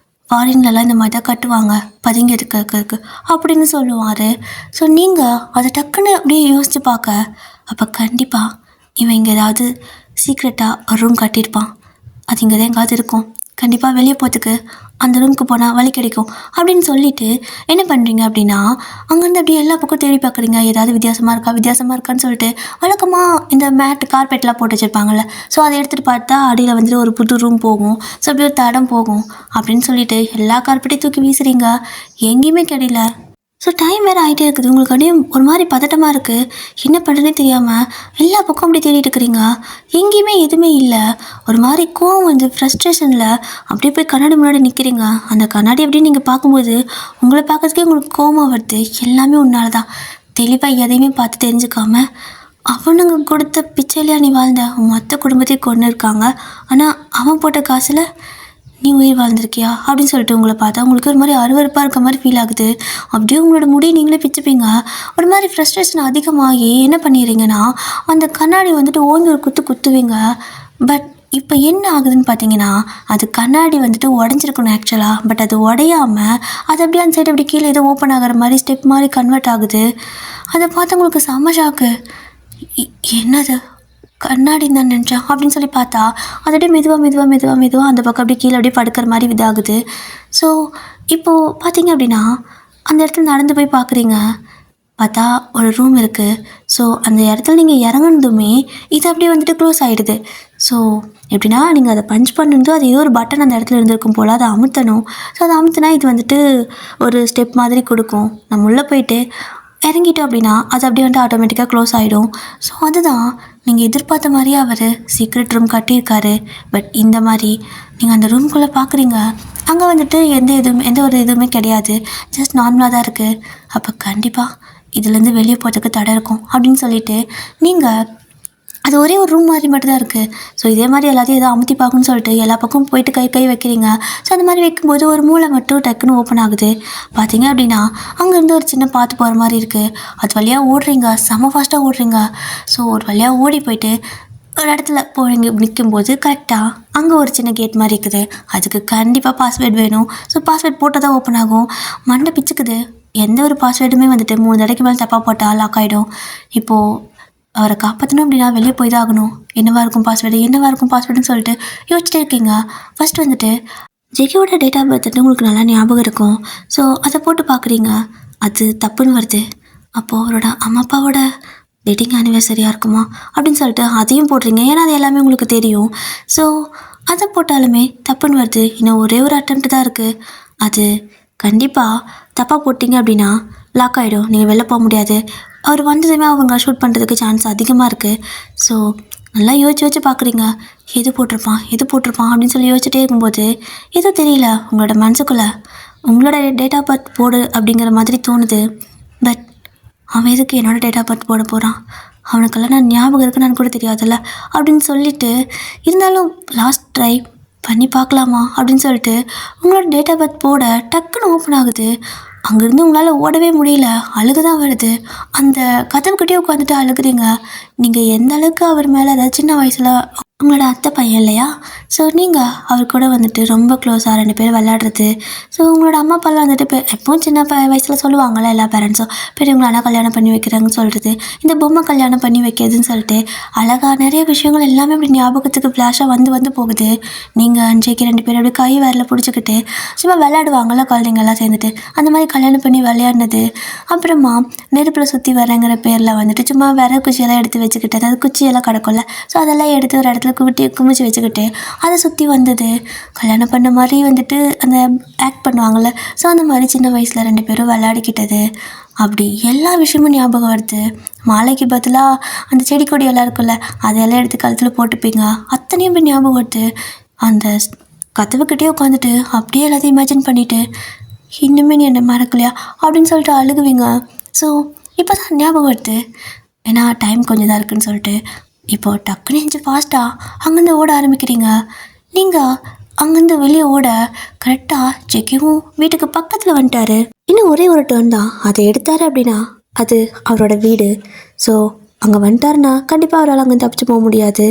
ஃபாரின்லலாம் இந்த மாதிரி தான் கட்டுவாங்க பதுங்கி இருக்கிறதுக்கு அப்படின்னு சொல்லுவார். ஸோ நீங்கள் அதை டக்குன்னு அப்படியே யோசித்து பார்க்க, அப்போ கண்டிப்பாக இவன் இங்கே ஏதாவது சீக்ரெட்டாக ஒரு ரூம் கட்டியிருப்பான். அது இங்கே தான் எங்காவது இருக்கும். கண்டிப்பாக வெளியே போகிறதுக்கு அந்த ரூமுக்கு போனால் வழி கிடைக்கும் அப்படின்னு சொல்லிட்டு என்ன பண்ணுறீங்க அப்படின்னா, அங்கேருந்து அப்படியே எல்லா பக்கம் தேடி பார்க்குறீங்க. ஏதாவது வித்தியாசமாக இருக்கான்னு சொல்லிட்டு வழக்கமாக இந்த மேட் கார்பெட்லாம் போட்டு வச்சுருப்பாங்கள்ல, ஸோ அதை எடுத்துகிட்டு பார்த்தா அடியில் வந்துட்டு ஒரு புது ரூம் போகும். ஸோ அப்படி ஒரு தடம் போகும் அப்படின்னு சொல்லிட்டு எல்லா கார்பெட்டையும் தூக்கி வீசுறீங்க. எங்கேயுமே கிடையில. ஸோ டைம் வேறு ஆகிட்டே இருக்குது. உங்களுக்கு அப்படியே ஒரு மாதிரி பதட்டமாக இருக்குது. என்ன பண்ணுறதுனே தெரியாமல் எல்லா பக்கம் அப்படி தேடிட்டு இருக்கிறீங்க. எங்கேயுமே எதுவுமே இல்லை. ஒரு மாதிரி கோவம் வந்து ஃப்ரஸ்ட்ரேஷனில் அப்படியே போய் கண்ணாடி முன்னாடி நிற்கிறீங்க. அந்த கண்ணாடி அப்படின்னு நீங்கள் பார்க்கும்போது உங்களை பார்க்கறதுக்கே உங்களுக்கு கோவம் வருது. எல்லாமே உன்னால தான். தெளிவாக எதையுமே பார்த்து தெரிஞ்சுக்காம அவனுங்க கொடுத்த பிச்சையிலையா நீ வாழ்ந்த? மொத்த குடும்பத்தையும் கொண்டு இருக்காங்க. ஆனால் அவன் போட்ட காசில் நீ உயிர் வாழ்ந்திருக்கியா அப்படின்னு சொல்லிட்டு உங்களை பார்த்தா உங்களுக்கு ஒரு மாதிரி அருவருப்பாக இருக்க மாதிரி ஃபீல் ஆகுது. அப்படியே உங்களோட முடியை நீங்களே பிச்சுப்பீங்க. ஒரு மாதிரி ஃப்ரஸ்ட்ரேஷன் அதிகமாகி என்ன பண்ணிடுறீங்கன்னா, அந்த கண்ணாடி வந்துட்டு ஓய்ந்து ஒரு குத்துவீங்க. பட் இப்போ என்ன ஆகுதுன்னு பார்த்தீங்கன்னா, அது கண்ணாடி வந்துட்டு உடஞ்சிருக்கணும் ஆக்சுவலாக. பட் அது உடையாமல் அது அப்படியே அந்த சைடு அப்படி கீழே ஏதோ ஓப்பன் ஆகிற மாதிரி ஸ்டெப் மாதிரி கன்வெர்ட் ஆகுது. அதை பார்த்து உங்களுக்கு செம்ம ஷாக்கு. என்னது கண்ணாடின்னு தான் நினச்சேன் அப்படின்னு சொல்லி பார்த்தா அது அப்படியே மெதுவாக அந்த பக்கம் அப்படியே கீழே அப்படியே படுக்கிற மாதிரி இதாகுது. ஸோ இப்போது பார்த்தீங்க அப்படின்னா அந்த இடத்துல நடந்து போய் பார்க்குறீங்க. பார்த்தா ஒரு ரூம் இருக்குது. ஸோ அந்த இடத்துல நீங்கள் இறங்குனதுமே இது அப்படியே வந்துட்டு க்ளோஸ் ஆகிடுது. ஸோ எப்படின்னா நீங்கள் அதை பஞ்ச் பண்ணிருந்தோ அது ஏதோ ஒரு பட்டன் அந்த இடத்துல இருந்திருக்கும் போல், அதை அமுத்தணும். ஸோ அதை அமுத்தினா இது வந்துட்டு ஒரு ஸ்டெப் மாதிரி கொடுக்கும். நம்ம உள்ளே போயிட்டு இறங்கிட்டோம் அப்படின்னா அது அப்படியே வந்துட்டு ஆட்டோமேட்டிக்காக க்ளோஸ் ஆகிடும். ஸோ அதுதான் நீங்கள் எதிர்பார்த்த மாதிரியே அவர் சீக்ரெட் ரூம் கட்டியிருக்காரு. பட் இந்த மாதிரி நீங்கள் அந்த ரூம்குள்ளே பார்க்குறீங்க. அங்கே வந்துட்டு எந்த ஒரு இதுவுமே கிடையாது. ஜஸ்ட் நார்மலாக தான் இருக்குது. அப்போ கண்டிப்பாக இதுலேருந்து வெளியே போகிறதுக்கு தடை இருக்கும் அப்படின்னு சொல்லிட்டு நீங்கள் அது ஒரே ஒரு ரூம் மாதிரி மட்டும் தான் இருக்குது. ஸோ இதே மாதிரி எல்லாத்தையும் எதாவது அமுத்தி பார்க்கணுன்னு சொல்லிட்டு எல்லா பக்கம் போயிட்டு கை வைக்கிறீங்க. ஸோ அந்த மாதிரி வைக்கும்போது ஒரு மூளை மட்டும் டக்குன்னு ஓப்பன் ஆகுது. பார்த்தீங்க அப்படின்னா அங்கேருந்து ஒரு சின்ன பார்த்து போகிற மாதிரி இருக்குது. அது வழியாக ஓடுறீங்க. செம்ம ஃபாஸ்ட்டாக ஓடுறீங்க. ஸோ ஒரு வழியாக ஓடி போயிட்டு ஒரு இடத்துல போகிறீங்க. நிற்கும்போது கரெக்டாக அங்கே ஒரு சின்ன கேட் மாதிரி இருக்குது. அதுக்கு கண்டிப்பாக பாஸ்வேர்டு வேணும். ஸோ பாஸ்வேர்டு போட்டால் தான் ஓப்பன் ஆகும். மண்டை பிச்சுக்குது. எந்த ஒரு பாஸ்வேர்டுமே வந்துட்டு 3 தடவைக்கு மேலே தப்பாக போட்டால் லாக் ஆகிடும். இப்போது அவரை காப்பாற்றணும் அப்படின்னா வெளியே போய் தான் ஆகணும். என்னவாக இருக்கும் பாஸ்வேர்டுன்னு சொல்லிட்டு யோசிச்சுட்டே இருக்கீங்க. ஃபஸ்ட் வந்துட்டு ஜெகியோட டேட் ஆஃப் பர்த் உங்களுக்கு நல்லா ஞாபகம் இருக்கும். ஸோ அதை போட்டு பார்க்குறீங்க. அது தப்புன்னு வருது. அப்போது அவரோட அம்மா அப்பாவோட வெட்டிங் ஆனிவர்சரியாக இருக்குமா அப்படின்னு சொல்லிட்டு அதையும் போடுறீங்க. ஏன்னா அது எல்லாமே உங்களுக்கு தெரியும். ஸோ அதை போட்டாலுமே தப்புன்னு வருது. இன்னும் ஒரே ஒரு அட்டெம்ப்ட் தான் இருக்குது. அது கண்டிப்பாக தப்பாக போட்டிங்க அப்படின்னா லாக் ஆகிடும். நீங்கள் வெளில போக முடியாது. அவர் வந்ததுமே அவங்க ஷூட் பண்ணுறதுக்கு சான்ஸ் அதிகமாக இருக்குது. ஸோ நல்லா யோசிச்சு பார்க்குறீங்க. எது போட்டிருப்பான் அப்படின்னு சொல்லி யோசிச்சுட்டே இருக்கும்போது எதுவும் தெரியல. உங்களோட மனசுக்குள்ளே உங்களோட டேட் ஆஃப் பர்த் போடு அப்படிங்கிற மாதிரி தோணுது. பட் அவன் எதுக்கு என்னோடய டேட் ஆஃப் பர்த் போட போகிறான்? அவனுக்கெல்லாம் நான் ஞாபகம் இருக்குன்னு கூட தெரியாதுல்ல அப்படின்னு சொல்லிட்டு, இருந்தாலும் லாஸ்ட் ட்ரை பண்ணி பார்க்கலாமா அப்படின்னு சொல்லிட்டு உங்களோட டேட் ஆஃப் பர்த் போட டக்குன்னு ஓப்பன் ஆகுது. அங்கேருந்து உங்களால் ஓடவே முடியல. அழுகுதான் வருது. அந்த கதவுக்கிட்டே உட்காந்துட்டு அழுகுறீங்க. நீங்கள் எந்த அளவுக்கு அவர் மேலே, அதாவது சின்ன வயசில் உங்களோட அத்தை பையன் இல்லையா, ஸோ நீங்கள் அவர் கூட வந்துட்டு ரொம்ப க்ளோஸாக 2 பேர் விளையாடுறது. ஸோ உங்களோட அம்மா அப்பாலாம் வந்துட்டு இப்போ எப்பவும் சின்ன வயசில் சொல்லுவாங்கள்ல எல்லா பேரண்ட்ஸும், பெரியவங்கள கல்யாணம் பண்ணி வைக்கிறாங்கன்னு சொல்கிறது, இந்த பொம்மை கல்யாணம் பண்ணி வைக்கிறதுன்னு சொல்லிட்டு அழகாக நிறைய விஷயங்கள் எல்லாமே அப்படி ஞாபகத்துக்கு ஃப்ளாஷாக வந்து போகுது. நீங்கள் அஞ்சைக்கு 2 பேர் அப்படி கை வரல பிடிச்சிக்கிட்டு சும்மா விளையாடுவாங்கள்ல குழந்தைங்கள்லாம் சேர்ந்துட்டு, அந்த மாதிரி கல்யாணம் பண்ணி விளையாடினது. அப்புறமா நெருப்பில் சுற்றி வரங்கிற பேரில் வந்துட்டு சும்மா விறகு குச்சியெல்லாம் எடுத்து வச்சுக்கிட்டு, அதாவது குச்சியெல்லாம் கிடக்கும்ல, ஸோ அதெல்லாம் எடுத்து ஒரு இடத்துல குமிச்சு வச்சுக்கிட்டு அதை சுற்றி வந்தது. கல்யாணம் பண்ண மாதிரி வந்துட்டு அந்த ஆக்ட் பண்ணுவாங்கள்ல, ஸோ அந்த மாதிரி சின்ன வயசில் 2 பேரும் விளையாடிக்கிட்டது. அப்படி எல்லா விஷயமும் ஞாபகம் வருது. மாலைக்கு பதிலாக அந்த செடி கொடி எல்லாம் இருக்குல்ல, அதையெல்லாம் எடுத்து கழுத்தில் போட்டுப்பீங்க. அத்தனையும் போய் ஞாபகம் வருது. அந்த கதவுக்கிட்டே உட்காந்துட்டு அப்படியே எல்லாத்தையும் இமேஜின் பண்ணிவிட்டு, இன்னுமே நீ என்னை மறக்கலையா அப்படின்னு சொல்லிட்டு அழுகுவீங்க. ஸோ இப்போ தான் ஞாபகம் வருது. ஏன்னா டைம் கொஞ்சம் தான் இருக்குதுன்னு சொல்லிட்டு இப்போது டக்குன்னு எஞ்சி ஃபாஸ்ட்டாக அங்கேருந்து ஓட ஆரம்பிக்கிறீங்க. நீங்கள் அங்கேருந்து வெளியே ஓட கரெக்டாக ஜெக்கியும் வீட்டுக்கு பக்கத்தில் வந்துட்டாரு. இன்னும் ஒரே ஒரு டர்ன் தான். அதை எடுத்தார் அப்படின்னா அது அவரோட வீடு. ஸோ அங்கே வந்துட்டாருன்னா கண்டிப்பாக அவரால் அங்கே தப்பிச்சு போக முடியாது.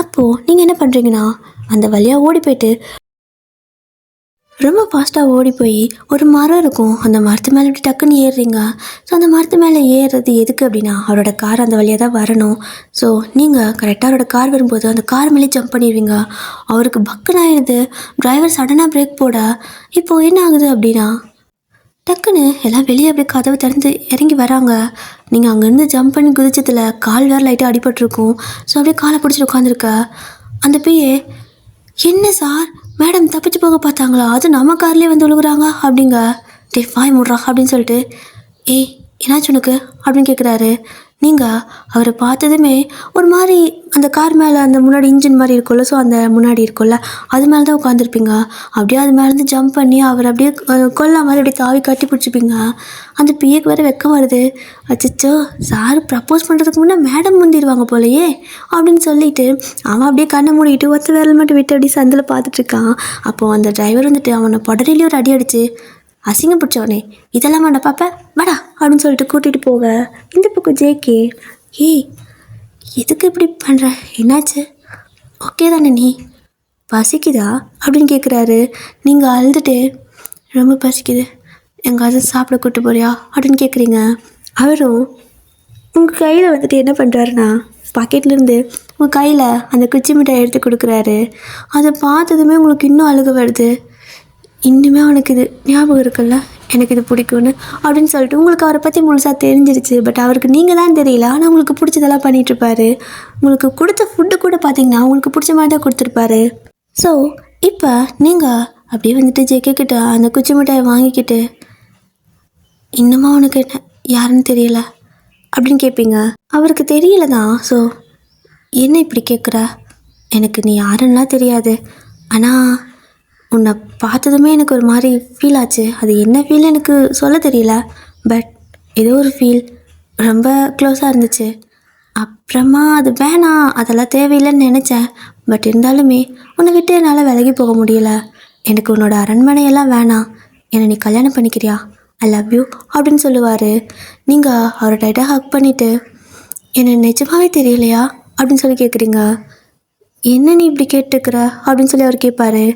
அப்போது நீங்கள் என்ன பண்ணுறீங்கன்னா அந்த வழியாக ஓடி போயிட்டு ரொம்ப ஃபாஸ்ட்டாக ஓடி போய் ஒரு மரம் இருக்கும். அந்த மரத்து மேலே இப்படி டக்குன்னு ஏறுறீங்க. ஸோ அந்த மரத்து மேலே ஏறுறது எதுக்கு அப்படின்னா, அவரோட கார் அந்த வழியாக தான் வரணும். ஸோ நீங்கள் கரெக்டாக அவரோட கார் வரும்போது அந்த கார் மேலே ஜம்ப் பண்ணிடுவீங்க. அவருக்கு பக்குன்னு ஆயிடுது. டிரைவர் சடனாக பிரேக் போட இப்போது என்ன ஆகுது அப்படின்னா, டக்குன்னு எல்லாம் வெளியே அப்படியே கதவை திறந்து இறங்கி வராங்க. நீங்கள் அங்கேருந்து ஜம்ப் பண்ணி குதிச்சதில் கால் வேறு லைட்டாக அடிபட்டிருக்கும். ஸோ அப்படியே காலை பிடிச்சிட்டு உட்காந்துருக்க. அந்த பிஏ, என்ன சார், மேடம் தப்பிச்சு போக பார்த்தாங்களா, அது நம்ம கார்லேயே வந்து விழுகுறாங்க அப்படிங்க. டே வாய் மூடுறா அப்படின்னு சொல்லிட்டு, ஏய் என்னாச்சு உனக்கு அப்படின்னு கேட்குறாரு. நீங்கள் அவரை பார்த்ததுமே ஒரு மாதிரி அந்த கார் மேலே அந்த முன்னாடி இன்ஜின் மாதிரி இருக்கும்ல, ஸோ அந்த முன்னாடி இருக்கும்ல அது மேலே தான் உட்காந்துருப்பீங்க. அப்படியே அது மேலேருந்து ஜம்ப் பண்ணி அவர் அப்படியே கொல்லா மாதிரி அப்படியே தாவி கட்டி பிடிச்சிப்பீங்க. அந்த பிஏக்கு வேறு வெக்கம் வருது. அச்சோ, சார் ப்ரப்போஸ் பண்ணுறதுக்கு முன்னே மேடம் முந்திடுவாங்க போலையே அப்படின்னு சொல்லிட்டு அவன் அப்படியே கண்ணை மூடிட்டு ஒத்த விரல் மட்டும் விட்டு அப்படியே சந்தில் பார்த்துட்ருக்கான். அப்போது அந்த டிரைவர் வந்துட்டு அவனை புடரிலேயே ஒரு அடி அடிச்சு, அசிங்கம் பிடிச்சவனே இதெல்லாம் வேண்டாம் பாப்பா வாடா அப்படின்னு சொல்லிட்டு கூட்டிகிட்டு போக, இந்த பக்கம் ஜேகே, ஏய் எதுக்கு இப்படி பண்ணுற, என்னாச்சு, ஓகே தானே நீ, பசிக்குதா அப்படின்னு கேட்குறாரு. நீங்கள் அழுதுட்டு, ரொம்ப பசிக்குது, எங்காவது சாப்பிட கூட்டு போறியா அப்படின்னு கேட்குறீங்க. அவரும் உங்கள் கையில் வந்துட்டு என்ன பண்ணுறாருன்னா, பாக்கெட்லேருந்து உங்கள் கையில் அந்த குச்சி மிட்டாய் எடுத்து கொடுக்குறாரு. அதை பார்த்ததுமே உங்களுக்கு இன்னும் அழுக வருது. இன்னுமே அவனுக்கு இது ஞாபகம் இருக்குல்ல, எனக்கு இது பிடிக்கும்னு அப்படின்னு சொல்லிட்டு உங்களுக்கு அவரை பற்றி முழுசாக தெரிஞ்சிருச்சு. பட் அவருக்கு நீங்கள் தான் தெரியல, ஆனால் உங்களுக்கு பிடிச்சதெல்லாம் பண்ணிகிட்ருப்பாரு. உங்களுக்கு கொடுத்த ஃபுட்டு கூட பார்த்தீங்கன்னா உங்களுக்கு பிடிச்ச மாதிரி தான் கொடுத்துருப்பாரு. ஸோ இப்போ நீங்கள் அப்படியே வந்துட்டு ஜேகே கிட்ட அந்த குச்சி மிட்டாயை வாங்கிக்கிட்டு, இன்னுமா அவனுக்கு என்ன யாருன்னு தெரியல அப்படின்னு கேட்பீங்க. அவருக்கு தெரியல தான். ஸோ என்ன இப்படி கேட்குற, எனக்கு நீ யாருன்னா தெரியாது, ஆனால் உன்னை பார்த்ததுமே எனக்கு ஒரு மாதிரி ஃபீல் ஆச்சு. அது என்ன ஃபீல் எனக்கு சொல்ல தெரியல, பட் ஏதோ ஒரு ஃபீல் ரொம்ப க்ளோஸாக இருந்துச்சு. அப்புறமா அது வேணாம், அதெல்லாம் தேவையில்லைன்னு நினச்சேன். பட் இருந்தாலுமே உன்னை விட்டு என்னால் விலகி போக முடியல. எனக்கு உன்னோட அரண்மனையெல்லாம் வேணாம், என்னை நீ கல்யாணம் பண்ணிக்கிறியா, ஐ லவ் யூ அப்படின்னு சொல்லுவார். நீங்கள் அவரை டைட்டாக ஹக் பண்ணிவிட்டு, என்னை நிஜமாவே தெரியலையா அப்படின்னு சொல்லி கேட்குறீங்க. என்ன நீ இப்படி கேட்டுக்கிற அப்படின்னு சொல்லி அவர் கேட்பாரு.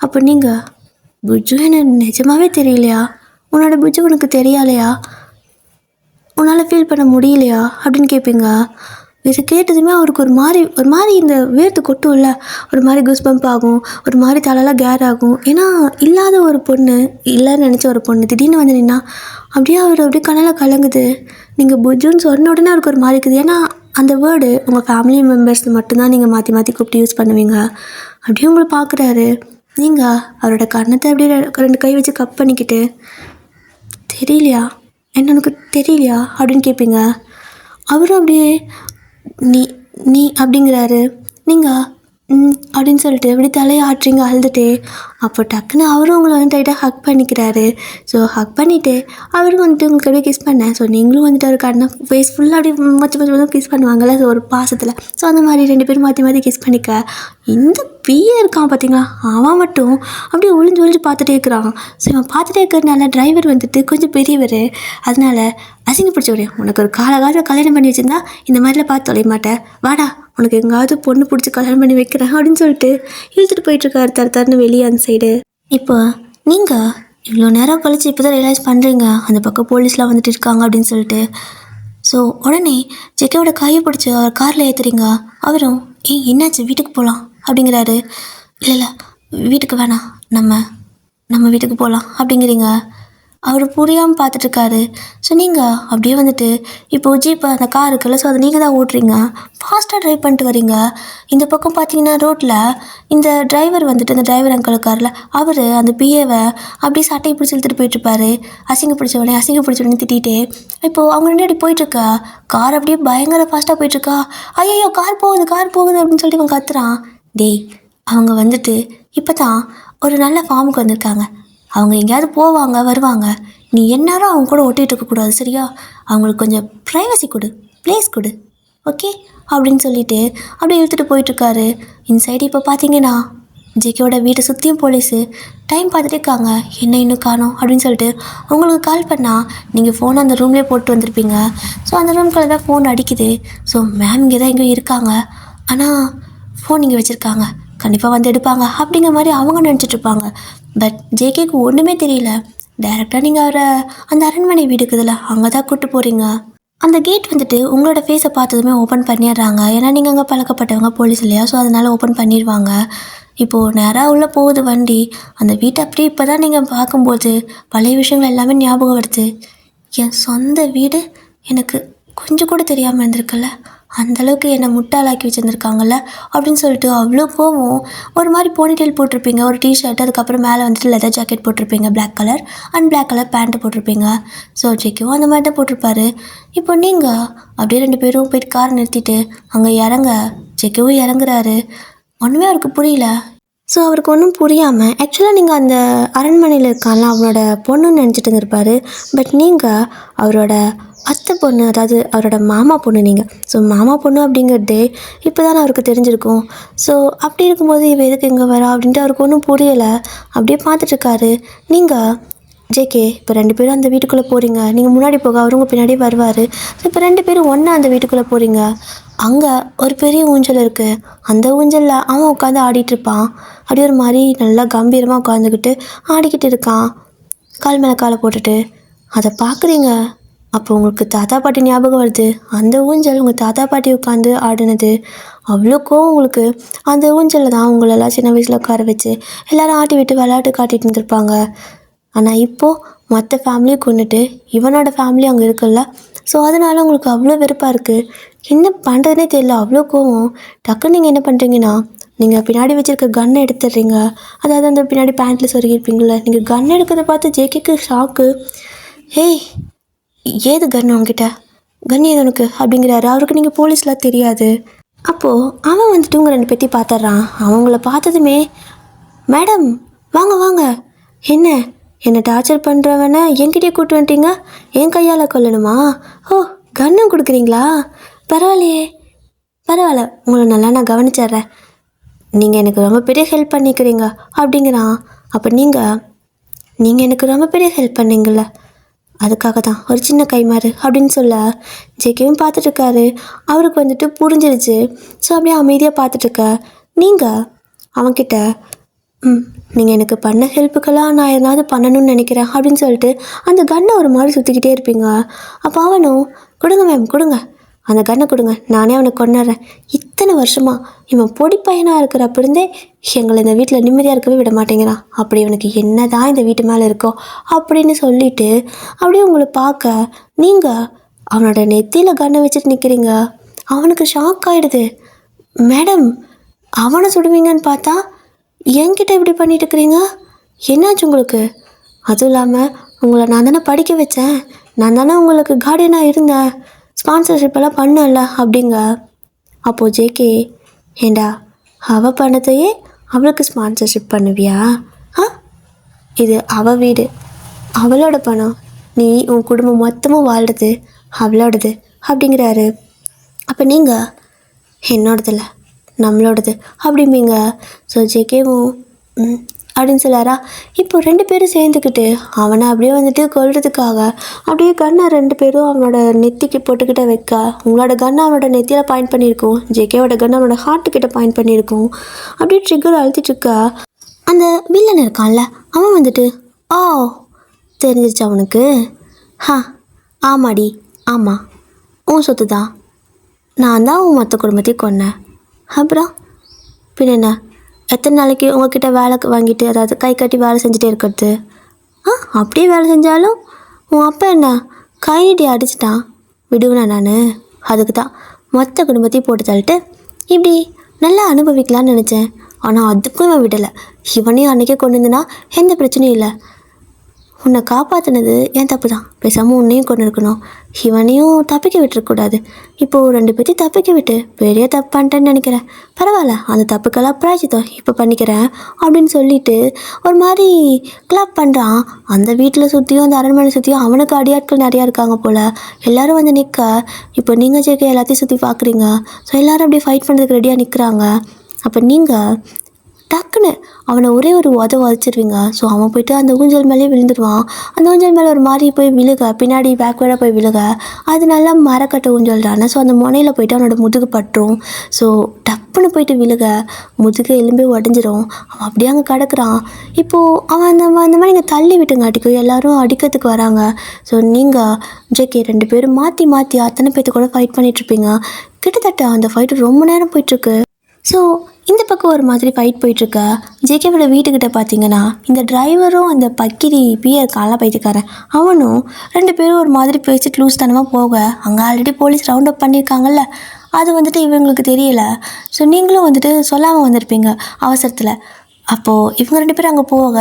அப்போ நீங்கள், புஜ்ஜு என்ன நிஜமாவே தெரியலையா, உன்னோட புஜ்ஜு உனக்கு தெரியலையா, உன்னால் ஃபீல் பண்ண முடியலையா அப்படின்னு கேட்பீங்க. இது கேட்டதுமே அவருக்கு ஒரு மாதிரி இந்த வேர்த்து கொட்டும்ல, ஒரு மாதிரி குஸ்பம்ப் ஆகும், ஒரு மாதிரி தலையெல்லாம் கேர் ஆகும். ஏன்னா இல்லாத ஒரு பொண்ணு, இல்லைன்னு நினச்ச ஒரு பொண்ணு திடீர்னு வந்து நின்னா அப்படியே அவர் அப்படியே கண்ணில் கலங்குது. நீங்கள் புஜ்ஜுன்னு சொன்ன உடனே அவருக்கு ஒரு மாதிரி இருக்குது. ஏன்னா அந்த வேர்டு உங்கள் ஃபேமிலி மெம்பர்ஸ் மட்டும்தான் நீங்கள் மாற்றி மாற்றி கூப்பிட்டு யூஸ் பண்ணுவீங்க. அப்படியே உங்களை பார்க்குறாரு. நீங்கள் அவரோட கன்னத்தை அப்படியே 2 கை வச்சு கப் பண்ணிக்கிட்டு, தெரியலையா, என்ன உனக்கு தெரியலையா அப்படின்னு கேட்பீங்க. அவரும் அப்படியே நீ நீ அப்படிங்கிறாரு. நீங்கள் அப்படின்னு சொல்லிட்டு இப்படி தலையை ஆட்டுறீங்க அழுதுட்டு. அப்போ டக்குன்னு அவரும் உங்களை வந்து டைட்டாக ஹக் பண்ணிக்கிறாரு. ஸோ ஹக் பண்ணிவிட்டு அவரும் வந்துட்டு உங்களுக்கு அப்படியே கிஸ் பண்ணேன். ஸோ நீங்களும் வந்துட்டு அவருக்கு அண்ணா ஃபேஸ் ஃபுல்லாக அப்படியே மொச்சம் கிஸ் பண்ணுவாங்கள்ல, ஸோ ஒரு பாசத்தில். ஸோ அந்த மாதிரி 2 பேரும் மாற்றி மாற்றி கிஸ் பண்ணிக்க, இந்த பிஏ இருக்கான் பார்த்தீங்களா, அவன் மட்டும் அப்படியே ஒளிஞ்சு பார்த்துட்டே இருக்கிறான். ஸோ இவன் பார்த்துட்டே இருக்கிறதுனால டிரைவர் வந்துட்டு கொஞ்சம் பெரியவர், அதனால அசிங்கப்பிடிச்சவரே, உனக்கு ஒரு காலகாலத்தில் கல்யாணம் பண்ணி வச்சுருந்தா இந்த மாதிரிலாம் பார்த்து தொலைய மாட்டேன், வாடா உனக்கு எங்காவது பொண்ணு பிடிச்சி கல்யாணம் பண்ணி வைக்கிறேன் அப்படின்னு சொல்லிட்டு இழுத்துட்டு போயிட்டுருக்காரு தரன்னு வெளியே அந்த சைடு. இப்போ நீங்கள் இவ்வளோ நேரம் கழிச்சு இப்போ தான் ரியலைஸ் பண்ணுறீங்க அந்த பக்கம் போலீஸ்லாம் வந்துட்டு இருக்காங்க அப்படின்னு சொல்லிட்டு. ஸோ உடனே ஜெகேவோட கையை பிடிச்சி அவர் காரில் ஏற்றுறீங்க. அவரும் என்னாச்சு வீட்டுக்கு போகலாம் அப்படிங்கிறாரு. இல்லை வீட்டுக்கு வேணாம், நம்ம வீட்டுக்கு போகலாம் அப்படிங்கிறீங்க. அவர் புரியாமல் பார்த்துட்ருக்காரு. ஸோ நீங்கள் அப்படியே வந்துட்டு இப்போது ஜீப் அந்த கார் இருக்குல்ல, ஸோ அதை நீங்கள் தான் ஓட்டுறீங்க. ஃபாஸ்ட்டாக ட்ரைவ் பண்ணிட்டு வரீங்க. இந்த பக்கம் பார்த்தீங்கன்னா ரோட்டில் இந்த டிரைவர் வந்துட்டு, அந்த டிரைவர் அங்கிள் காரில் அவர் அந்த பிஏவை அப்படியே சட்டையை பிடிச்சி இழுத்துட்டு போயிட்டுருப்பாரு. அசிங்க பிடிச்சவனே திட்டிகிட்டே. இப்போது அவங்க 2 அப்படி போயிட்டுருக்கா, கார் அப்படியே பயங்கர ஃபாஸ்ட்டாக போயிட்டுருக்கா. ஐயோ கார் போகுது அப்படின்னு சொல்லிட்டு இவன் கத்துறான். டேய், அவங்க வந்துட்டு இப்போ தான் ஒரு நல்ல ஃபார்முக்கு வந்திருக்காங்க, அவங்க எங்கேயாவது போவாங்க வருவாங்க, நீ எந்நேரம் அவங்க கூட ஒட்டிகிட்டு இருக்கக்கூடாது சரியா, அவங்களுக்கு கொஞ்சம் ப்ரைவசி கொடு, ப்ளேஸ் கொடு, ஓகே அப்படின்னு சொல்லிட்டு அப்படியே இழுத்துட்டு போயிட்டுருக்காரு. இன்சைடு இப்போ பார்த்தீங்கன்னா ஜேகேவோட வீட்டை சுற்றியும் போலீஸு டைம் பார்த்துட்டே இருக்காங்க. என்ன இன்னும் காணோம் அப்படின்னு சொல்லிட்டு உங்களுக்கு கால் பண்ணால் நீங்கள் ஃபோனை அந்த ரூம்லேயே போட்டு வந்திருப்பீங்க. ஸோ அந்த ரூம்குள்ளே தான் ஃபோன் அடிக்குது. ஸோ மேம் இங்கே தான் எங்கேயும் இருக்காங்க, ஆனால் ஃபோன் இங்கே வச்சுருக்காங்க, கண்டிப்பாக வந்து எடுப்பாங்க அப்படிங்கிற மாதிரி அவங்க நினச்சிட்டு இருப்பாங்க. பட் ஜேகேக்கு ஒன்றுமே தெரியல. டைரெக்டாக நீங்கள் அவரை அந்த அரண்மனை வீடுக்குதுல அங்கே தான் கூப்பிட்டு போகிறீங்க. அந்த கேட் வந்துட்டு உங்களோட ஃபேஸை பார்த்ததுமே ஓப்பன் பண்ணிடுறாங்க. ஏன்னா நீங்கள் அங்கே பழக்கப்பட்டவங்க போலீஸ் இல்லையா, ஸோ அதனால் ஓப்பன் பண்ணிடுவாங்க. இப்போது நேராக உள்ளே போகுது வண்டி. அந்த வீட்டை அப்படியே இப்போ தான் நீங்கள் பார்க்கும்போது பழைய விஷயங்கள் எல்லாமே ஞாபகம் வருது. என் சொந்த வீடு எனக்கு கொஞ்சம் கூட தெரியாமல் இருந்திருக்குல்ல, அந்தளவுக்கு என்னை முட்டாளாக்கி வச்சுருந்துருக்காங்கல்ல அப்படின்னு சொல்லிட்டு அவ்வளோ கோவம். ஒரு மாதிரி போனிடெயில் போட்டிருப்பீங்க, ஒரு டிஷர்ட், அதுக்கப்புறம் மேலே வந்துட்டு லெதர் ஜாக்கெட் போட்டிருப்பீங்க black colour, and black colour pant போட்டிருப்பீங்க. ஸோ ஜெக்கியும் அந்த மாதிரி தான் போட்டிருப்பாரு. இப்போ நீங்கள் அப்படியே 2 பேரும் போயிட்டு காரை நிறுத்திட்டு அங்கே இறங்க. ஜெக்கியும் இறங்குறாரு. ஒன்றுமே அவருக்கு புரியல. ஸோ அவருக்கு ஒன்றும் புரியாமல் ஆக்சுவலாக நீங்கள் அந்த அரண்மனையில் இருக்கான்ல அவனோட பொண்ணுன்னு நினச்சிட்டு இருந்திருப்பாரு. பட் நீங்கள் அவரோட அத்தை பொண்ணு, அதாவது அவரோட மாமா பொண்ணு நீங்கள். ஸோ மாமா பொண்ணு அப்படிங்கிறதே இப்போ தானே அவருக்கு தெரிஞ்சிருக்கும். ஸோ அப்படி இருக்கும்போது இவ எதுக்கு இங்கே வரா அப்படின்ட்டு அவருக்கு ஒன்றும் புரியலை. அப்படியே பார்த்துட்ருக்காரு. நீங்கள் ஜேகே இப்போ 2 பேரும் அந்த வீட்டுக்குள்ளே போகிறீங்க. நீங்கள் முன்னாடி போக அவருங்க பின்னாடி வருவார். ஸோ இப்போ 2 பேரும் ஒன்றா அந்த வீட்டுக்குள்ளே போகிறீங்க. அங்கே ஒரு பெரிய ஊஞ்சல் இருக்குது. அந்த ஊஞ்சலில் அவன் உட்காந்து ஆடிட்டுருப்பான். அப்படியே ஒரு மாதிரி நல்லா கம்பீரமாக உட்காந்துக்கிட்டு ஆடிக்கிட்டு இருக்கான், கால் மேலே காலை போட்டுட்டு. அதை பார்க்குறீங்க. அப்போ உங்களுக்கு தாத்தா பாட்டி ஞாபகம் வருது. அந்த ஊஞ்சல் உங்கள் தாத்தா பாட்டி உட்காந்து ஆடினது. அவ்வளோ கோவம் உங்களுக்கு. அந்த ஊஞ்சலில் தான் உங்களெல்லாம் சின்ன வயசில் உட்கார வச்சு எல்லோரும் ஆட்டி விட்டு விளையாட்டு காட்டிகிட்டு இருந்திருப்பாங்க. ஆனால் இப்போது மற்ற ஃபேமிலியை கொண்டுட்டு இவனோட ஃபேமிலி அங்கே இருக்குல்ல, ஸோ அதனால் உங்களுக்கு அவ்வளோ வெறுப்பாக இருக்குது. என்ன பண்ணுறதுனே தெரியல, அவ்வளோ கோவம். டக்குன்னு நீங்கள் என்ன பண்ணுறீங்கன்னா, நீங்கள் பின்னாடி வச்சுருக்க கன்னை எடுத்துடுறீங்க. அதாவது அந்த பின்னாடி பேண்ட்டில் சொருகிருப்பீங்கள, நீங்கள் கன் எடுக்கிறத பார்த்து ஜேகேக்கு ஷாக்கு. ஏய், ஏது கன் உங்ககிட்ட, கன் ஏது உனக்கு அப்படிங்கிறாரு. அவருக்கு நீங்கள் போலீஸ்லாம் தெரியாது. அப்போது அவன் வந்துட்டு உங்கள் 2 பேர்த்தையும் பார்த்துட்றான். அவங்கள பார்த்ததுமே, மேடம் வாங்க வாங்க, என்னை டார்ச்சர் பண்ணுறவனை என்கிட்டயே கூப்பிட்டு வந்துட்டீங்க, என் கையால் கொல்லணுமா? ஓ, கன்னும் கொடுக்குறீங்களா? பரவாயில்லையே, பரவாயில்ல, உங்களை நல்லா நான் கவனிச்சிட்றேன். நீங்கள் எனக்கு ரொம்ப பெரிய ஹெல்ப் பண்ணிக்கிறீங்க அப்படிங்கிறான். அப்போ நீங்கள் எனக்கு ரொம்ப பெரிய ஹெல்ப் பண்ணீங்கள, அதுக்காக தான் ஒரு சின்ன கைமாறு அப்படின்னு சொல்ல ஜேகேவும் பார்த்துட்ருக்காரு. அவருக்கு வந்துட்டு புரிஞ்சிருச்சு. ஸோ அப்படியே அமைதியாக பார்த்துட்ருக்க. நீங்கள் அவன்கிட்ட நீங்கள் எனக்கு பண்ண ஹெல்ப்புக்கெல்லாம் நான் எதனாவது பண்ணணும்னு நினைக்கிறேன் அப்படின்னு சொல்லிட்டு அந்த கன்னை ஒரு மாதிரி சுற்றிக்கிட்டே இருப்பீங்க. அப்போ அவனும் கொடுங்க மேம், கொடுங்க, அந்த கன்னை கொடுங்க, நானே அவனை கொண்டுறேன். இத்தனை வருஷமாக இவன் பொடி பையனாக இருக்கிறப்ப இருந்தே எங்களை இந்த வீட்டில் நிம்மதியாக இருக்கவே விட மாட்டேங்கிறான். அப்படி இவனுக்கு என்ன தான் இந்த வீட்டு மேலே இருக்கோ அப்படின்னு சொல்லிட்டு அப்படியே உங்களை பார்க்க நீங்கள் அவனோட நெத்தியில் கன்னை வச்சுட்டு நிற்கிறீங்க. அவனுக்கு ஷாக் ஆகிடுது. மேடம், அவனை சுடுவீங்கன்னு பார்த்தா என்கிட்ட இப்படி பண்ணிட்டு இருக்கிறீங்க, என்னாச்சு உங்களுக்கு? அதுவும் இல்லாமல் உங்களை நான் தானே படிக்க வச்சேன், நான் தானே உங்களுக்கு கார்டியனாக இருந்தேன், ஸ்பான்சர்ஷிப்பெல்லாம் பண்ணல அப்படிங்க. அப்போது ஜேகே, ஏண்டா அவள் பணத்தையே அவளுக்கு ஸ்பான்சர்ஷிப் பண்ணுவியா? இது அவள் வீடு, அவளோட பணம், நீ உன் குடும்பம் மொத்தமும் வாழ்றது அவளோடது அப்படிங்கிறாரு. அப்போ நீங்கள் என்னோடதில்ல நம்மளோடது அப்படிம்பீங்க. ஸோ ஜேகேவும் அப்படின்னு சொல்லாரா. இப்போ 2 பேரும் சேர்ந்துக்கிட்டு அவனை அப்படியே வந்துட்டு கொல்றதுக்காக அப்படியே கன்னை 2 பேரும் அவனோட நெத்திக்கு போட்டுக்கிட்ட வைக்க, உங்களோட கன்னை அவனோட நெத்தியில் பாயிண்ட் பண்ணியிருக்கோம், ஜேகேவோட கன்னை அவனோட ஹார்ட்டுக்கிட்ட பாயிண்ட் பண்ணியிருக்கோம். அப்படியே ட்ரிக்கர் அழுத்திட்டுருக்கா. அந்த வில்லன் இருக்கான்ல அவன் வந்துட்டு, ஓ தெரிஞ்சிருச்சு அவனுக்கு, ஆமாடி, ஆமாம், உன் சொத்து தான், நான் தான் உன் மொத்த குடும்பத்தையும் கொன்னேன். அப்புறம் பின்ன என்ன, எத்தனை நாளைக்கு உங்கள்கிட்ட வேலை வாங்கிட்டு, அதாவது கை கட்டி வேலை செஞ்சுட்டே இருக்கிறது? அப்படியே வேலை செஞ்சாலும் உன் அப்பா என்ன கையடி அடிச்சிட்டான், விடுவேனா நான்? அதுக்கு தான் மொத்த குடும்பத்தையும் போட்டு தள்ளிட்டு இப்படி நல்லா அனுபவிக்கலான்னு நினச்சேன். ஆனால் அதுக்கும் இவன் விடலை. இவனையும் அன்றைக்கே கொண்டு வந்தனா எந்த பிரச்சனையும் இல்லை. உன்னை காப்பாற்றினது என் தப்பு தான், பேசாமல் உன்னையும் கொண்டு இருக்கணும், இவனையும் தப்பிக்க விட்டுருக்கூடாது. இப்போது 2 பேர்த்தையும் தப்பிக்க விட்டு பெரிய தப்பு பண்ணிட்டேன்னு நினைக்கிறேன். பரவாயில்ல, அந்த தப்புக்கெல்லாம் பிராய்ச்சித்தம் இப்போ பண்ணிக்கிறேன் அப்படின்னு சொல்லிட்டு ஒரு மாதிரி கிளாப் பண்ணுறான். அந்த வீட்டில் சுற்றியும் அந்த அரண்மனை சுற்றியும் அவனுக்கு அடியாட்கள் நிறையா இருக்காங்க போல். எல்லோரும் வந்து நிற்க, இப்போ நீங்கள் ஜேகே எல்லாத்தையும் சுற்றி பார்க்குறீங்க. ஸோ எல்லோரும் அப்படியே ஃபைட் பண்ணுறதுக்கு ரெடியாக நிற்கிறாங்க. அப்போ நீங்கள் டக்குன்னு அவனை ஒரே ஒரு உதச்சிருவீங்க. ஸோ அவன் போயிட்டு அந்த ஊஞ்சல் மேலேயே விழுந்துடுவான். அந்த ஊஞ்சல் மேலே ஒரு மாதிரி போய் விழுக, பின்னாடி பேக்வேர்டாக போய் விழுக, அது நல்லா மரக்கட்டை ஊஞ்சல் தானே. ஸோ அந்த முனையில் போயிட்டு அவனோட முதுகு பட்டுரும். ஸோ டப்புன்னு போயிட்டு விழுக, முதுகு எலும்பே உடஞ்சிரும். அவன் அப்படியே அங்கே கிடக்குறான். இப்போது அவன் அந்த மாதிரி நீங்கள் தள்ளி விட்டுங்காட்டிக்கும் எல்லோரும் அடிக்கிறதுக்கு வராங்க. ஸோ நீங்கள் ஜேகே 2 பேரும் மாற்றி மாற்றி அத்தனை பேர்த்து கூட ஃபைட் பண்ணிகிட்ருப்பீங்க. கிட்டத்தட்ட அந்த ஃபைட்டு ரொம்ப நேரம் போயிட்டுருக்கு. ஸோ இந்த பக்கம் ஒரு மாதிரி ஃபைட் போயிட்டுருக்க ஜேகேவோட வீட்டுக்கிட்ட பார்த்தீங்கன்னா இந்த டிரைவரும் அந்த பக்கிரி பியர் காலாம் பைத்தியக்காரன் அவனும் 2 பேரும் ஒரு மாதிரி பேசிட்டு லூஸ் தனமாக போக அங்கே ஆல்ரெடி போலீஸ் ரவுண்ட் அப் பண்ணியிருக்காங்கல்ல, அது வந்துட்டு இவங்களுக்கு தெரியல. ஸோ நீங்களும் வந்துட்டு சொல்லாமல் வந்திருப்பீங்க அவசரத்தில். அப்போது இவங்க 2 பேரும் அங்கே போக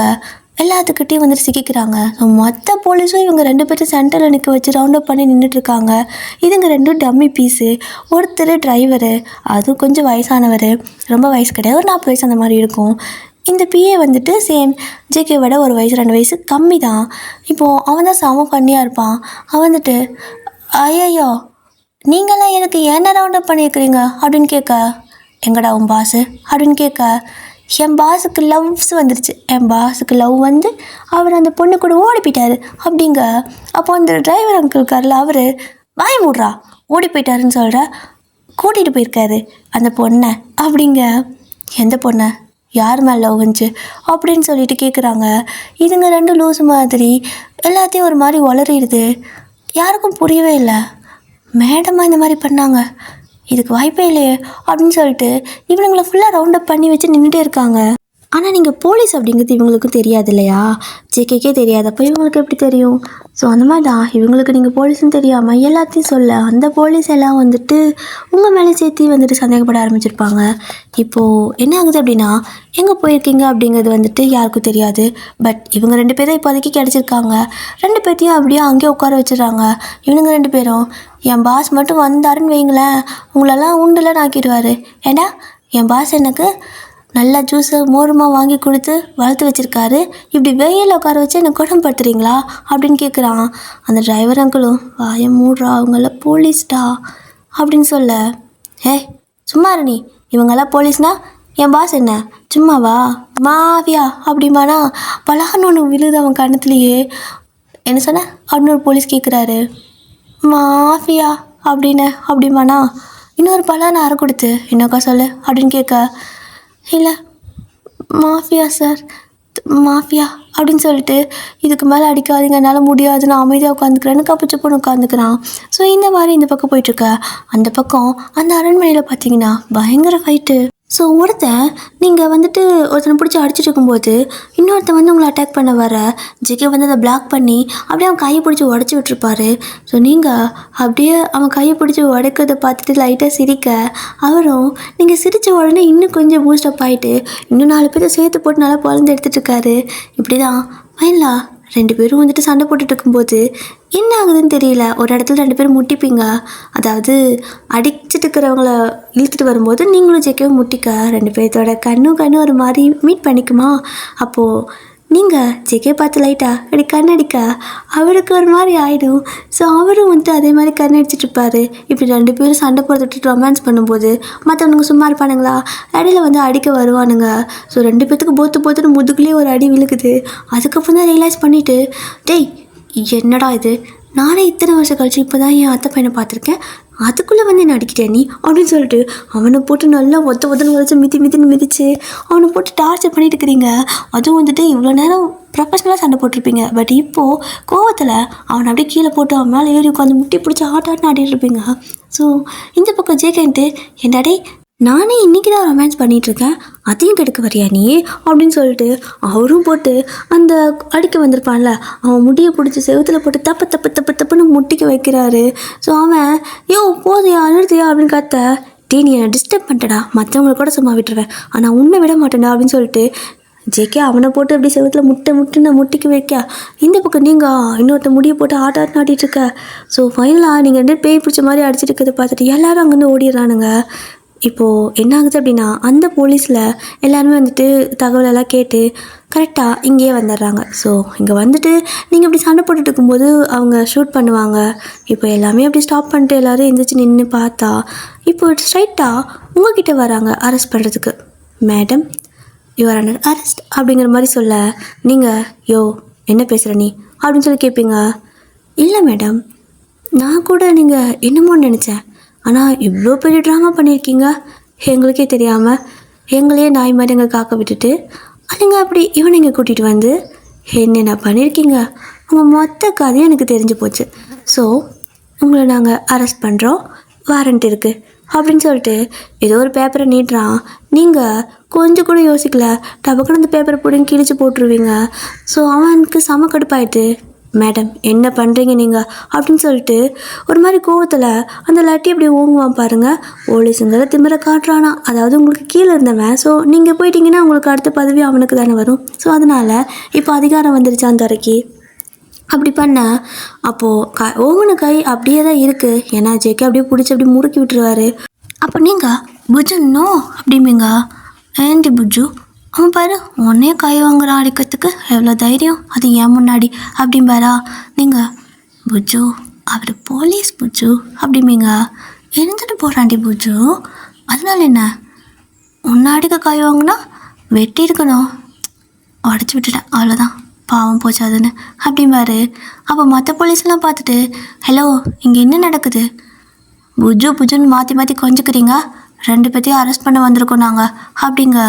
எல்லாத்துக்கிட்டையும் வந்துட்டு சிக்கிக்கிறாங்க. ஸோ மொத்த போலீஸும் இவங்க 2 பேரும் சென்டரில் நிற்க வச்சு ரவுண்ட் அப் பண்ணி நின்றுட்டுருக்காங்க. இதுங்க 2 டம்மி பீஸு. ஒருத்தர் டிரைவரு, அதுவும் கொஞ்சம் வயசானவர், ரொம்ப வயசு கிடையாது, ஒரு 40 வயசு அந்த மாதிரி இருக்கும். இந்த பிஏ வந்துட்டு சேம் ஜேகே விட 1 வயசு 2 வயசு கம்மி தான். இப்போது அவன் தான் செம பண்ணியாக இருப்பான். அவன் வந்துட்டு ஐயோ நீங்களாம் எனக்கு என்ன ரவுண்ட் அப் பண்ணியிருக்கிறீங்க அப்படின்னு கேட்க, எங்கடா உன் பாஸு அப்படின்னு கேட்க, என் பாஸுக்கு லவ்ஸ் வந்துருச்சு, என் பாஸுக்கு லவ் வந்து அவர் அந்த பொண்ணு கூட ஓடி போயிட்டாரு அப்படிங்க. அப்போ அந்த டிரைவர் அங்கிள் இருக்கார்ல, அவர் வாய் மூடுறா, ஓடி போயிட்டாருன்னு சொல்கிற, கூட்டிகிட்டு போயிருக்காரு அந்த பொண்ணை அப்படிங்க. எந்த பொண்ணை, யார் மேலே லவ் வந்துச்சு அப்படின்னு சொல்லிட்டு கேட்குறாங்க. இதுங்க 2 லூஸ் மாதிரி எல்லாத்தையும் ஒரு மாதிரி வளரிடுது. யாருக்கும் புரியவே இல்லை. மேடமாக இந்த மாதிரி பண்ணாங்க, இதுக்கு வாய்ப்பே இல்லையே அப்படின்னு சொல்லிட்டு இவனுங்களை ஃபுல்லாக ரவுண்ட் அப் பண்ணி வச்சு நின்றுட்டே இருக்காங்க. ஆனால் நீங்கள் போலீஸ் அப்படிங்கிறது இவங்களுக்கும் தெரியாது இல்லையா, ஜேகேக்கே தெரியாது, அப்போ இவங்களுக்கு எப்படி தெரியும்? ஸோ அந்த மாதிரி தான் இவங்களுக்கு நீங்கள் போலீஸ்ன்னு தெரியாமல் எல்லாத்தையும் சொல்ல அந்த போலீஸ் எல்லாம் வந்துட்டு உங்கள் மேலே சேர்த்து வந்துட்டு சந்தேகப்பட ஆரம்பிச்சிருப்பாங்க. இப்போது என்ன ஆகுது அப்படின்னா, எங்கே போயிருக்கீங்க அப்படிங்கிறது வந்துட்டு யாருக்கும் தெரியாது. பட் இவங்க 2 பேரும் இப்போதைக்கு கிடச்சிருக்காங்க. 2 பேர்த்தையும் அப்படியே அங்கேயே உட்கார வச்சிடறாங்க. இவனுங்க 2 பேரும், என் பாஸ் மட்டும் வந்தாருன்னு வைங்களேன், உங்களெல்லாம் உண்டுலன்னு ஆக்கிடுவார். ஏன்னா என் பாஸ் எனக்கு நல்லா ஜூஸை மோருமா வாங்கி கொடுத்து வளர்த்து வச்சுருக்காரு, இப்படி வெயில் உட்கார வச்சு என்னை குணப்படுத்துறீங்களா அப்படின்னு கேட்குறான். அந்த டிரைவர் அங்கிளும் வாய மூடுறா, அவங்கள போலீஸ்டா அப்படின்னு சொல்ல, சும்மா நீ, இவங்கெல்லாம் போலீஸ்னா என் பாஸ் என்ன சும்மாவா மாவியா அப்படிமானா பலான்னு ஒன்று விழுது அவன் கண்ணத்துலேயே. என்ன சொன்ன அப்படின்னு ஒரு போலீஸ் கேட்குறாரு. மாஃபியா அப்படின்னு அப்படிமானா இன்னொரு பலான்னு அரை கொடுத்து என்னக்கா சொல்லு அப்படின்னு கேட்க, இல்லை மாஃபியா சார், மாஃபியா அப்படின்னு சொல்லிட்டு இதுக்கு மேலே அடிக்காதீங்க, என்னால் முடியாது, நான் அமைதியாக உட்காந்துக்கிறேன்னு கப்பிச்சு பொண்ணு உட்காந்துக்கிறான். ஸோ இந்த மாதிரி இந்த பக்கம் போயிட்டுருக்க அந்த பக்கம் அந்த அரண்மனையில் பார்த்தீங்கன்னா பயங்கர ஃபைட்டு. ஸோ நீங்கள் வந்துட்டு ஒருத்தனை பிடிச்சி அடிச்சுட்டு இருக்கும்போது இன்னொருத்தன் வந்து உங்களை அட்டாக் பண்ண வர ஜேகே வந்து அதை பிளாக் பண்ணி அப்படியே அவன் கையை பிடிச்சி உடச்சி விட்டுருப்பாரு. ஸோ நீங்கள் அப்படியே அவன் கையை பிடிச்சி உடைக்கிறத பார்த்துட்டு லைட்டாக சிரிக்க, அவரும் நீங்கள் சிரித்த உடனே இன்னும் கொஞ்சம் பூஸ்டப் ஆகிட்டு இன்னும் 4 பேரை சேர்த்து போட்டு நல்லா பொழந்து எடுத்துகிட்ருக்காரு. இப்படி தான் ஃபைனலா 2 பேரும் வந்துட்டு சண்டை போட்டுட்டு இருக்கும்போது என்ன ஆகுதுன்னு தெரியல, ஒரு இடத்துல 2 பேரும் முட்டிப்பீங்க. அதாவது அடிச்சுட்டு இருக்கிறவங்கள இழுத்துட்டு வரும்போது நீங்களும் ஜெயிக்கவும் முட்டிக்க 2 பேர்த்தோட கண்ணு ஒரு மாதிரி மீட் பண்ணிக்குமா. அப்போது நீங்கள் ஜெகே பார்த்து லைட்டாக அப்படி கண்ணடிக்க அவருக்கு ஒரு மாதிரி ஆகிடும். ஸோ அவரும் வந்துட்டு அதே மாதிரி கண்ணடிச்சிட்ருப்பார். இப்படி 2 பேரும் சண்டை போட்டுட்டு ரொமான்ஸ் பண்ணும்போது மற்றவனுங்க சும்மா இருப்பானுங்களா, இடையில வந்து அடிக்க வருவானுங்க. ஸோ 2 பேர்த்துக்கு போத்துன்னு முதுகுலேயே ஒரு அடி விழுகுது. அதுக்கப்புறம் தான் ரியலைஸ் பண்ணிவிட்டு, டேய் என்னடா இது, நானே இத்தனை வருஷம் கழிச்சு இப்போ தான் என் அத்தை பையனை பார்த்துருக்கேன், அதுக்குள்ளே வந்து என்ன அடிக்கிட்டே நீ அப்படின்னு சொல்லிட்டு அவனை போட்டு நல்லா ஒத்தன்னு உதச்சி மிதின்னு மிதித்து அவனை போட்டு டார்ச்சர் பண்ணிட்டு இருக்கிறீங்க. அதுவும் வந்துட்டு இவ்வளோ நேரம் ப்ரொஃபஷ்னலாக சண்டை போட்டிருப்பீங்க, பட் இப்போது கோவத்தில் அவனை அப்படியே கீழே போட்டு அவன் மேலே ஏறி உட்காந்து முட்டி பிடிச்சி ஆட்டாட்னு ஆடிட்டு இருப்பீங்க. ஸோ இந்த பக்கம் ஜேகேன்ட்டு என்னடே நானே இன்றைக்கி தான் ரொமான்ஸ் பண்ணிகிட்ருக்கேன், அதையும் கெடுக்க வரியா நீ அப்படின்னு சொல்லிட்டு அவரும் போட்டு அந்த அடிக்க வந்திருப்பான்ல அவன் முடியை பிடிச்சி செவுத்தில் போட்டு தப்புன்னு முட்டிக்க வைக்கிறாரு. ஸோ அவன் போதையா அழுத்தியா அப்படின்னு கத்த, நீ என்னை டிஸ்டர்ப் பண்ணிட்டடா, மற்றவங்களை கூட சும்மா விட்டுருவேன், ஆனால் உன்னை விட மாட்டேன்டா அப்படின்னு சொல்லிட்டு ஜேகே அவனை போட்டு அப்படி செவத்தில் முட்டுன்னு முட்டிக்க வைக்க, இந்த பக்கம் நீங்கள் இன்னொருத்த முடியை போட்டு ஆட்டாட்டு ஆட்டிகிட்ருக்க. ஸோ ஃபைனலாக நீங்கள் 2 பேய் பிடிச்ச மாதிரி அடிச்சிட்டு இருக்கிறத பார்த்துட்டு எல்லோரும் அங்கேருந்து ஓடிடுறானுங்க. இப்போது என்ன ஆகுது அப்படின்னா, அந்த போலீஸில் எல்லாருமே வந்துட்டு தகவலெல்லாம் கேட்டு கரெக்டாக இங்கேயே வந்துடுறாங்க. ஸோ இங்கே வந்துட்டு நீங்கள் இப்படி சண்டை போட்டுட்டு இருக்கும்போது அவங்க ஷூட் பண்ணுவாங்க. இப்போ எல்லாமே அப்படி ஸ்டாப் பண்ணிட்டு எல்லோரும் எந்திரிச்சு நின்று பார்த்தா இப்போ ஸ்ட்ரைட்டாக உங்ககிட்ட வராங்க அரெஸ்ட் பண்ணுறதுக்கு. மேடம் யுவர் அண்டர் அரெஸ்ட் அப்படிங்கிற மாதிரி சொல்ல, நீங்கள் யோ என்ன பேசுகிற நீ அப்படின்னு சொல்லி கேட்பீங்க. இல்லை மேடம், நான் கூட நீங்கள் என்னமோன்னு நினச்சேன், ஆனால் இவ்வளோ பெரிய ட்ராமா பண்ணியிருக்கீங்க, எங்களுக்கே தெரியாமல் எங்களையே நாய் மாதிரி எங்கள் காக்க விட்டுட்டு நீங்கள் அப்படி இவனை இங்கே கூட்டிகிட்டு வந்து என்னென்ன பண்ணியிருக்கீங்க, உங்கள் மொத்த கதையும் எனக்கு தெரிஞ்சு போச்சு. ஸோ உங்களை நாங்கள் அரெஸ்ட் பண்ணுறோம், வாரண்ட் இருக்குது அப்படின்னு சொல்லிட்டு ஏதோ ஒரு பேப்பரை நீட்டுறான். நீங்கள் கொஞ்சம் கூட யோசிக்கல, டபக்குன்னு அந்த பேப்பரை போட்டு கிழிச்சு போட்டுருவீங்க. ஸோ அவனுக்கு செம கடுப்பாயிட்டு, மேடம் என்ன பண்ணுறீங்க நீங்கள் அப்படின்னு சொல்லிட்டு ஒரு மாதிரி கோவத்தில் அந்த லட்டி அப்படி ஓங்குவான் பாருங்கள். போலீஸுங்கிற திமிரை காட்டுறானா, அதாவது உங்களுக்கு கீழே இருந்தவன். ஸோ நீங்கள் போயிட்டீங்கன்னா உங்களுக்கு அடுத்த பதவி அவனுக்கு தானே வரும். ஸோ அதனால் இப்போ அதிகாரம் வந்துருச்சான் துறைக்கு. அப்படி பண்ண அப்போது ஓங்குன கை அப்படியே தான் இருக்குது. ஏன்னா ஜேக்கே அப்படியே பிடிச்சி அப்படி முறுக்கி விட்டுருவாரு. அப்போ நீங்கள் புஜு நோ அப்படிம்பீங்க. ஏண்டி புஜு, அவன் பாரு உன்னே கை வாங்குறான் அடிக்கிறதுக்கு, எவ்வளோ தைரியம், அது ஏன் முன்னாடி அப்படிம்பாரா. நீங்கள் புஜு அவர் போலீஸ் புஜு அப்படிம்பீங்க. இருந்துட்டு போகிறாண்டி புஜு, அதனால என்ன, முன்னாடிக்க கை வாங்கினா வெட்டி இருக்கணும், உடச்சி விட்டுட்டேன் அவ்வளோதான், பாவம் போச்சு அதுன்னு அப்படிம்பாரு. அப்போ மற்ற போலீஸ்லாம் பார்த்துட்டு, ஹலோ இங்கே என்ன நடக்குது, புஜு புஜுன்னு மாற்றி மாற்றி கொஞ்சிக்கிறீங்க, 2 பேர்த்தையும் அரெஸ்ட் பண்ண வந்திருக்கோம் நாங்கள் அப்படிங்க.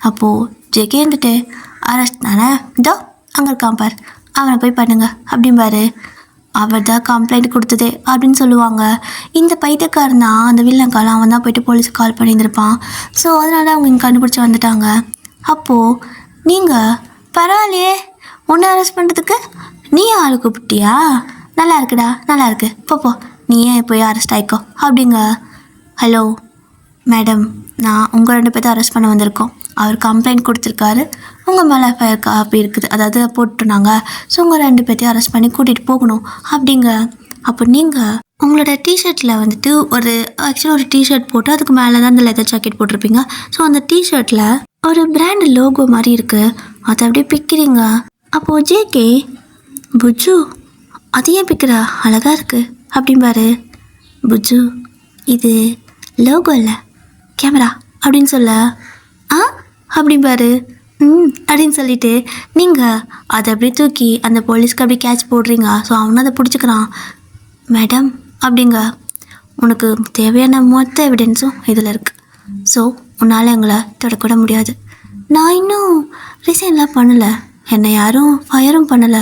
அப்போது ஜெகே இருந்துட்டு, அரெஸ்ட் தானே, இதோ அங்கே இருக்கான் பார், அவனை போய் பண்ணுங்க அப்படிம்பாரு. அவர் தான் கம்ப்ளைண்ட் கொடுத்ததே அப்படின்னு சொல்லுவாங்க. இந்த பைத்தியக்காரன் தான் அந்த வில்லங்காலம், அவன் தான் போய்ட்டு போலீஸுக்கு கால் பண்ணியிருந்திருப்பான். ஸோ அதனால தான் அவங்க இங்கே கண்டுபிடிச்சி வந்துட்டாங்க. அப்போது நீங்கள் பரவாயில்லையே, உன்னை அரெஸ்ட் பண்ணுறதுக்கு நீ ஆள் கூப்பிட்டியா, நல்லா இருக்குடா நல்லா இருக்கு, போ நீ ஏன் போய் அரெஸ்ட் ஆகிக்கோ அப்படிங்க. ஹலோ மேடம், நான் உங்கள் 2 பேர்த்தை அரெஸ்ட் பண்ண வந்திருக்கோம், அவர் கம்ப்ளைண்ட் கொடுத்துருக்காரு, உங்கள் மேலே எஃப்ஐஆர் காப்பி இருக்குது, அதாவது போட்டுனாங்க. ஸோ உங்கள் 2 பேர்த்தையும் அரெஸ்ட் பண்ணி கூட்டிகிட்டு போகணும் அப்படிங்க. அப்போ நீங்கள் உங்களோட டிஷர்ட்டில் வந்துட்டு ஆக்சுவலாக ஒரு டிஷர்ட் போட்டு அதுக்கு மேலே தான் அந்த லெதர் ஜாக்கெட் போட்டிருப்பீங்க. ஸோ அந்த டிஷர்ட்டில் ஒரு பிராண்ட் லோகோ மாதிரி இருக்குது, அதை அப்படியே பிக்கிறீங்க. அப்போது ஜேகே, புஜு அது ஏன் பிக்கிற, அழகாக இருக்குது அப்படிம்பாரு. புஜு இது லோகோ இல்லை கேமரா அப்படின்னு சொல்ல, ஆ அப்படிம்பாரு. அப்படின்னு சொல்லிட்டு நீங்கள் அதை அப்படியே தூக்கி அந்த போலீஸ்க்கு அப்படியே கேட்ச் போடுறீங்க. ஸோ அவனை அதை பிடிச்சிக்கிறான். மேடம் அப்படிங்க, உனக்கு தேவையான மொத்த எவிடன்ஸும் இதில் இருக்குது. ஸோ உன்னால் எங்களை தொடக்கூட முடியாது. நான் இன்னும் ரிசைன்லாம் பண்ணலை, என்னை யாரும் ஃபயரும் பண்ணலை,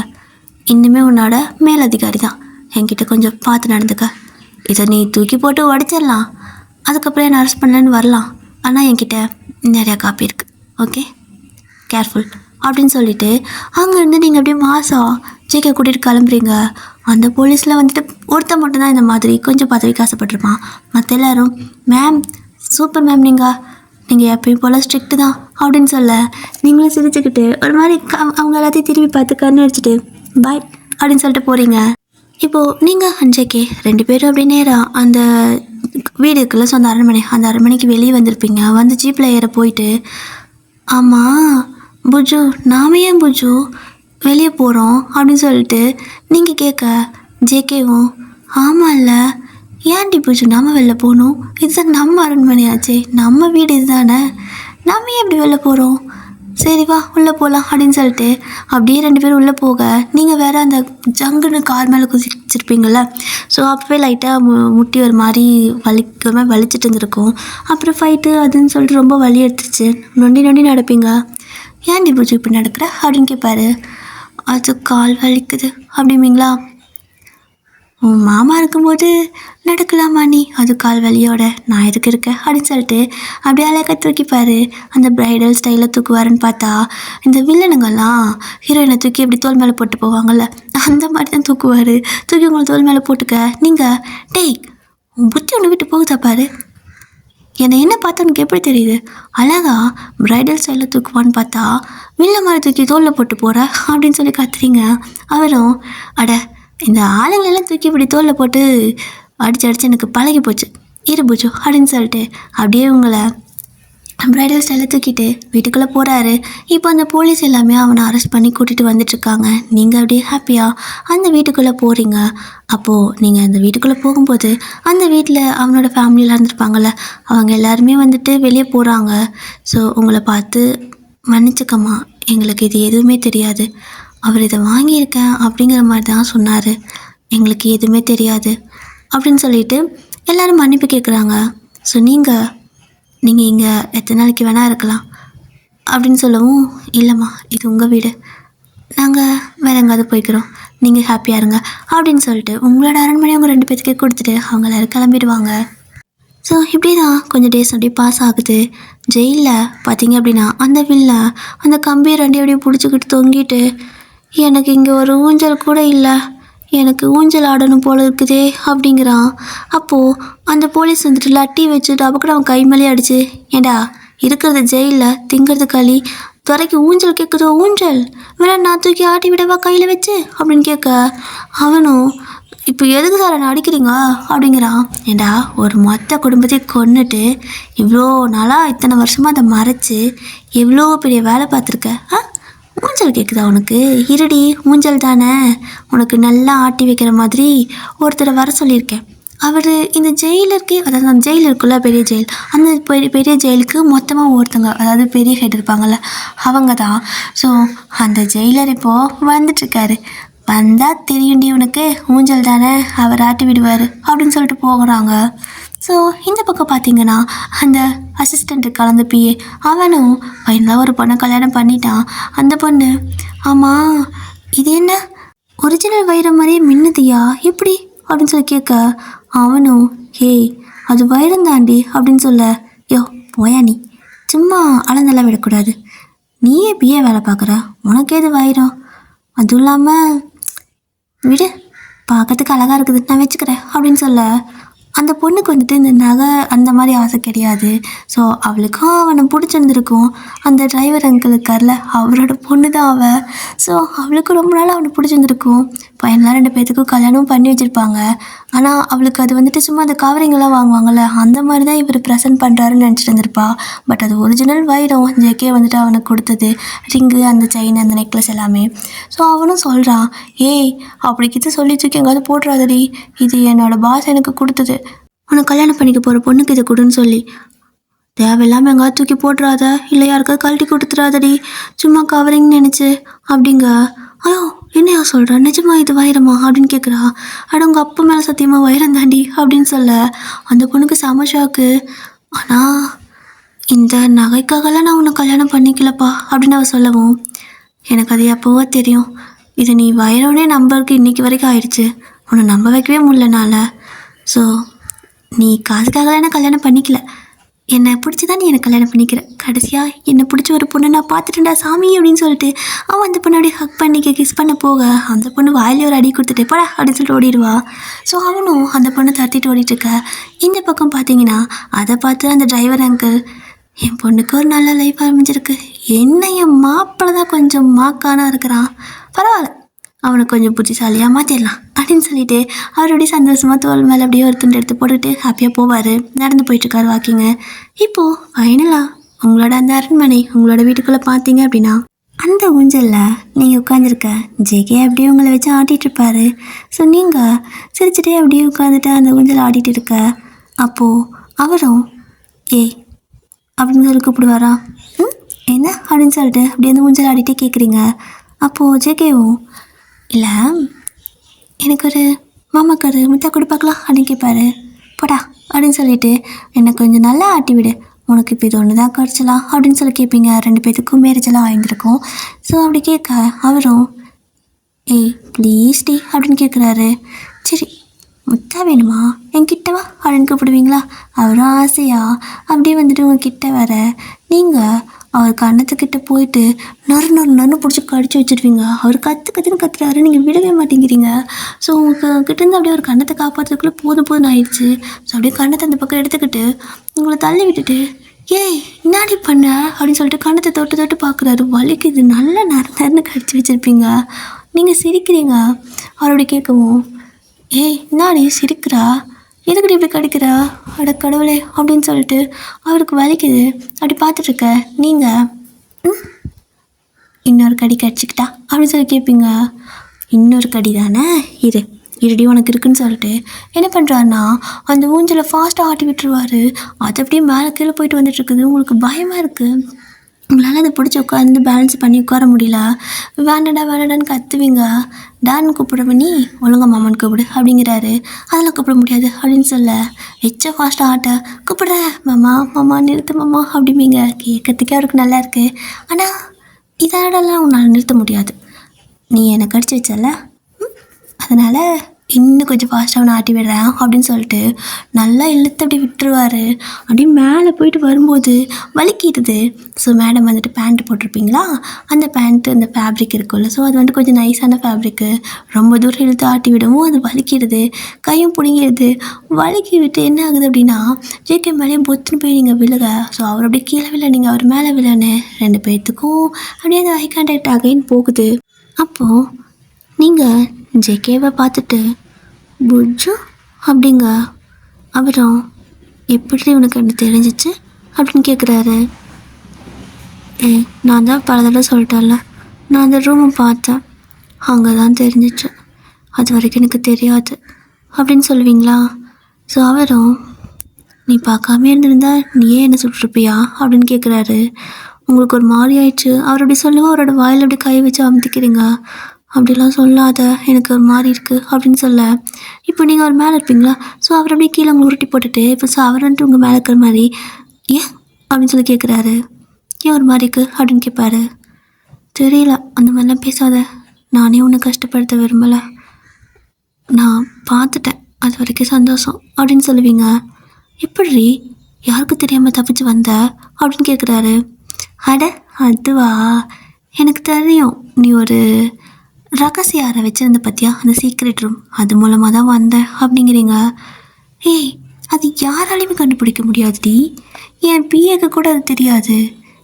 இன்னுமே உன்னோட மேலதிகாரி தான், என்கிட்ட கொஞ்சம் பார்த்து நடந்துக்க. இதை நீ தூக்கி போட்டு உடச்சிடலாம், அதுக்கப்புறம் என்ன அரெஸ்ட் பண்ணலன்னு வரலாம், ஆனால் என்கிட்ட நிறையா காப்பி இருக்குது, ஓகே கேர்ஃபுல் அப்படின்னு சொல்லிட்டு அங்கேருந்து நீங்கள் அப்படியே மாதம் ஜேகே கூட்டிகிட்டு கிளம்புறீங்க. அந்த போலீஸில் வந்துட்டு ஒருத்தர் மட்டும்தான் இந்த மாதிரி கொஞ்சம் பதவிக்கு ஆசைப்பட்டிருப்பான். மற்ற எல்லோரும் மேம் சூப்பர் மேம், நீங்கள் எப்பயும் போல் ஸ்ட்ரிக்ட்டு தான் அப்படின்னு சொல்ல, நீங்களும் சிரிச்சுக்கிட்டு ஒரு மாதிரி அவங்க எல்லாத்தையும் திரும்பி பார்த்து கண்ணு அடிச்சுட்டு பாய் அப்படின்னு சொல்லிட்டு போகிறீங்க. இப்போது நீங்கள் அஞ்சேகே 2 பேரும் அப்படியே நேராக அந்த வீடுக்குள்ளே சொந்த அந்த அரண்மனைக்கு வெளியே வந்திருப்பீங்க. வந்து ஜீப்பில் ஏற போயிட்டு, ஆமாம் புஜு நாம ஏன் புஜு வெளியே போகிறோம் அப்படின்னு சொல்லிட்டு நீங்கள் கேட்க, ஜேகேவும் ஆமாம்ல ஏன்டி புஜு நம்ம வெளில போகணும், இதுதான் நம்ம அரண்மனையாச்சே, நம்ம வீடு இதுதானே, நம்ம ஏன் இப்படி வெளில போகிறோம், சரி வா உள்ளே போகலாம் அப்படின்னு சொல்லிட்டு அப்படியே 2 பேரும் உள்ளே போக, நீங்கள் வேறு அந்த ஜங்குன்னு கார் மேலே குதிச்சிருப்பீங்கள. ஸோ அப்போவே லைட்டாக முட்டி ஒரு மாதிரி வலிச்சிட்டு இருந்திருக்கும். அப்புறம் ஃபைட்டு அதுன்னு சொல்லிட்டு ரொம்ப வலி எடுத்துச்சு, நொண்டி நடப்பீங்க. ஏன்டி பூஜை இப்படி நடக்கிற அப்படின்னு கேட்பாரு. அது கால் வலிக்குது அப்படிம்பீங்களா. உன் மாமா இருக்கும்போது நடக்கலாமா நீ, அது கால் வலியோட, நான் எதுக்கு இருக்கேன் அப்படின்னு சொல்லிட்டு அப்படியே அழகாக தூக்கிப்பார். அந்த ப்ரைடல் ஸ்டைலில் தூக்குவாருன்னு பார்த்தா இந்த வில்லனுங்கள்லாம் ஹீரோயினை தூக்கி இப்படி தோல் மேலே போட்டு போவாங்கள்ல, அந்த மாதிரி தான் தூக்குவார். தூக்கி உங்களை தோல் மேலே போட்டுக்க, நீங்கள் டேய் உன் புத்தி ஒன்று விட்டு போகுதா பாரு, என்னை என்ன பார்த்தா உனக்கு எப்படி தெரியுது, அழகா ப்ரைடல் ஸ்டைலில் தூக்குவான்னு பார்த்தா வில்ல மாதிரி தூக்கி தோலில் போட்டு போகிற அப்படின்னு சொல்லி கத்துறீங்க. அவரும் அட இந்த ஆளுங்களெல்லாம் தூக்கி இப்படி தோலில் போட்டு அடித்து எனக்கு பழகி போச்சு, இரு பூஜோ அப்படின்னு சொல்லிட்டு அப்படியே உங்களை ப்ரைடல் ஸ்டைலில் தூக்கிட்டு வீட்டுக்குள்ளே போகிறாரு. இப்போ அந்த போலீஸ் எல்லாமே அவனை அரெஸ்ட் பண்ணி கூட்டிகிட்டு வந்துட்டுருக்காங்க. நீங்கள் அப்படியே ஹாப்பியாக அந்த வீட்டுக்குள்ளே போகிறீங்க. அப்போது நீங்கள் அந்த வீட்டுக்குள்ளே போகும்போது அந்த வீட்டில் அவனோட ஃபேமிலியில் இருந்துருப்பாங்கள்ல, அவங்க எல்லாருமே வந்துட்டு வெளியே போகிறாங்க. ஸோ உங்களை பார்த்து மன்னிச்சுக்கம்மா, எங்களுக்கு இது எதுவுமே தெரியாது. அவர் இதை வாங்கியிருக்கேன் அப்படிங்கிற மாதிரி தான் சொன்னார். எங்களுக்கு எதுவுமே தெரியாது அப்படின்னு சொல்லிட்டு எல்லோரும் மன்னிப்பு கேட்குறாங்க. ஸோ நீங்கள் இங்கே எத்தனை நாளைக்கு வேணால் இருக்கலாம் அப்படின்னு சொல்லவும், இல்லைம்மா இது உங்கள் வீடு, நாங்கள் வேறு எங்கேயாவது போய்க்கிறோம், நீங்கள் ஹாப்பியாக இருங்க அப்படின்னு சொல்லிட்டு உங்களோட அரண்மனை அவங்க 2 பேத்துக்கே கொடுத்துட்டு அவங்க எல்லோரும் கிளம்பிடுவாங்க. ஸோ இப்படி தான் கொஞ்சம் டேஸ் அப்படியே பாஸ் ஆகுது. ஜெயிலில் பார்த்தீங்க அப்படின்னா அந்த வில்ல அந்த கம்பியை 2 அப்படியே பிடிச்சிக்கிட்டு தொங்கிட்டு, எனக்கு இங்கே ஒரு ஊஞ்சல் கூட இல்லை, எனக்கு ஊஞ்சல் ஆடணும் போல இருக்குதே அப்படிங்கிறான். அப்போது அந்த போலீஸ் வந்துட்டு லட்டி வச்சுட்டு அப்போ கூட அவன் கை மேலே அடிச்சு, ஏண்டா இருக்கிறது ஜெயிலில் திங்கிறது களி, துறைக்கு ஊஞ்சல் கேட்குதோ ஊஞ்சல், வேணா நான் தூக்கி ஆட்டி விடவா கையில் வச்சு அப்படின்னு கேட்க, அவனும் இப்போ எதுக்கு சார் என்ன அடிக்கிறீங்க அப்படிங்கிறான். ஏண்டா ஒரு மொத்த குடும்பத்தை கொன்னுட்டு இவ்வளோ நாளாக இத்தனை வருஷமாக அதை மறைச்சி எவ்வளோ பெரிய வேலை பார்த்துருக்க, ஊஞ்சல் கேட்குதா உனக்கு, இருடி ஊஞ்சல் தானே, உனக்கு நல்லா ஆட்டி வைக்கிற மாதிரி ஒருத்தரை வர சொல்லியிருக்கேன். அவர் இந்த ஜெயிலருக்கு, அதாவது அந்த ஜெயில் இருக்குல்ல பெரிய ஜெயில், அந்த பெரிய ஜெயிலுக்கு மொத்தமாக ஒருத்தங்க, அதாவது பெரிய ஹெட் இருப்பாங்கள்ல அவங்க தான். ஸோ அந்த ஜெயிலர் இப்போது வந்துட்டுருக்காரு. வந்தால் தெரியுண்டி உனக்கு ஊஞ்சல் தானே, அவர் ஆட்டி விடுவார் அப்படின்னு சொல்லிட்டு போகிறாங்க. ஸோ இந்த பக்கம் பார்த்தீங்கன்னா அந்த அசிஸ்டண்ட் கலந்து பிஏ அவனும் பையனாக ஒரு பொண்ணை கல்யாணம் பண்ணிட்டான். அந்த பொண்ணு, ஆமாம் இது என்ன ஒரிஜினல் வைரம் மாதிரியே மின்னுதியா எப்படி அப்படின்னு சொல்லி கேட்க, அவனும் ஹேய் அது வைரம் தாண்டி அப்படின்னு சொல்ல, யோ போயா நீ சும்மா அளந்தெல்லாம் விடக்கூடாது, நீயே பிஏ வேலை பார்க்குற, உனக்கு எது வைரம், அதுவும் இல்லாமல் விடு பார்க்கறதுக்கு அழகாக இருக்குது நான் வச்சுக்கிறேன் அப்படின்னு சொல்ல, அந்த பொண்ணுக்கு வந்துட்டு இந்த நகை அந்த மாதிரி ஆசை கிடையாது. ஸோ அவளுக்கும் அவனை பிடிச்சிருந்துருக்கும். அந்த டிரைவர் அங்கிள் இருக்கார்ல அவரோட பொண்ணு தான் அவள். ஸோ அவளுக்கு ரொம்ப நாள் அவனை பிடிச்சிருந்துருக்கும். பையன்லாம் 2 பேர்த்துக்கும் கல்யாணமும் பண்ணி வச்சுருப்பாங்க. ஆனால் அவளுக்கு அது வந்துட்டு சும்மா அந்த கவரிங்கெல்லாம் வாங்குவாங்கள்ல அந்த மாதிரி தான் இவர் ப்ரெசென்ட் பண்ணுறாருன்னு நினச்சிட்டு இருந்திருப்பா. பட் அது ஒரிஜினல் வைரம், ஜேகே வந்துட்டு அவனுக்கு கொடுத்தது, ரிங்கு, அந்த செயின், அந்த நெக்லஸ் எல்லாமே. ஸோ அவனும் சொல்கிறான், ஏய் அப்படி கிட்ட சொல்லி தூக்கி எங்காவது போட்டுறாதடி, இது என்னோடய பாஸ் எனக்கு கொடுத்தது, உனக்கு கல்யாணம் பண்ணிக்க போகிற பொண்ணுக்கு இதை கொடுன்னு சொல்லி, தேவையில்லாமல் எங்காவது தூக்கி போட்டுறாத, இல்லை யாருக்காவது கழட்டி கொடுத்துடாதடி, சும்மா கவரிங்னு நினச்சி அப்படிங்க. ஐயோ என்னையா சொல்கிற, நிஜமா இது வைரமா அப்படின்னு கேட்குறா. அட உங்கள் அப்பா மேலே சத்தியமாக வைரம் தாண்டி அப்படின்னு சொல்ல, அந்த பொண்ணுக்கு செம ஷாக்கு. ஆனால் இந்த நகைக்காகலாம் நான் உன்னை கல்யாணம் பண்ணிக்கலப்பா அப்படின்னு அவள் சொல்லவும், எனக்கு அது எப்போவோ தெரியும், இது நீ வைரம்னே நம்பருக்கு இன்றைக்கி வரைக்கும் ஆயிடுச்சு, உன்னை நம்ப வைக்கவே முடியலனால. ஸோ நீ காசுக்காகலாம் என்ன கல்யாணம் பண்ணிக்கல, என்னை பிடிச்சி தான் நீ என்னை கல்யாணம் பண்ணிக்கிற, கடைசியாக என்னை பிடிச்ச ஒரு பொண்ணை நான் பார்த்துட்டேன்டா சாமி அப்படின்னு சொல்லிட்டு அவன் அந்த பொண்ணு அப்படியே ஹக் பண்ணிக்க கிஸ் பண்ண போக, அந்த பொண்ணு வாயிலே ஒரு அடி கொடுத்துட்டு போடா அப்படின்னு சொல்லிட்டு ஓடிடுவா. ஸோ அவனும் அந்த பொண்ணை தட்டிட்டு ஓடிட்டுருக்க. இந்த பக்கம் பார்த்தீங்கன்னா அதை பார்த்து அந்த டிரைவர் அங்கிள், என் பொண்ணுக்கு ஒரு நல்ல லைஃப் ஆரம்பிச்சிருக்கு, என்ன என் மாப்பிள்ளை தான் கொஞ்சம் மாக்கானா இருக்கிறான், பரவாயில்ல அவனை கொஞ்சம் புத்திசாலியாக மாற்றிடலாம் அப்படின்னு சொல்லிட்டு அவருடைய சந்தோஷமாக தோல் மேலே அப்படியே ஒரு துண்டு எடுத்து போட்டுட்டு ஹாப்பியாக போவார். நடந்து போயிட்டுருக்காரு வாக்கிங்க. இப்போது ஃபைனலாக உங்களோட அந்த அரண்மனை உங்களோட வீட்டுக்குள்ளே பார்த்தீங்க அப்படின்னா அந்த ஊஞ்சலில் நீங்கள் உட்காந்துருக்க ஜேகே அப்படியே உங்களை வச்சு ஆட்டிகிட்ருப்பாரு. ஸோ நீங்கள் சிரிச்சுட்டே அப்படியே உட்காந்துட்டு அந்த ஊஞ்சல் ஆடிட்டு இருக்க, அப்போது அவரும் ஏய் அப்படின்னு சொல்லி கூப்பிடுவாரா, என்ன அப்படின்னு சொல்லிட்டு அப்படியே அந்த ஊஞ்சல் ஆடிட்டே கேட்குறீங்க. அப்போது ஜேகேவும், இல்லை எனக்கு ஒரு மாமாக்கு ஒரு முட்டை கொடுப்பாக்கலாம் அப்படின்னு கேட்பாரு. போடா அப்படின்னு சொல்லிட்டு என்னை கொஞ்சம் நல்லா ஆட்டி விடு, உனக்கு இப்போ இது ஒன்று தான் கிடச்சலாம் அப்படின்னு சொல்லி கேட்பீங்க. 2 பேர்த்துக்கும் மேரேஜெல்லாம் ஆயிருந்திருக்கும். ஸோ அப்படி கேட்க அவரும் ஏய் ப்ளீஸ் டி அப்படின்னு கேட்குறாரு. சரி முட்டா வேணுமா என்கிட்ட வா அப்படின்னு கூப்பிடுவீங்களா. அவரும் ஆசையா அப்படியே வந்துட்டு உங்கள் கிட்ட வர, நீங்கள் அவர் கண்ணத்துக்கிட்ட போயிட்டு நறு பிடிச்சி கடிச்சு வச்சுருவீங்க. அவர் கற்றுன்னு கத்துறாரு, நீங்கள் விடவே மாட்டேங்கிறீங்க. ஸோ உங்களுக்கு கிட்டேருந்து அப்படியே ஒரு கண்ணத்தை காப்பாற்றுறதுக்குள்ளே போதும் ஆயிடுச்சு. ஸோ அப்படியே கண்ணத்தை அந்த பக்கம் எடுத்துக்கிட்டு உங்களை தள்ளி விட்டுட்டு, ஏய் என்னாடி பண்ண அப்படின்னு சொல்லிட்டு கண்ணத்தை தொட்டு பார்க்குறாரு. வலிக்குது, நல்லா நறுன்னு கடிச்சு வச்சுருப்பீங்க. நீங்கள் சிரிக்கிறீங்க. அவருடைய கேட்கவும், ஏய் என்னாடி சிரிக்கிறா, எதுக்கடி இப்படி கடிக்கிறா, அட கடவுளே அப்படின்னு சொல்லிட்டு அவருக்கு வலிக்குது. அப்படி பார்த்துட்ருக்க நீங்கள் இன்னொரு கடி கடிச்சிக்கிட்டா அப்படின்னு சொல்லி கேட்பீங்க. இன்னொரு கடி தானே, இருடி உனக்கு இருக்குன்னு சொல்லிட்டு என்ன பண்ணுறாருன்னா அந்த ஊஞ்சலை ஃபாஸ்ட்டாக ஆட்டி விட்டுருவார். அது அப்படியே மேலே கீழே போயிட்டு வந்துட்டுருக்குது. உங்களுக்கு பயமாக இருக்குது. உங்களால் அதை பிடிச்சி உட்காந்து பேலன்ஸ் பண்ணி உட்கார முடியல, வேண்டாடா வேண்டாடான்னு கத்துவீங்க. டான்னு கூப்பிடுற நீ ஒழுங்கா மாமான்னு கூப்பிடு அப்படிங்கிறாரு. அதெல்லாம் கூப்பிட முடியாது அப்படின்னு சொல்ல, எச்ச ஃபாஸ்ட்டாக ஆட்ட கூப்பிடுறேன் மாமா மாமா நிறுத்து மாமா அப்படிம்பீங்க. கேட்கறதுக்கே அவருக்கு நல்லா இருக்குது. ஆனால் இதோடலாம் உன்னால் நிறுத்த முடியாது, நீ என்னை கடிச்சு வச்சல, அதனால் இன்னும் கொஞ்சம் ஃபாஸ்ட்டாக நான் ஆட்டி விடுறேன் அப்படின்னு சொல்லிட்டு நல்லா இழுத்து அப்படி விட்டுருவார். அப்படியே மேலே போயிட்டு வரும்போது வலிக்கிடுது. ஸோ மேடம் வந்துட்டு பேண்ட்டு போட்டிருப்பீங்களா, அந்த பேண்ட்டு அந்த ஃபேப்ரிக் இருக்குல்ல, ஸோ அது வந்துட்டு கொஞ்சம் நைஸான ஃபேப்ரிக்கு. ரொம்ப தூரம் இழுத்து ஆட்டி விடவும் அது வலிக்கிடுது, கையும் பிடிங்கிடுது. வலிக்கி விட்டு என்ன ஆகுது அப்படின்னா ஜேகே மேலேயே பொத்துன்னு போய் நீங்கள் விழுக. ஸோ அவர் அப்படியே கீழே விழ, நீங்கள் அவர் மேலே விழன்னு 2 பேர்த்துக்கும் அப்படியே அந்த ஐ கான்டாக்ட் அகைன் போகுது. அப்போது நீங்கள் ஜேகேவை பார்த்துட்டு புஜ்ஜு அப்படிங்க. அவரும் எப்படி உனக்கு என்ன தெரிஞ்சிச்சு அப்படின்னு கேட்குறாரு. நான் தான் பல தடவை சொல்லிட்டேன்ல, நான் அந்த ரூமை பார்த்தேன், அங்கே தான் தெரிஞ்சிச்சு, அது வரைக்கும் எனக்கு தெரியாது அப்படின்னு சொல்லுவீங்களா? ஸோ அவரும் நீ பார்க்காம இருந்திருந்தா நீயே என்ன சுட்டுருப்பியா அப்படின்னு கேட்குறாரு. உங்களுக்கு ஒரு மாதிரி ஆயிடுச்சு. அவர் அப்படி சொல்லுவோம், அவரோட வாயில் அப்படி கை வச்சு அமுத்திக்கிறீங்க. அப்படிலாம் சொல்லாத, எனக்கு ஒரு மாதிரி இருக்குது அப்படின்னு சொல்ல, இப்போ நீங்கள் அவர் மேலே இருப்பீங்களா, ஸோ அவர் அப்படியே கீழே உங்களை உருட்டி போட்டுட்டு இப்போ ஸோ அவர் வந்துட்டு உங்கள் மேலே இருக்கிற மாதிரி ஏன் அப்படின்னு சொல்லி கேட்குறாரு. ஏன் ஒரு மாதிரி இருக்குது அப்படின்னு கேட்பாரு. தெரியல, அந்த மாதிரிலாம் பேசாத, நானே உன்னை கஷ்டப்படுத்த விரும்பலை, நான் பார்த்துட்டேன், அது வரைக்கும் சந்தோஷம் அப்படின்னு சொல்லுவீங்க. எப்படி யாருக்கு தெரியாமல் தப்பிச்சு வந்த அப்படின்னு கேட்குறாரு. அட அதுவா, எனக்கு தெரியும், நீ ஒரு ரகசிய அறை வச்சுருந்த பற்றியா, அந்த சீக்ரெட் ரூம், அது மூலமாக தான் வந்தேன் அப்படிங்கிறீங்க. ஏய், அது யாராலையுமே கண்டுபிடிக்க முடியாதுடி, என் பிஏக்கு கூட அது தெரியாது,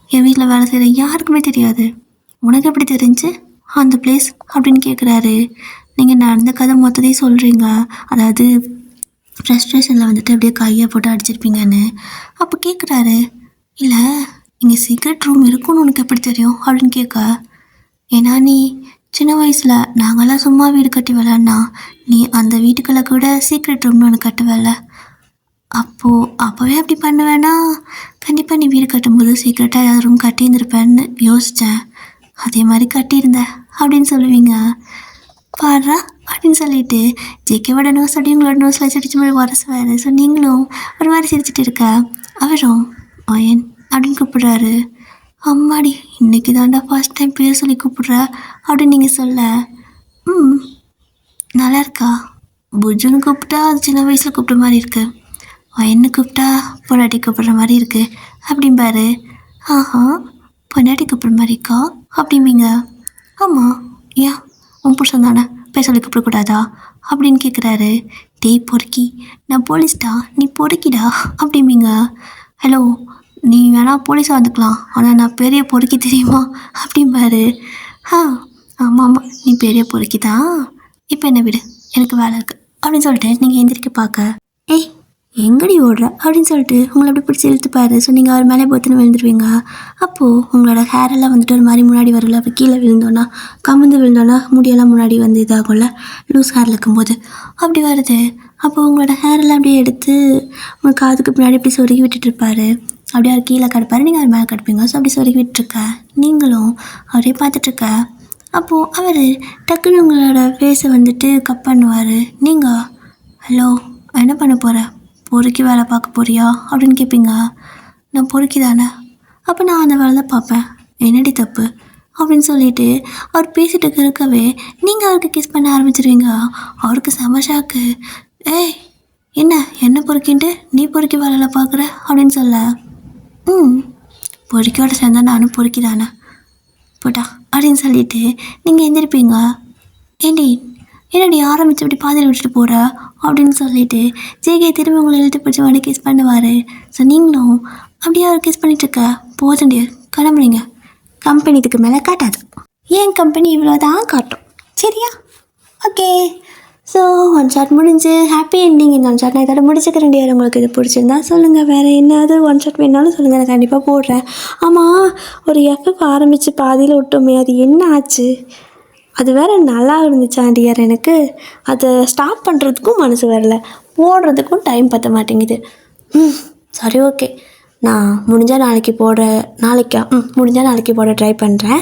என் வீட்டில் வேலை செய்கிற யாருக்குமே தெரியாது, உனக்கு எப்படி தெரிஞ்சு அந்த பிளேஸ் அப்படின்னு கேட்குறாரு. நீங்கள் நடந்த கதை மொத்தத்தையும் சொல்கிறீங்க, அதாவது ஃப்ரஸ்ட்ரேஷனில் வந்துட்டு அப்படியே கையை போட்டு அடிச்சிருப்பீங்கன்னு. அப்போ கேட்குறாரு, இல்லை இங்கே சீக்ரெட் ரூம் இருக்குன்னு உனக்கு எப்படி தெரியும் அப்படின்னு கேட்க, ஏன்னா நீ சின்ன வயசில் நாங்கள்லாம் சும்மா வீடு கட்டி விளாட்னா நீ அந்த வீட்டுக்குள்ளே கூட சீக்ரெட் ரூம்னு ஒன்று கட்டுவேல, அப்போவே அப்படி பண்ணுவேன்னா கண்டிப்பாக நீ வீடு கட்டும்போது சீக்ரெட்டாக ஏதாவது ரூம் கட்டியிருந்துருப்பேன்னு யோசித்தேன், அதே மாதிரி கட்டியிருந்தேன் அப்படின்னு சொல்லுவீங்க. பாடுறா அப்படின்னு சொல்லிட்டு ஜேகேவோட நோஸ் அப்படி உங்களோட நோஸில் சிரிச்சு போய் வரசுவார். ஸோ நீங்களும் ஒரு மாதிரி சிரிச்சிட்டு இருக்க. அவரும் அயன் அப்படின்னு கூப்பிடுறாரு. அம்மாடி, இன்றைக்கி தாண்டா ஃபர்ஸ்ட் டைம் பேர் சொல்லி கூப்பிட்ற அப்படின்னு நீங்கள் சொல்ல, நல்லா இருக்கா, புஜ்ஜுன்னு கூப்பிட்டா அது சின்ன வயசில் கூப்பிட்ற மாதிரி இருக்குது, அயன்னு கூப்பிட்டா பொண்டாட்டி கூப்பிட்ற மாதிரி இருக்குது அப்படிம்பாரு. ஆஹா, பொண்டாட்டி கூப்பிட்ற மாதிரி இருக்கா அப்படிம்பீங்க. ஆமாம், ஏன் உன் புருஷன் தானே பேர் சொல்லி கூப்பிடக்கூடாதா அப்படின்னு கேட்குறாரு. டேய் பொறுக்கி, நான் போலீஸ்டா, நீ பொறுக்கிடா அப்படிம்பீங்க. ஹலோ, நீ வேணா போலீஸாக வந்துக்கலாம், ஆனால் நான் பெரிய பொறுக்கி தெரியுமா அப்படிம்பாரு. ஆமாம் ஆமாம், நீ பெரிய பொறுக்கி தான், இப்போ என்ன விடு, எனக்கு வேலை இருக்குது அப்படின்னு சொல்லிட்டு நீங்கள் எந்திரிக்க பார்க்க, ஏய் எங்கடி ஓடுற அப்படின்னு சொல்லிட்டு உங்களை அப்படி பிடிச்சி இழுத்துப்பாரு. ஸோ நீங்கள் அவர் மேலே பொத்துன்னு விழுந்துருவீங்க. அப்போது உங்களோட ஹேரெல்லாம் வந்துட்டு ஒரு மாதிரி முன்னாடி வரல, அப்போ கீழே விழுந்தோன்னா கமுந்து விழுந்தோன்னா முடியெல்லாம் முன்னாடி வந்து இதாகும்ல, லூஸ் ஹேரில் இருக்கும்போது அப்படி வருது. அப்போது உங்களோட ஹேரெல்லாம் அப்படியே எடுத்து உங்கள் காதுக்கு பின்னாடி அப்படி சொருகி விட்டுட்ருப்பாரு. அப்படியே அவர் கீழே கிடப்பாரு, நீங்கள் அவர் மேலே கிடப்பீங்க. ஸோ அப்படி சொருகி விட்டுருக்க, நீங்களும் அவரே பார்த்துட்ருக்க. அப்போது அவர் டக்குன்னு உங்களோட ஃபேஸை வந்துட்டு கட் பண்ணுவார். நீங்கள் ஹலோ என்ன பண்ண போகிற, பொறுக்கி வேலை பார்க்க போறியா அப்படின்னு கேட்பீங்க. நான் பொறுக்கி தானே, அப்போ நான் அந்த வேலை தான் பார்ப்பேன், என்னடி தப்பு அப்படின்னு சொல்லிட்டு அவர் பேசிட்டு இருக்கவே நீங்கள் அவருக்கு கிஸ் பண்ண ஆரம்பிச்சிருவீங்க. அவருக்கு செம ஷாக்கு. ஏய் என்ன பொறுக்கின்ட்டு நீ பொறுக்கி வேலையில் பார்க்குற அப்படின்னு சொல்ல, பொறுக்கியோட சேர்ந்தா நானும் பொறுக்கி தானே போட்டா அப்படின்னு சொல்லிட்டு நீங்கள் எந்திரிப்பீங்க. என்னடி ஆரம்பிச்சு இப்படி பாதையில் விட்டுட்டு போகிற அப்படின்னு சொல்லிட்டு ஜேகே திரும்பி உங்களை இழுத்து பிடிச்சி வந்து கிஸ் பண்ணுவார். ஸோ நீங்களும் அப்படியே அவர் கிஸ் பண்ணிட்டுருக்க, போதுண்டு கிளம்புறீங்க, கம்பெனி இதுக்கு மேலே காட்டாது, ஏன் கம்பெனி இவ்வளோ தான் காட்டும், சரியா? ஓகே, ஸோ ஒன் ஷாட் முடிஞ்சு ஹாப்பி எண்டிங். இந்த ஒன் ஷாட் நான் இதோட முடிச்சுக்கிறேன். யார் உங்களுக்கு இது பிடிச்சிருந்தா சொல்லுங்கள், வேறு என்னது ஒன் ஷாட் வேணாலும் சொல்லுங்கள், நான் கண்டிப்பாக போடுறேன். ஆமாம், ஒரு எஃப்எஃப் ஆரம்பித்து பாதியில் விட்டோமே, அது என்ன ஆச்சு? அது வேறு நல்லா இருந்துச்சாண்டியார், எனக்கு அதை ஸ்டாப் பண்ணுறதுக்கும் மனசு வரல, போடுறதுக்கும் டைம் பற்ற மாட்டேங்குது. சரி ஓகே, நான் முடிஞ்சால் நாளைக்கு போட ட்ரை பண்ணுறேன்.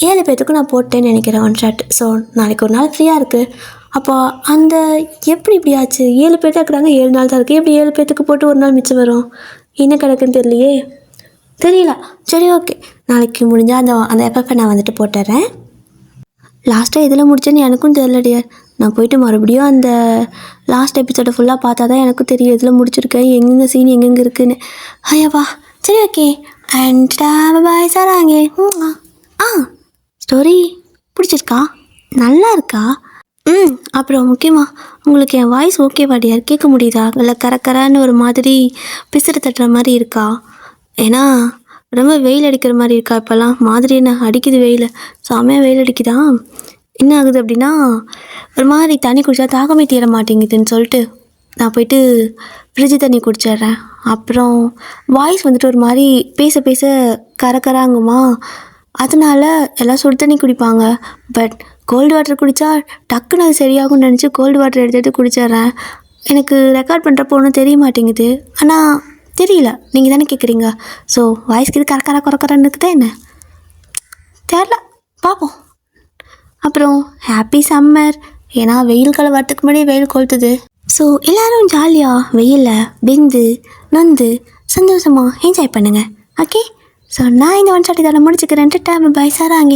7 பேர்த்துக்கும் நான் போட்டேன்னு நினைக்கிறேன் ஒன் ஷாட். ஸோ நாளைக்கு ஒரு நாள் ஃப்ரீயாக இருக்குது. அப்போ அந்த எப்படி இப்படி ஆச்சு? 7 பேர் தான் இருக்கிறாங்க, 7 நாள் தான் இருக்குது. எப்படி 7 பேர்த்துக்கு போட்டு ஒரு நாள் மிச்சம் வரும்? என்ன கணக்குன்னு தெரியல. சரி, ஓகே, நாளைக்கு முடிஞ்சால் அந்த எஃப்எஃப்பை நான் வந்துட்டு போட்டுறேன். லாஸ்ட்டாக எதில் முடிச்சேன்னு எனக்கும் தெரியல டியர். நான் போயிட்டு மறுபடியும் அந்த லாஸ்ட் எபிசோடை ஃபுல்லாக பார்த்தா தான் எனக்கும் தெரியும் எதில் முடிச்சிருக்கேன், எங்கெங்கே சீன் எங்கெங்கே இருக்குதுன்னு. ஐயாவா, சரி, ஓகே, அண்ட் பாய் சாராங்க. ஸ்டோரி பிடிச்சிருக்கா? நல்லா இருக்கா? அப்புறம் முக்கியமாக உங்களுக்கு என் வாய்ஸ் ஓகேவா டியர்? கேட்க முடியுதா? இல்லை கரக்கரான்னு ஒரு மாதிரி பிசுறு தட்டுற மாதிரி இருக்கா? ஏன்னா ரொம்ப வெயில் அடிக்கிற மாதிரி இருக்கா இப்போல்லாம்? மாதிரி என்ன அடிக்குது வெயில், செமையாக வெயில் அடிக்குதா? என்ன ஆகுது அப்படின்னா, ஒரு மாதிரி தண்ணி குடித்தா தாகமே தீர மாட்டேங்குதுன்னு சொல்லிட்டு நான் போயிட்டு ஃப்ரிட்ஜு தண்ணி குடிச்சிட்றேன். அப்புறம் வாய்ஸ் வந்துட்டு ஒரு மாதிரி பேச கரக்கராங்குமா, அதனால எல்லாம் சுடு தண்ணி குடிப்பாங்க. பட் கோல்டு வாட்டர் குடித்தா டக்குன்னு அது சரியாகும்னு நினச்சி கோல்டு வாட்டர் எடுத்து குடிச்சிட்றேன். எனக்கு ரெக்கார்ட் பண்ணுறப்போ ஒன்றும் தெரிய மாட்டேங்குது. ஆனால் தெரியல, நீங்கள் தானே கேட்குறீங்க. ஸோ வாய்ஸ்க்கு இது குறக்கறான்னு இருக்குதா என்ன தெரில, பார்ப்போம். அப்புறம் ஹாப்பி சம்மர். ஏன்னா வெயில் காலம் வரத்துக்கு முன்னாடியே வெயில் கொளுத்துது. ஸோ எல்லோரும் ஜாலியாக வெயிலில் பிந்து நொந்து சந்தோஷமாக என்ஜாய் பண்ணுங்கள். ஓகே, ஸோ நான் இந்த ஒன் ஷாட் இதை முடிச்சுக்கிறேன்ட்டு பாய் சாராங்க.